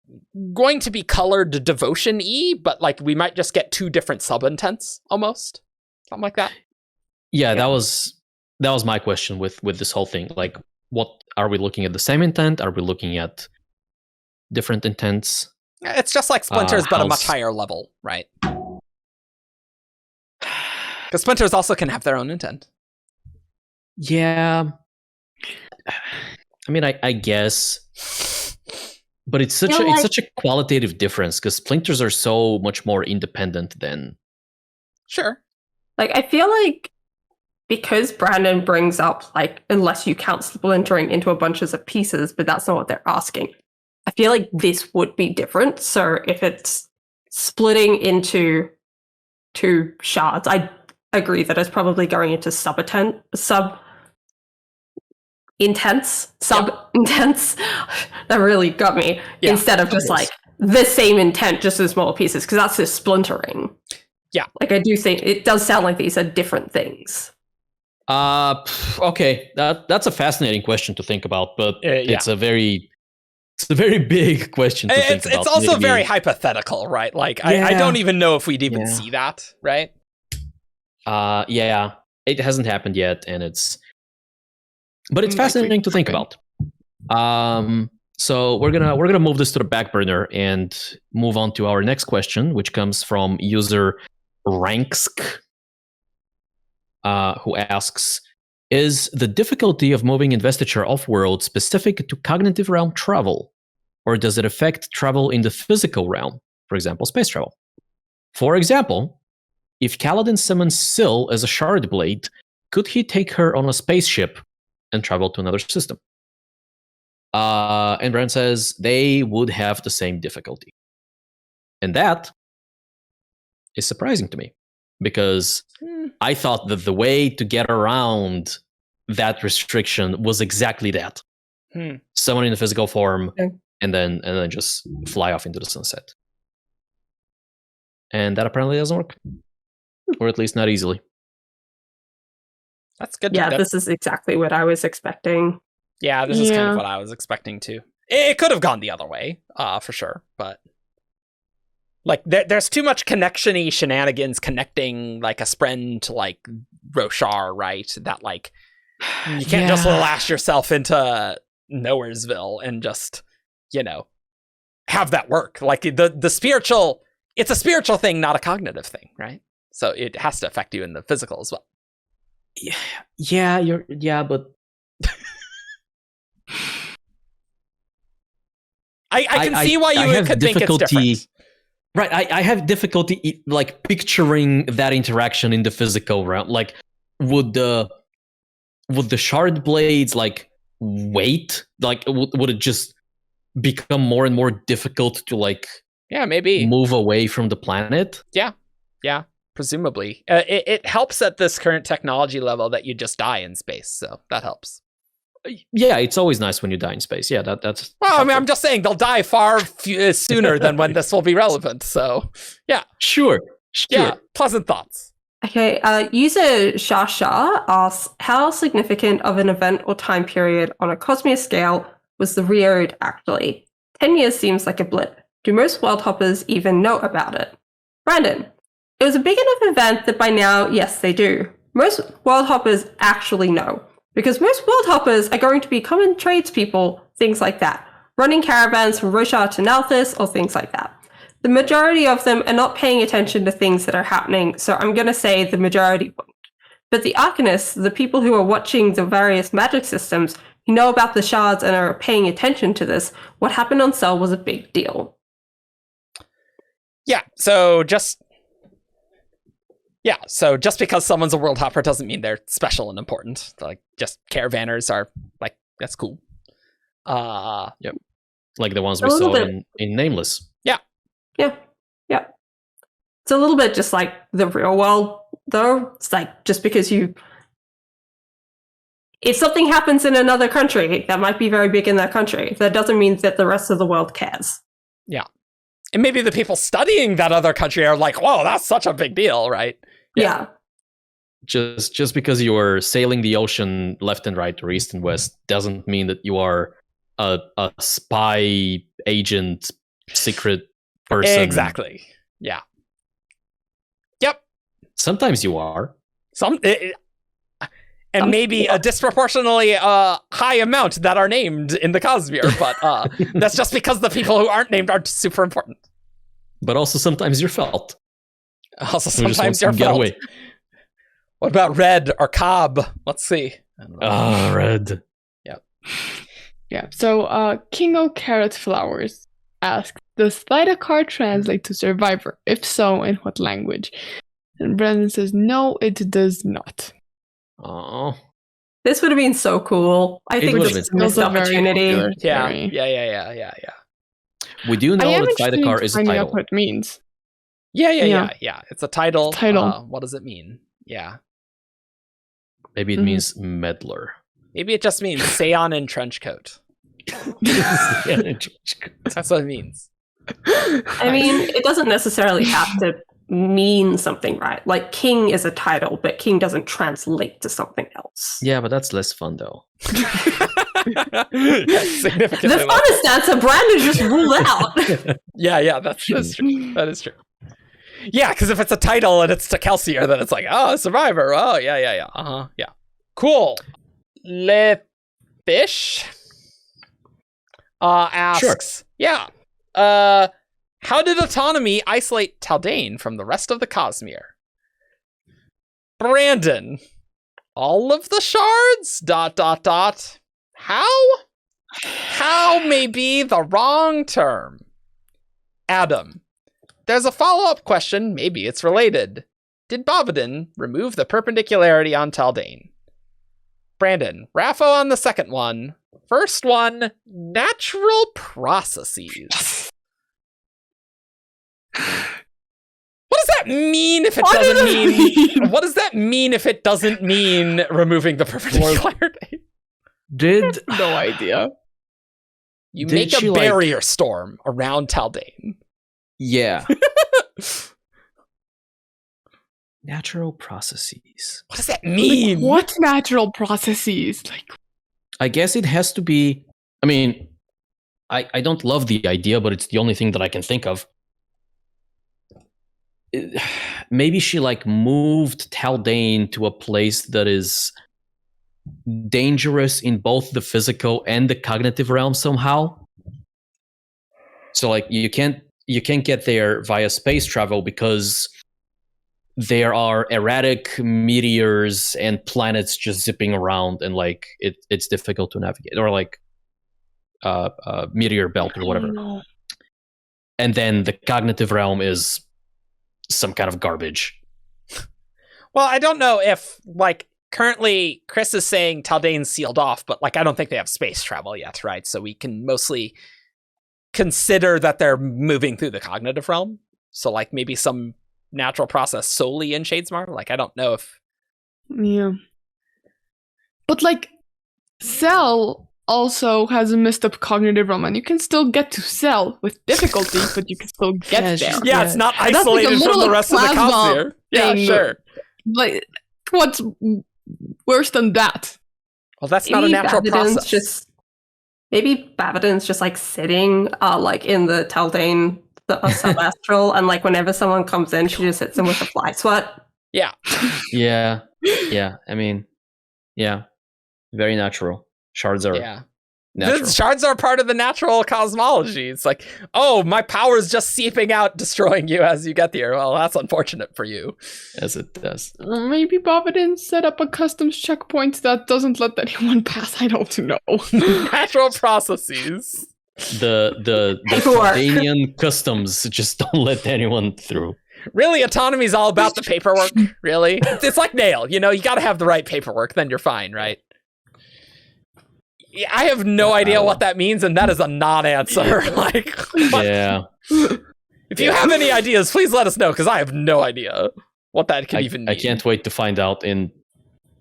going to be colored Devotion-y, but, like, we might just get 2 different sub-intents, almost. Something like that. Yeah, that was my question with this whole thing. Like, what are we looking at? The same intent? Are we looking at different intents? It's just like Splinters, but a much higher level, right? Because Splinters also can have their own intent. Yeah. I mean, I guess, but it's such a qualitative difference because Splinters are so much more independent than. Sure. Like, I feel like because Brandon brings up, like, unless you count splintering into a bunch of pieces, but that's not what they're asking. I feel like this would be different. So if it's splitting into 2 shards, I agree that it's probably going into sub-intense. That really got me. Yeah, instead of just like the same intent, just in smaller pieces, because that's just splintering. Yeah. Like, I do think it does sound like these are different things. Okay. That's a fascinating question to think about, but it's a very big question to think about. It's also very hypothetical, right? Like, I don't even know if we'd even see that, right? Yeah. It hasn't happened yet, but it's fascinating to think about. So we're gonna move this to the back burner and move on to our next question, which comes from user Ranksk, who asks, is the difficulty of moving investiture off-world specific to cognitive realm travel, or does it affect travel in the physical realm, for example, space travel? For example, if Kaladin summons Syl as a shard blade, could he take her on a spaceship and travel to another system? And Brand says they would have the same difficulty. And that is surprising to me, because I thought that the way to get around that restriction was exactly that. Someone in a physical form, and then just fly off into the sunset. And that apparently doesn't work. Or at least not easily. That's good. Yeah, this is exactly what I was expecting. Yeah, this is kind of what I was expecting too. It could have gone the other way, for sure, but like there's too much connection-y shenanigans connecting like a spren to like Roshar, right? That like you can't just lash yourself into Nowheresville and just, have that work. Like the spiritual, it's a spiritual thing, not a cognitive thing, right? So it has to affect you in the physical as well. But I can see why you could think it's different. Right, I have difficulty like picturing that interaction in the physical realm. Like, would the shard blades like wait? Like, would it just become more and more difficult to like maybe move away from the planet? Yeah, presumably. It helps at this current technology level that you just die in space, so that helps. Yeah, it's always nice when you die in space. Yeah, that's. Well, helpful. I mean, I'm just saying they'll die far sooner than when this will be relevant. So, yeah. Sure. Yeah, pleasant thoughts. Okay, user Shasha asks, how significant of an event or time period on a Cosmere scale was the Reod actually? 10 years seems like a blip. Do most worldhoppers even know about it? Brandon, it was a big enough event that by now, yes, they do. Most worldhoppers actually know. Because most worldhoppers are going to be common tradespeople, things like that. Running caravans from Roshar to Nalthis or things like that. The majority of them are not paying attention to things that are happening, so I'm going to say the majority won't. But the Arcanists, the people who are watching the various magic systems, who know about the shards and are paying attention to this, what happened on Cell was a big deal. So just because someone's a world hopper doesn't mean they're special and important. Like, just caravanners are like, that's cool. Yep. Like the ones we saw in Nameless. Yeah. It's a little bit just like the real world, though. It's like, just because if something happens in another country that might be very big in that country, that doesn't mean that the rest of the world cares. Yeah. And maybe the people studying that other country are like, whoa, that's such a big deal, right? Yeah. Just because you are sailing the ocean left and right or east and west doesn't mean that you are a spy, agent, secret person. Exactly. Yeah. Yep. Sometimes you are. And maybe a disproportionately high amount that are named in the Cosmere, but that's just because the people who aren't named aren't super important. But also sometimes you're felt. Also sometimes you're felt. Away. What about Red or Cobb? Let's see. Red. Yep. Yeah. So Kingo Carrot Flowers asks, does Thydakar translate to Survivor? If so, in what language? And Brandon says, no, it does not. Oh. This would have been so cool. I think would've it's a been missed opportunity. Yeah. We do know that Thaidakar is a title. What it means. Yeah. It's a title. Title. What does it mean? Yeah. Maybe it means meddler. Maybe it just means Seon in trench coat. That's what it means. I mean, it doesn't necessarily have to mean something, right? Like king is a title, but king doesn't translate to something else. Yeah, but that's less fun though. Significantly The funnest answer, Brandon just ruled out. Yeah, that's true. That is true. Yeah, because if it's a title and it's to Kelsier, then it's like, oh, survivor. Oh, yeah. Yeah. Cool. Lefish asks, yeah. How did autonomy isolate Taldane from the rest of the Cosmere? Brandon, all of the shards? ... How may be the wrong term. Adam, there's a follow-up question, maybe it's related. Did Bobadin remove the perpendicularity on Taldane? Brandon, Raffo on the second one. First one, natural processes. What does that mean if it doesn't mean... What does that mean if it doesn't mean removing the perpendicularity? No idea. You make a barrier storm around Taldane. Yeah. Natural processes. What does that mean? Like, what natural processes? Like, I guess it has to be. I mean, I don't love the idea, but it's the only thing that I can think of. Maybe she moved Taldane to a place that is dangerous in both the physical and the cognitive realm somehow. So you can't get there via space travel because there are erratic meteors and planets just zipping around, and it's difficult to navigate, or meteor belt or whatever. And then the cognitive realm is some kind of garbage. Well, I don't know if currently Chris is saying Taldane's sealed off, but I don't think they have space travel yet, right? So we can mostly consider that they're moving through the cognitive realm. So maybe some natural process solely in Shadesmar. I don't know if... Yeah. But Cell also has a messed up cognitive realm, and you can still get to Cell with difficulty, but you can still get there. Yeah, it's not isolated from the rest of the Cosmere. Yeah, sure. What's worse than that? Well, that's not a natural process. Maybe Bavadin's just sitting in the Taldane sub-astral, and whenever someone comes in, she just hits them with a fly swat. Yeah. Yeah. I mean, yeah. Very natural. Shards are natural. Shards are part of the natural cosmology. It's oh, my power is just seeping out, destroying you as you get there. Well, that's unfortunate for you. As it does. Maybe Bobadin set up a customs checkpoint that doesn't let anyone pass. I don't know. Natural processes. The Taldanian customs just don't let anyone through. Really, autonomy is all about the paperwork. Really, it's like Nahel. You got to have the right paperwork, then you're fine, right? I have no idea what that means, and that is a non-answer. Yeah. If you have any ideas, please let us know, because I have no idea what that can even mean. I can't wait to find out in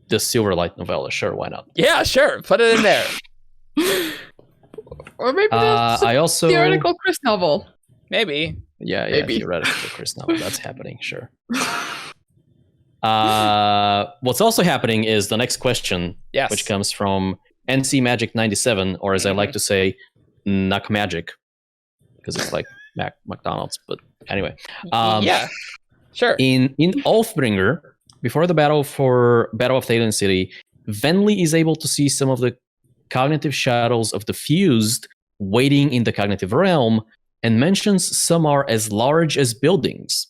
the Silverlight novella. Sure, why not? Yeah, sure. Put it in there. Or maybe there's a theoretical Chris novel. Maybe. Yeah, theoretical Chris novel. That's happening, sure. What's also happening is the next question, which comes from NC Magic 97, or as I like to say, Nuck Magic, because it's like McDonald's. But anyway, yeah, sure. In Oathbringer, before the Battle of Thaylen City, Venli is able to see some of the cognitive shadows of the fused waiting in the cognitive realm, and mentions some are as large as buildings.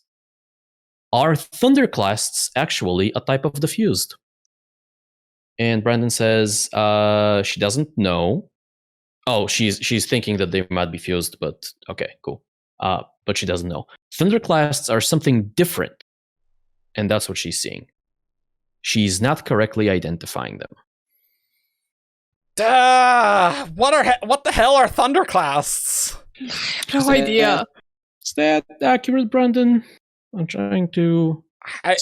Are thunderclasts actually a type of the fused? And Brandon says she doesn't know. Oh, she's thinking that they might be fused, but okay, cool. But she doesn't know. Thunderclasts are something different, and that's what she's seeing. she's not correctly identifying them. What the hell are thunderclasts? I have no idea. Is that accurate, Brandon? I'm trying to...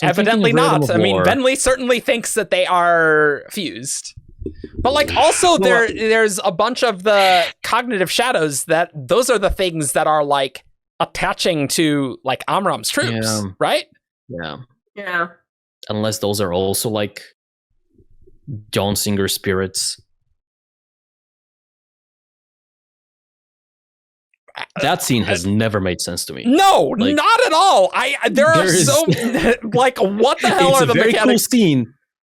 Evidently not. I mean, Bentley certainly thinks that they are fused. But like also there's a bunch of the cognitive shadows that those are the things that are like attaching to like Amram's troops, right? Yeah. Yeah. Unless those are also like Dawnsinger spirits. That scene has never made sense to me. No, like, not at all. There are so like what the hell are the mechanics? It's a very cool scene.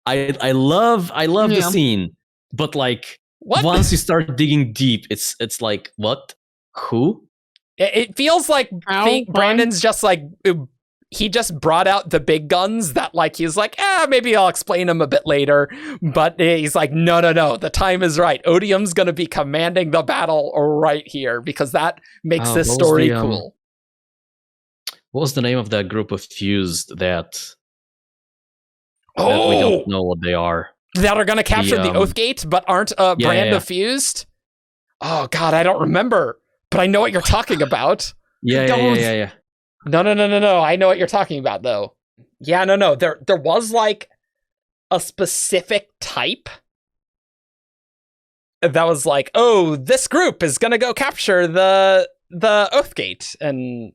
I love the scene, but like once you start digging deep, it's like what? Who? It feels like Brandon's just like he just brought out the big guns that like he's like, maybe I'll explain them a bit later. But he's like, no, the time is right. Odium's gonna be commanding the battle right here because that makes this story cool. What was the name of that group of fused that we don't know what they are? That are gonna capture the Oathgate, but aren't a brand of fused? Oh god, I don't remember. But I know what you're talking about. Yeah. No. I know what you're talking about, though. Yeah, no. There was like a specific type that was like, oh, this group is gonna go capture the Oathgate, and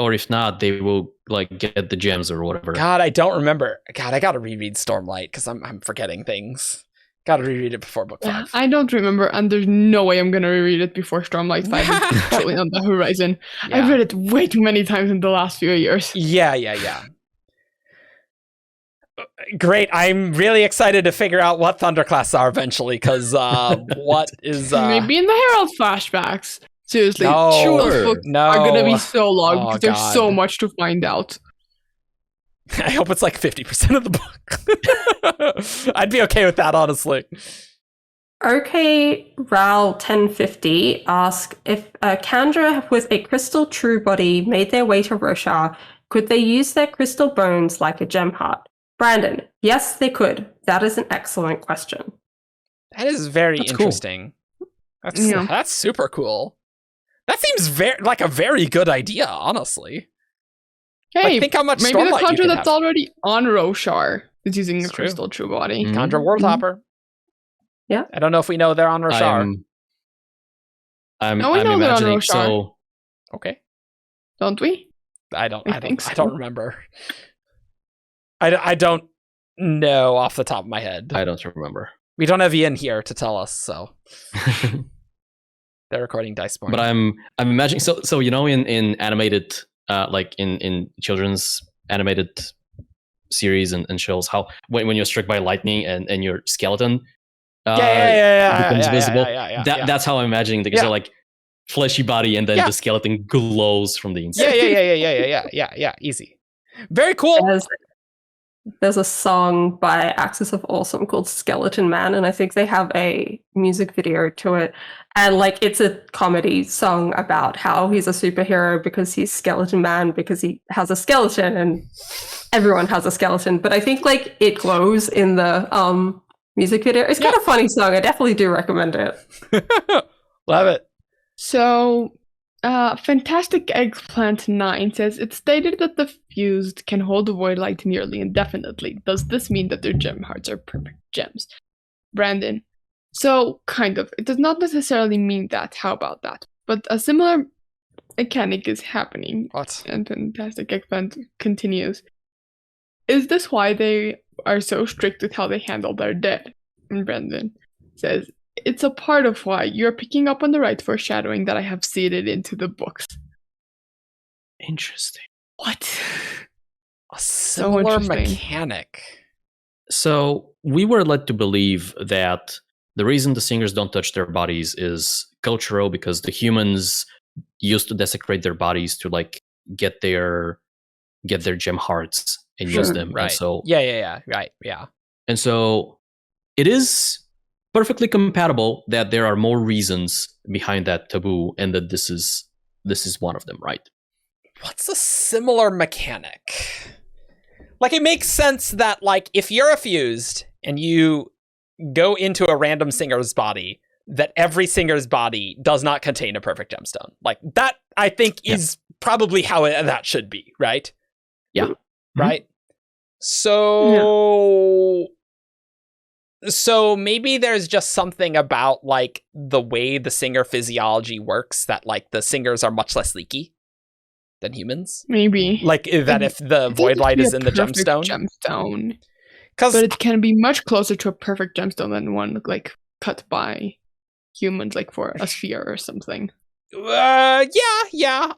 or if not, they will like get the gems or whatever. God, I don't remember. God, I gotta reread Stormlight because I'm forgetting things. Gotta reread it before book 5. I don't remember, and there's no way I'm gonna reread it before Stormlight 5 is actually on the horizon. Yeah. I've read it way too many times in the last few years. Yeah. Great. I'm really excited to figure out what thunderclasts are eventually, because what is... Maybe in the Herald flashbacks. Seriously, those books are gonna be so long because there's so much to find out. I hope it's like 50% of the book. I'd be okay with that, honestly. Okay, Ral 1050 asks, if Kandra with a crystal true body made their way to Roshar, could they use their crystal bones like a gem heart? Brandon, yes, they could. That is an excellent question. That is very interesting. Cool. That's super cool. That seems like a very good idea, honestly. Hey, like, think how much maybe the Stormlight Kandra that's already on Roshar is using a crystal true body. Mm-hmm. Kandra worldhopper. Yeah. I don't know if we know they're on Roshar. I'm imagining so. Okay. Don't we? I don't remember. I don't know off the top of my head. I don't remember. We don't have Ian here to tell us, so they're recording Dice Morning. But I'm imagining so you know in animated like in children's animated series and shows, how when you're struck by lightning and your skeleton becomes visible. That's how I'm imagining because they're like fleshy body and then the skeleton glows from the inside. Yeah. Easy. Very cool. There's a song by Axis of Awesome called Skeleton Man, and I think they have a music video to it. And like it's a comedy song about how he's a superhero because he's Skeleton Man because he has a skeleton and everyone has a skeleton. But I think like it glows in the music video. It's kind of a funny song. I definitely do recommend it. Love it. So Fantastic Eggplant 9 says, it's stated that the fused can hold the void light nearly indefinitely. Does this mean that their gem hearts are perfect gems? Brandon. So, kind of. It does not necessarily mean that. How about that? But a similar mechanic is happening. What? And Fantastic Eggplant continues. Is this why they are so strict with how they handle their dead? And Brandon says, it's a part of why you're picking up on the right foreshadowing that I have seeded into the books. Interesting. What? A similar mechanic. So we were led to believe that the reason the singers don't touch their bodies is cultural, because the humans used to desecrate their bodies to like get their gem hearts and use them. Right. And so right. And so it is perfectly compatible that there are more reasons behind that taboo, and that this is one of them, right? What's a similar mechanic? Like, it makes sense that, like, if you're fused and you go into a random singer's body, that every singer's body does not contain a perfect gemstone. Like, that, I think, is probably how that should be, right? Yeah. Right? So... So maybe there's just something about, like, the way the singer physiology works that, like, the singers are much less leaky than humans. Maybe. Like, that if the void light is in the gemstone. But it can be much closer to a perfect gemstone than one, like, cut by humans, like, for a sphere or something. Yeah.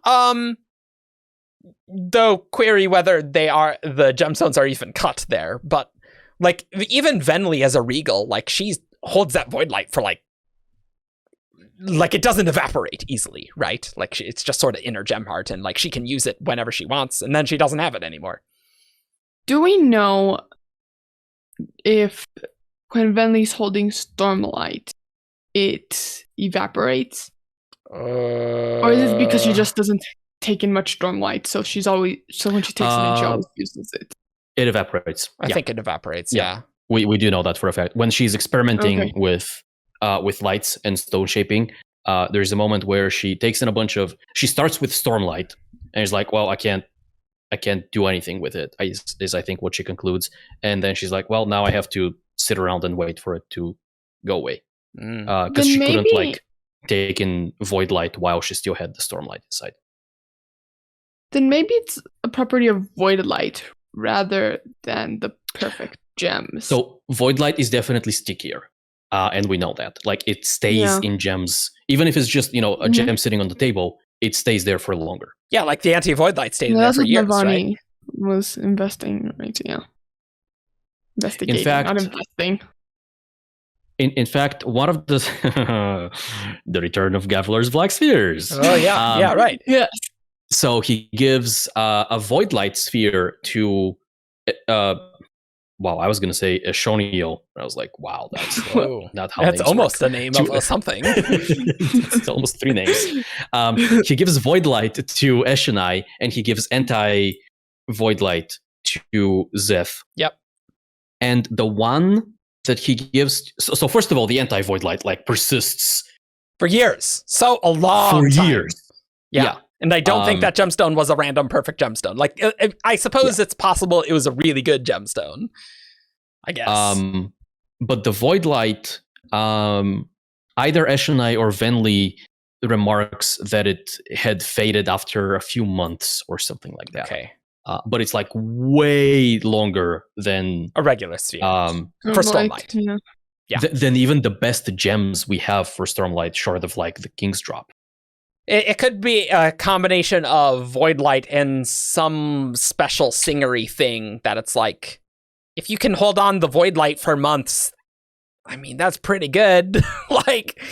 Though query whether the gemstones are even cut there, but, like, even Venli as a regal, like, she holds that void light for, like, it doesn't evaporate easily, right? Like, it's just sort of in her gem heart, and, like, she can use it whenever she wants, and then she doesn't have it anymore. Do we know if when Venli's holding Stormlight, it evaporates? Or is it because she just doesn't take in much Stormlight, so when she takes it in, she always uses it? It evaporates. I think it evaporates, yeah. We do know that for a fact. When she's experimenting with lights and stone shaping, there's a moment where she takes in she starts with Stormlight, and is like, well, I can't do anything with it, is I think what she concludes. And then she's like, well, now I have to sit around and wait for it to go away. Because she couldn't, like, take in void light while she still had the Stormlight inside. Then maybe it's a property of void light rather than the perfect gems. So void light is definitely stickier. And we know that. Like, it stays in gems. Even if it's just, a gem sitting on the table, it stays there for longer. Yeah, like the anti-void light stayed there for years, right? Was investing, right? Yeah. Investigating, not investing. In fact, one of the the return of Gavlar's Black Spheres. Oh, yeah. Right. Yes. So he gives a void light sphere to I was going to say Eshonio. I was like, wow, that's not how that's almost work. The name of something. It's almost 3 names. He gives void light to Eshonai, and he gives anti-void light to Zeth. Yep. And the one that he gives... So first of all, the anti-void light, like, persists. For years. So a long time. For years. Yeah. And I don't think that gemstone was a random perfect gemstone. Like, I suppose it's possible it was a really good gemstone, I guess. But the void light, either Eshonai or Venli remarks that it had faded after a few months or something like that. Okay. But it's, like, way longer than a regular sphere for Stormlight. Yeah. Than even the best gems we have for Stormlight, short of, like, the King's Drop. It could be a combination of void light and some special singery thing that it's like, if you can hold on the void light for months, I mean, that's pretty good. Like,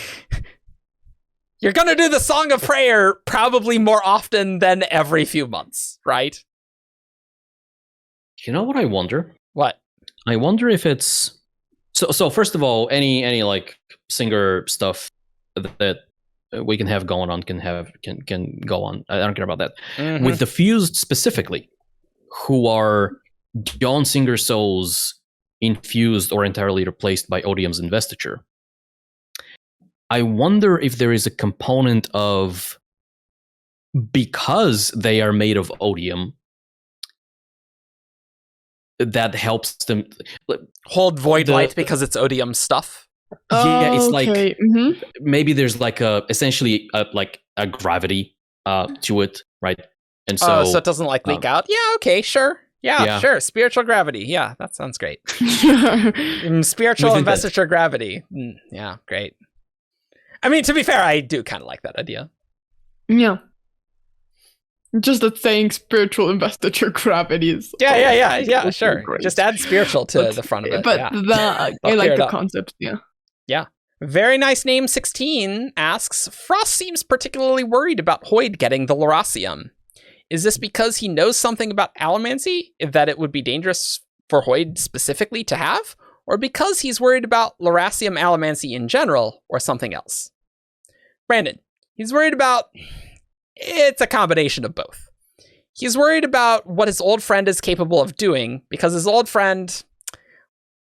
you're going to do the Song of Prayer probably more often than every few months, right? You know what I wonder? What? I wonder if it's... So first of all, any like, singer stuff that we can have going on can go on. I don't care about that. Mm-hmm. With the fused specifically, who are Dawn Singer souls infused or entirely replaced by Odium's investiture, I wonder if there is a component of, because they are made of Odium, that helps them hold void light because it's Odium stuff. Yeah, it's like maybe there's like essentially a gravity to it, right? And so it doesn't like leak out. Yeah, okay, sure. Yeah, sure. Spiritual gravity. Yeah, that sounds great. Spiritual investiture gravity. Yeah, great. I mean, to be fair, I do kind of like that idea. Yeah. Just that saying spiritual investiture gravity is... Yeah, sure. Great. Just add spiritual to the front of it. But I like the concept, yeah. Yeah. Very nice name 16 asks, Frost seems particularly worried about Hoid getting the Lerasium. Is this because he knows something about allomancy, that it would be dangerous for Hoid specifically to have? Or because he's worried about Lerasium allomancy in general, or something else? Brandon, he's worried about... It's a combination of both. He's worried about what his old friend is capable of doing, because his old friend,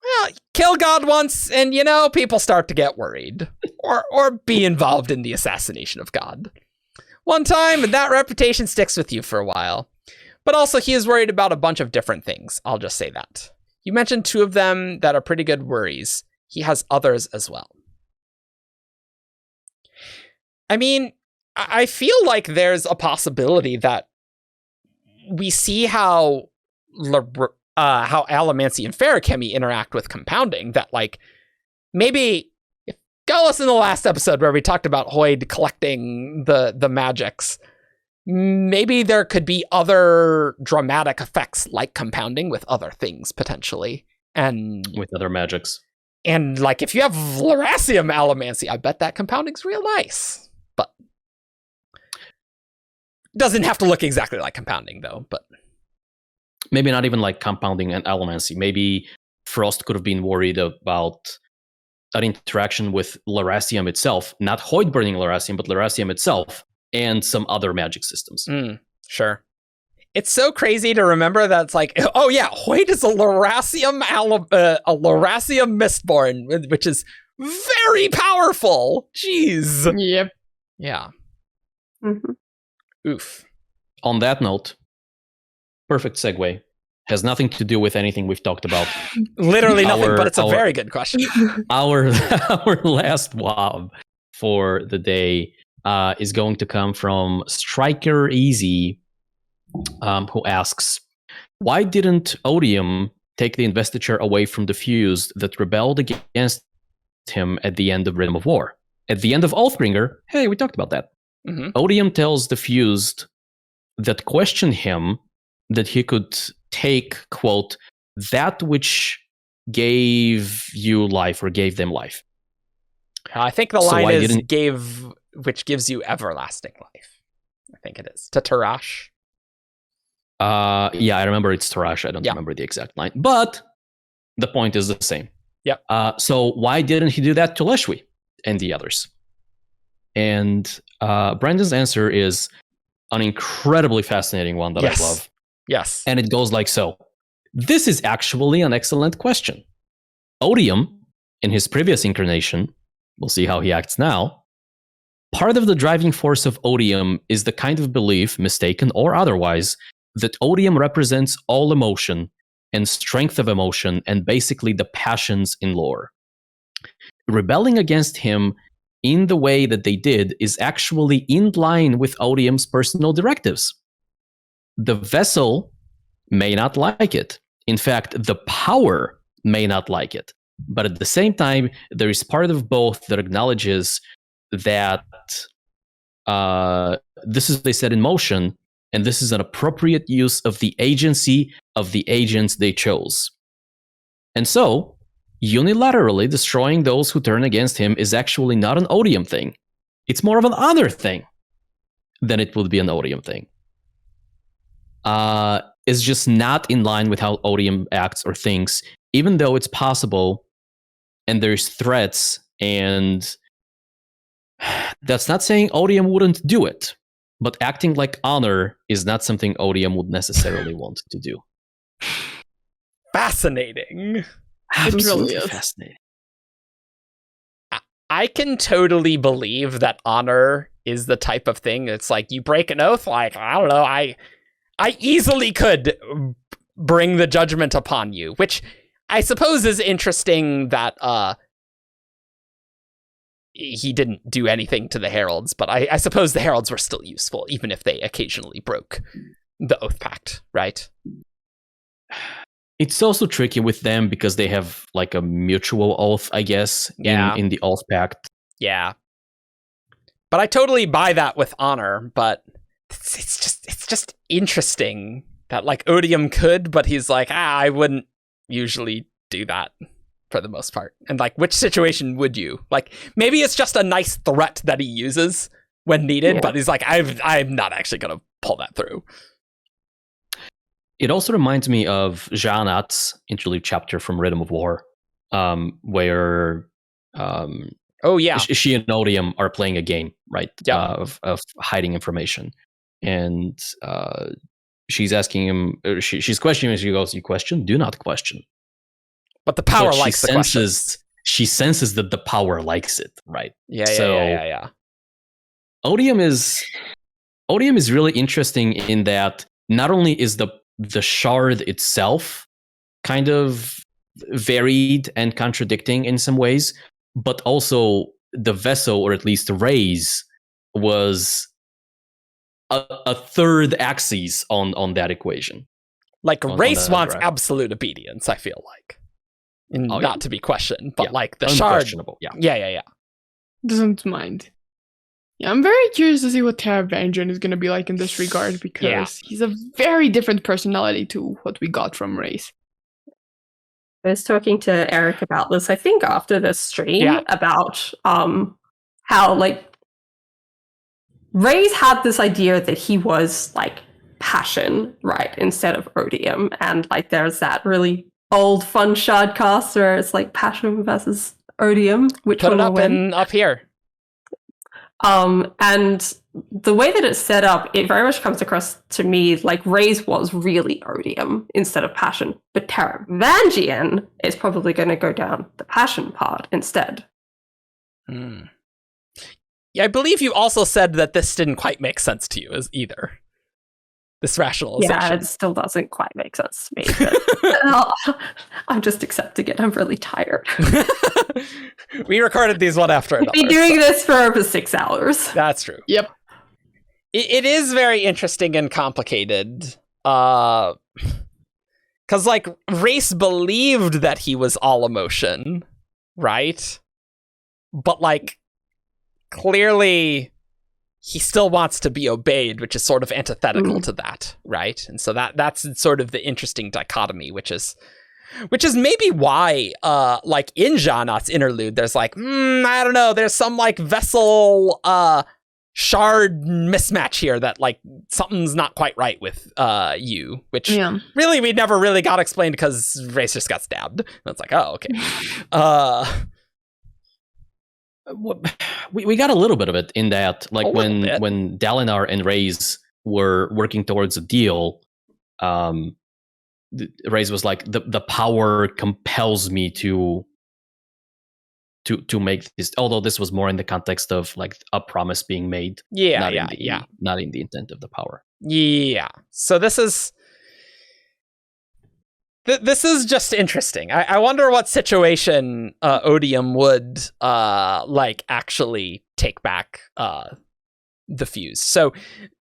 well, killed God once, and people start to get worried or be involved in the assassination of God one time, and that reputation sticks with you for a while. But also, he is worried about a bunch of different things. I'll just say that. You mentioned 2 of them that are pretty good worries. He has others as well. I mean, I feel like there's a possibility that we see how allomancy and feruchemy interact with compounding. That, like, maybe go listen to the last episode where we talked about Hoid collecting the magics. Maybe there could be other dramatic effects like compounding with other things potentially, and with other magics. And like if you have Lerasium allomancy, I bet that compounding's real nice. But doesn't have to look exactly like compounding though. But maybe not even like compounding and allomancy. Maybe Frost could have been worried about an interaction with Lerasium itself, not Hoid burning Lerasium, but Lerasium itself. And some other magic systems. Sure. It's so crazy to remember that it's like, oh yeah, Hoid is a Lerasium Mistborn, which is very powerful. Jeez. Yep. Yeah. Mm-hmm. Oof. On that note, perfect segue. Has nothing to do with anything we've talked about. Literally nothing, but it's a very good question. Our last WoB for the day is going to come from Striker Easy, who asks, why didn't Odium take the investiture away from the Fused that rebelled against him at the end of Rhythm of War? At the end of Oathbringer, hey, we talked about that. Mm-hmm. Odium tells the Fused that question him that he could take, quote, that which gave you life or gave them life. I think the line is which gives you everlasting life. I think it is. To Tarash. Yeah, I remember it's Tarash. I don't remember the exact line. But the point is the same. Yep. So why didn't he do that to Leshwi and the others? And Brandon's answer is an incredibly fascinating one that I love. Yes. And it goes like so. This is actually an excellent question. Odium, in his previous incarnation, we'll see how he acts now, part of the driving force of Odium is the kind of belief, mistaken or otherwise, that Odium represents all emotion and strength of emotion and basically the passions in lore. Rebelling against him in the way that they did is actually in line with Odium's personal directives. The vessel may not like it. In fact, the power may not like it. But at the same time, there is part of both that acknowledges that this is, they set in motion, and this is an appropriate use of the agency of the agents they chose. And so, unilaterally destroying those who turn against him is actually not an Odium thing. It's more of an honor thing than it would be an Odium thing. It's just not in line with how Odium acts or thinks, even though it's possible and there's threats, and that's not saying Odium wouldn't do it, but acting like honor is not something Odium would necessarily want to do. Fascinating. Absolutely fascinating. I can totally believe that honor is the type of thing. It's like you break an oath, like, I don't know, I easily could bring the judgment upon you, which I suppose is interesting that he didn't do anything to the Heralds, but I suppose the Heralds were still useful, even if they occasionally broke the Oath Pact, right? It's also tricky with them because they have like a mutual oath, I guess, in the Oath Pact. Yeah. But I totally buy that with honor, but it's just interesting that like Odium could, but he's like, I wouldn't usually do that for the most part. And like, which situation would you? Like, maybe it's just a nice threat that he uses when needed, but he's like, I'm not actually going to pull that through. It also reminds me of Jeanat's interlude chapter from Rhythm of War, where she and Odium are playing a game, right? Of hiding information. And she's asking him. She's questioning him. She goes, "You question? Do not question." But the power likes the questions. She senses that the power likes it, right? Yeah. Odium is really interesting in that not only is the shard itself kind of varied and contradicting in some ways, but also the vessel, or at least the rays, was a third axis on that equation. Like race wants absolute obedience, I feel like. Not to be questioned, but like the shard. Yeah. Doesn't mind. Yeah, I'm very curious to see what Taravangian is going to be like in this regard, because he's a very different personality to what we got from Race. I was talking to Eric about this, I think, after the stream, about how, like, Ray's had this idea that he was, like, passion, right, instead of odium. And, like, there's that really old, fun Shardcast where it's, like, passion versus odium. Which Put one it up will win? up here. And the way that it's set up, it very much comes across to me like Ray's was really odium instead of passion. But Taravangian is probably going to go down the passion part instead. Yeah, I believe you also said that this didn't quite make sense to you as either. This rationalization. Yeah, it still doesn't quite make sense to me. But, I'm just accepting it. I'm really tired. We recorded these one after another. We've been doing this for over 6 hours. That's true. Yep. It is very interesting and complicated. Because, like, Race believed that he was all emotion, right? But, like, clearly he still wants to be obeyed, which is sort of antithetical to that, right? And so that's sort of the interesting dichotomy, which is maybe why, like, in Janat's interlude, there's like, I don't know, there's some, like, vessel, shard mismatch here that, like, something's not quite right with, you, which really we never really got explained because Race just got stabbed. And it's like, oh, okay. We got a little bit of it in that, like, when Dalinar and Reyes were working towards a deal, Reyes was like, the power compels me to make this, although this was more in the context of, like, a promise being made. Not in the intent of the power. Yeah. So this is just interesting. I wonder what situation Odium would like actually take back the fuse. So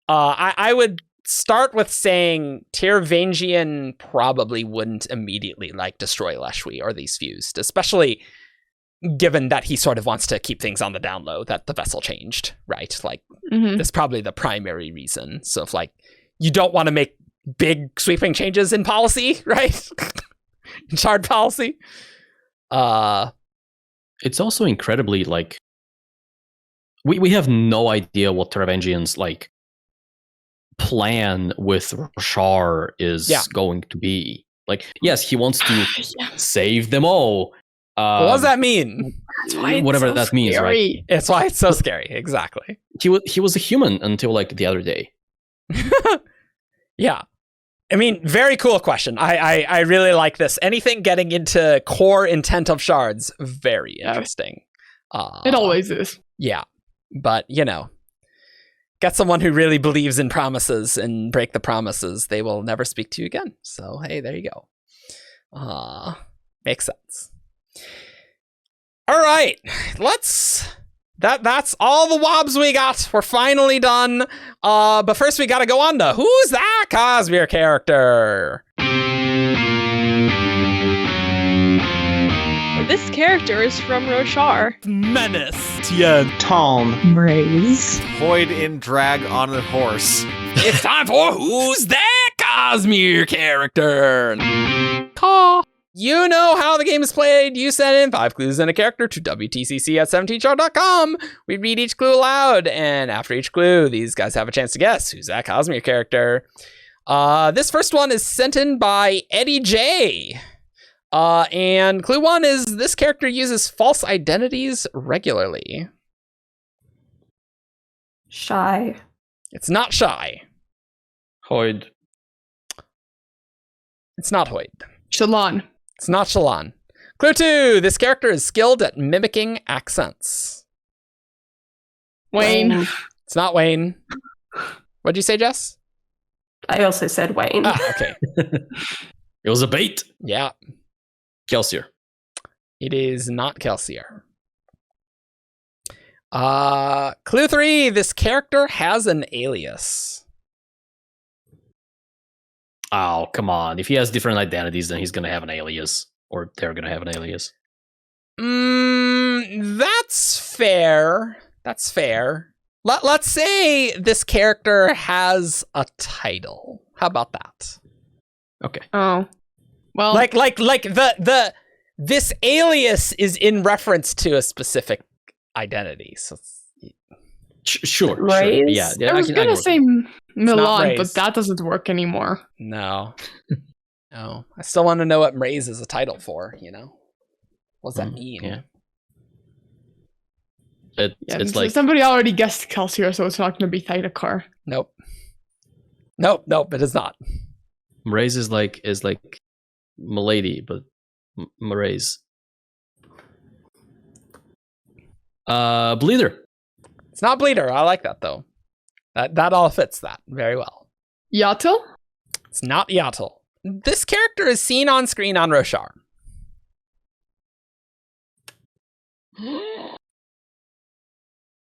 I would start with saying Taravangian probably wouldn't immediately, like, destroy Leshwi or these fused, especially given that he sort of wants to keep things on the down low, that the vessel changed, right? Like, that's probably the primary reason. So if, like, you don't want to make big sweeping changes in policy, right? In shard policy. It's also incredibly, like, we have no idea what Taravangian's, like, plan with Roshar is going to be. Like, yes, he wants to save them all. What does that mean? That's why it's whatever so that means, scary. right? It's why it's so scary. Exactly. He was a human until, like, the other day. Yeah. I mean, very cool question. I really like this. Anything getting into core intent of shards, very interesting. It always is. Yeah. But, you know, get someone who really believes in promises and break the promises, they will never speak to you again. So, hey, there you go. Makes sense. All right. That's all the wobs we got. We're finally done. But first we gotta go on to who's that Cosmere character? This character is from Roshar. Menace. Tien. Tom. Raise. Hoid in drag on a horse. It's time for who's that Cosmere character? Caw. You know how the game is played. You send in 5 clues and a character to WTCC@17chart.com. We read each clue aloud, and after each clue, these guys have a chance to guess who's that Cosmere character. This first one is sent in by Eddie J. And clue 1 is this character uses false identities regularly. Shy. It's not Shy. Hoid. It's not Hoid. Shallan. It's not Shallan. Clue 2. This character is skilled at mimicking accents. Wayne. It's not Wayne. What'd you say, Jess? I also said Wayne. Okay. It was a bait. Yeah. Kelsier. It is not Kelsier. Clue 3. This character has an alias. Oh, come on. If he has different identities, then he's going to have an alias. Or they're going to have an alias. That's fair. That's fair. Let's say this character has a title. How about that? Okay. Oh. Well, Like this alias is in reference to a specific identity. So Sure. Raise? Yeah. I was going to say Milan, Raise. but that doesn't work anymore. no. No. I still want to know what Mraze is a title for, you know? What does that mean? Yeah. Yeah, It's so like somebody already guessed Kelsier, so it's not going to be Thydakar. Nope, it is not. Mraze is like Milady, but Mraze. Bleeder. It's not Bleeder. I like that though. That all fits that very well. Iyatl? It's not Iyatl. This character is seen on screen on Roshar.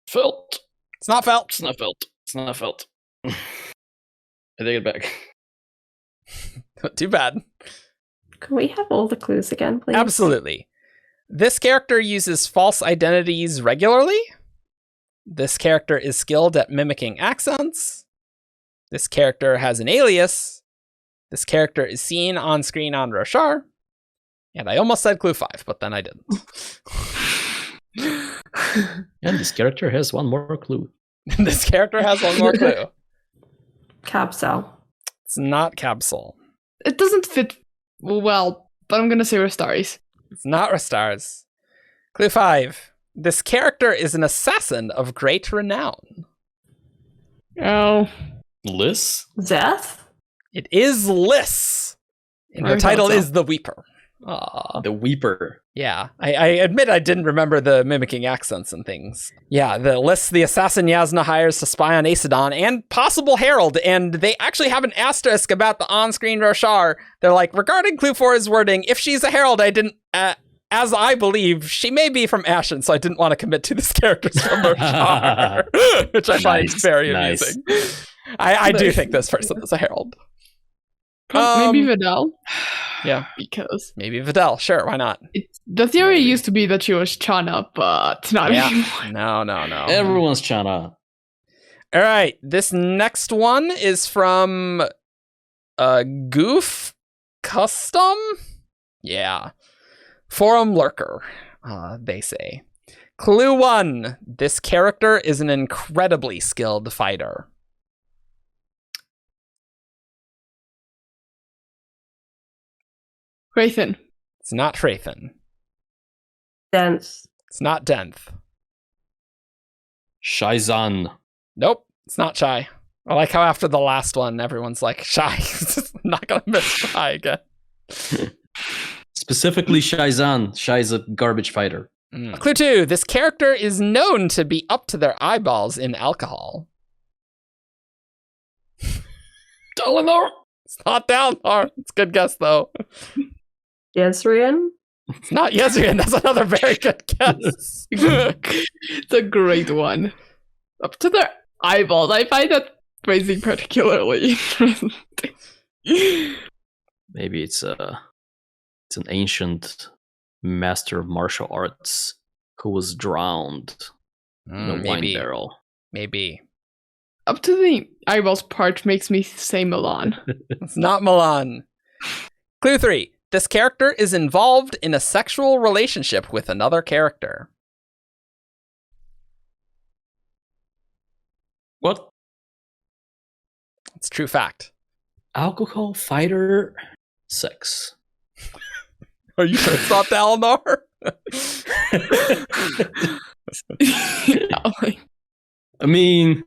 Felt. It's not Felt. It's not felt. It's not felt. I take it back. Too bad. Can we have all the clues again, please? Absolutely. This character uses false identities regularly. This character is skilled at mimicking accents. This character has an alias. This character is seen on screen on Roshar. And I almost said clue 5, but then I didn't. And this character has one more clue. This character has one more clue. Capsule. It's not Capsule. It doesn't fit well, but I'm going to say Restaris. It's not Restars. Clue 5. This character is an assassin of great renown. Oh. Liz? Zeth? It is Liz. And her I title thought so. is The Weeper. Aw. The Weeper. Yeah, I admit I didn't remember the mimicking accents and things. Yeah, the Liz, the assassin Yasna hires to spy on Aesidon and possible Herald, and they actually have an asterisk about the on-screen Roshar. They're like, regarding Clue 4's wording, if she's a Herald, I didn't, as I believe, she may be from Ashen, so I didn't want to commit to this character's from Roshar, which I find very amusing. I do think this person is a Herald. Maybe Vidal. Yeah. Because Maybe Vidal, sure, why not? the theory used to be that she was Chana, but not anymore. No. Everyone's Chana. All right, this next one is from Goof Custom? Yeah. Forum Lurker, they say. Clue 1. This character is an incredibly skilled fighter. Raythan. It's not Hrathen. Dense. It's not Denth. Shaizan. Nope, it's not Shy. I like how after the last one, everyone's like, Shy. Not gonna miss Shy again. Specifically Shaizan. Shai's a garbage fighter. Clue 2. This character is known to be up to their eyeballs in alcohol. Dalinar. It's not Dalinar. It's a good guess, though. Yezrian? It's not Yezrian. That's another very good guess. It's a great one. Up to their eyeballs. I find that phrasing particularly interesting. Maybe it's an ancient master of martial arts who was drowned in a wine barrel. Maybe. Up to the eyeballs part makes me say Milan. It's not Milan. Clue 3. This character is involved in a sexual relationship with another character. What? It's true fact. Alcohol, fighter, sex. Are you sure it's not Dalinar? I mean...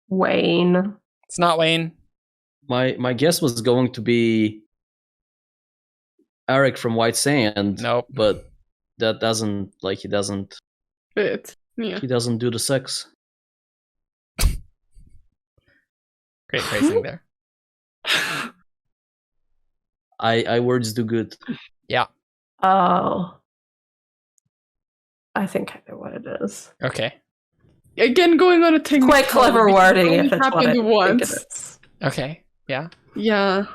Wayne. It's not Wayne. My guess was going to be Eric from White Sand. Nope. But that doesn't he doesn't he doesn't do the sex. Great phrasing there. I words do good. Yeah. Oh. I think I know what it is. Okay. Again, going on a technical. Quite clever wording if it's what I happened think once. it is. Okay. Yeah. Yeah.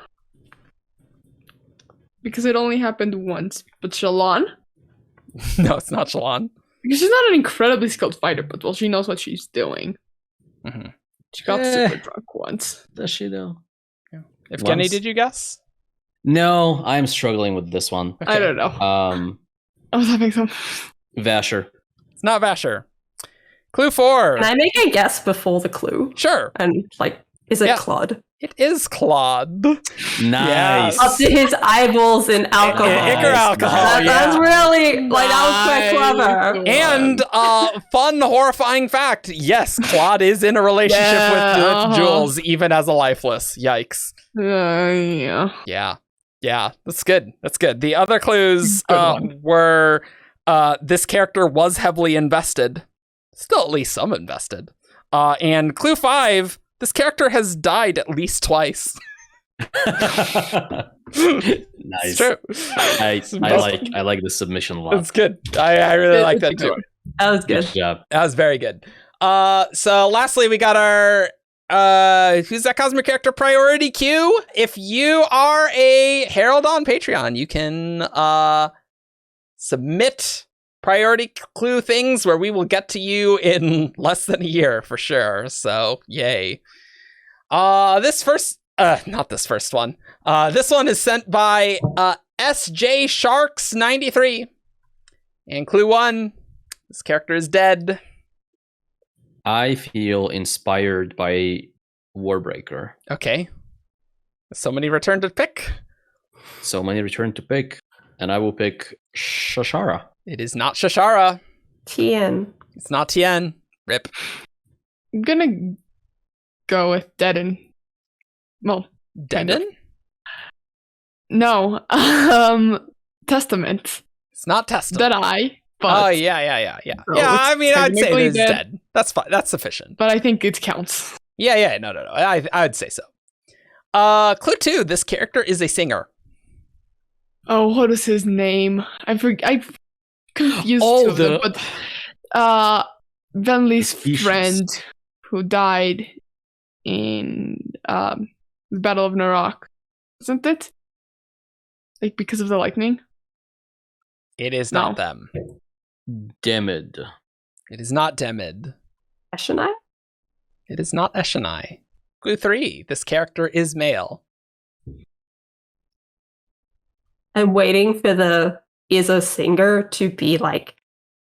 Because it only happened once. But Shalon? No, it's not Shalon. Because she's not an incredibly skilled fighter, but well, she knows what she's doing. Mm-hmm. She got super drunk once. Does she though? Yeah. Evgeni, did you guess? No, I'm struggling with this one. Okay. I don't know. I was having some. Vasher. It's not Vasher. Clue 4. Can I make a guess before the clue? Sure. And is it Yeah. Claude? It is Claude. Nice. Up to his eyeballs in alcohol. Ichor alcohol. That's really that was quite clever. And fun, horrifying fact. Yes, Claude is in a relationship with Jules, even as a lifeless. Yikes. Yeah. Yeah. That's good. The other clues were this character was heavily invested. Still at least some invested. And clue 5, this character has died at least twice. Nice. It's true. I like the submission a lot. That's good. I really like that too. That was good. Good job. That was very good. So lastly, we got our who's that Cosmere character priority queue. If you are a Herald on Patreon, you can submit priority clue things where we will get to you in less than a year for sure. So yay. This one is sent by SJ Sharks 93. And clue 1, this character is dead. I feel inspired by Warbreaker. Okay. So many return to pick. And I will pick Shashara. It is not Shashara. Tien. It's not Tien. Rip. I'm gonna go with Deaden. Well, Deaden? No. Testament. It's not Testament. Deadeye. But Oh, yeah. So I mean, I'd say technically it is dead. That's fine. That's sufficient. But I think it counts. Yeah. No. I would say so. Clue 2. This character is a singer. Oh, what is his name? I've confused two of them, but Venli's friend who died in the Battle of Narak, isn't it? Like because of the lightning? It is not them. Demid. It is not Demid. Eshonai? It is not Eshonai. Clue 3. This character is male. I'm waiting for the is a singer to be like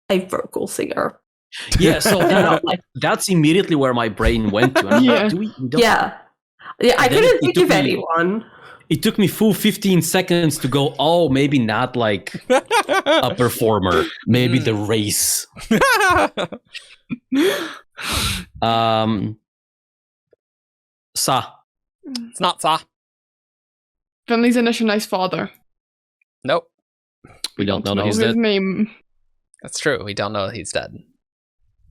a vocal singer. Yeah, so that's immediately where my brain went to. I'm like, Yeah, I couldn't think of anyone. It took me full 15 seconds to go, oh, maybe not like a performer. Maybe the race. Sa. It's not Sa. Venli's and Eshonai's father. Nope. We don't know his name. That's true. We don't know he's dead.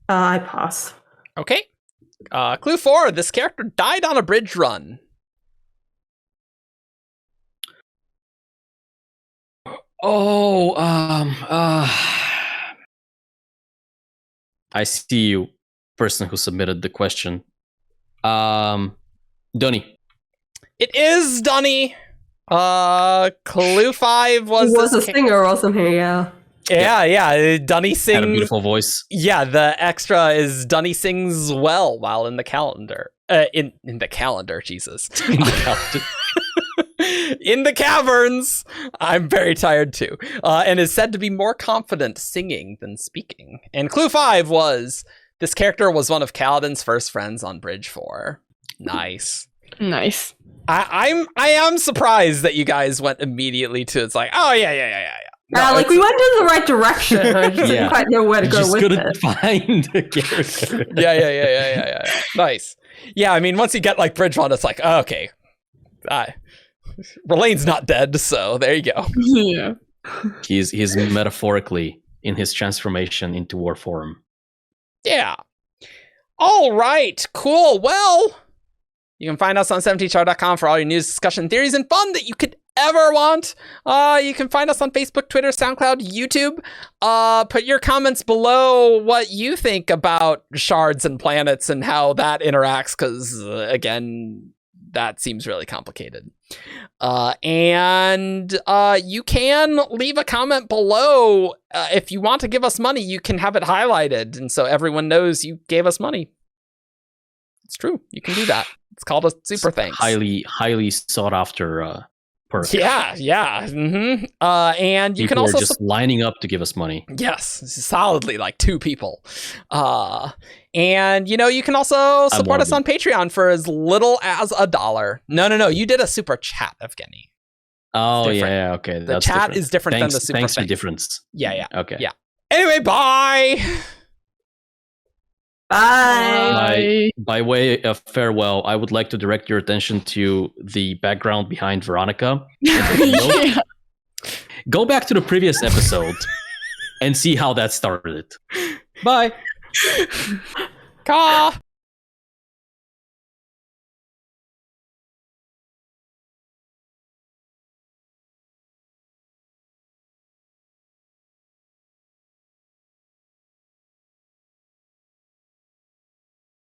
I pass. Okay. Clue 4. This character died on a bridge run. Oh, I see you, person who submitted the question. Donnie. It is Donnie. Clue 5 was. He was a singer, wasn't he? Yeah. Yeah. Dunny sings. Had a beautiful voice. Yeah, the extra is Dunny sings well while in the calendar. In the calendar, Jesus. In the calendar. In the caverns. I'm very tired too. And is said to be more confident singing than speaking. And clue 5 was this character was one of Kaladin's first friends on Bridge 4. Nice. I am surprised that you guys went immediately to it's like, oh yeah. No, we went in the right direction. I just didn't quite know where to go with couldn't it. find a character. Yeah. Nice. Yeah, I mean, once you get like Bridge 1, it's like, oh, okay, Relane's not dead, so there you go. Yeah. He's metaphorically in his transformation into war form. Yeah. All right. Cool. Well, you can find us on 17char.com for all your news, discussion, theories, and fun that you could ever want. You can find us on Facebook, Twitter, SoundCloud, YouTube. Put your comments below what you think about shards and planets and how that interacts, because again, that seems really complicated. And you can leave a comment below. If you want to give us money, you can have it highlighted, and so everyone knows you gave us money. It's true. You can do that. It's called a super thanks. Highly sought after perk. Yeah. Mm-hmm. And you people can also are just lining up to give us money. Yes, solidly like 2 people. And you can also support us on Patreon for as little as $1. No. You did a super chat, Evgeni. Oh yeah, okay. The chat different. is different than the super thanks thanks. for difference. Yeah. Okay. Yeah. Anyway, bye. Bye. By way of farewell, I would like to direct your attention to the background behind Veronica. Yeah. Go back to the previous episode and see how that started. Bye. Ka.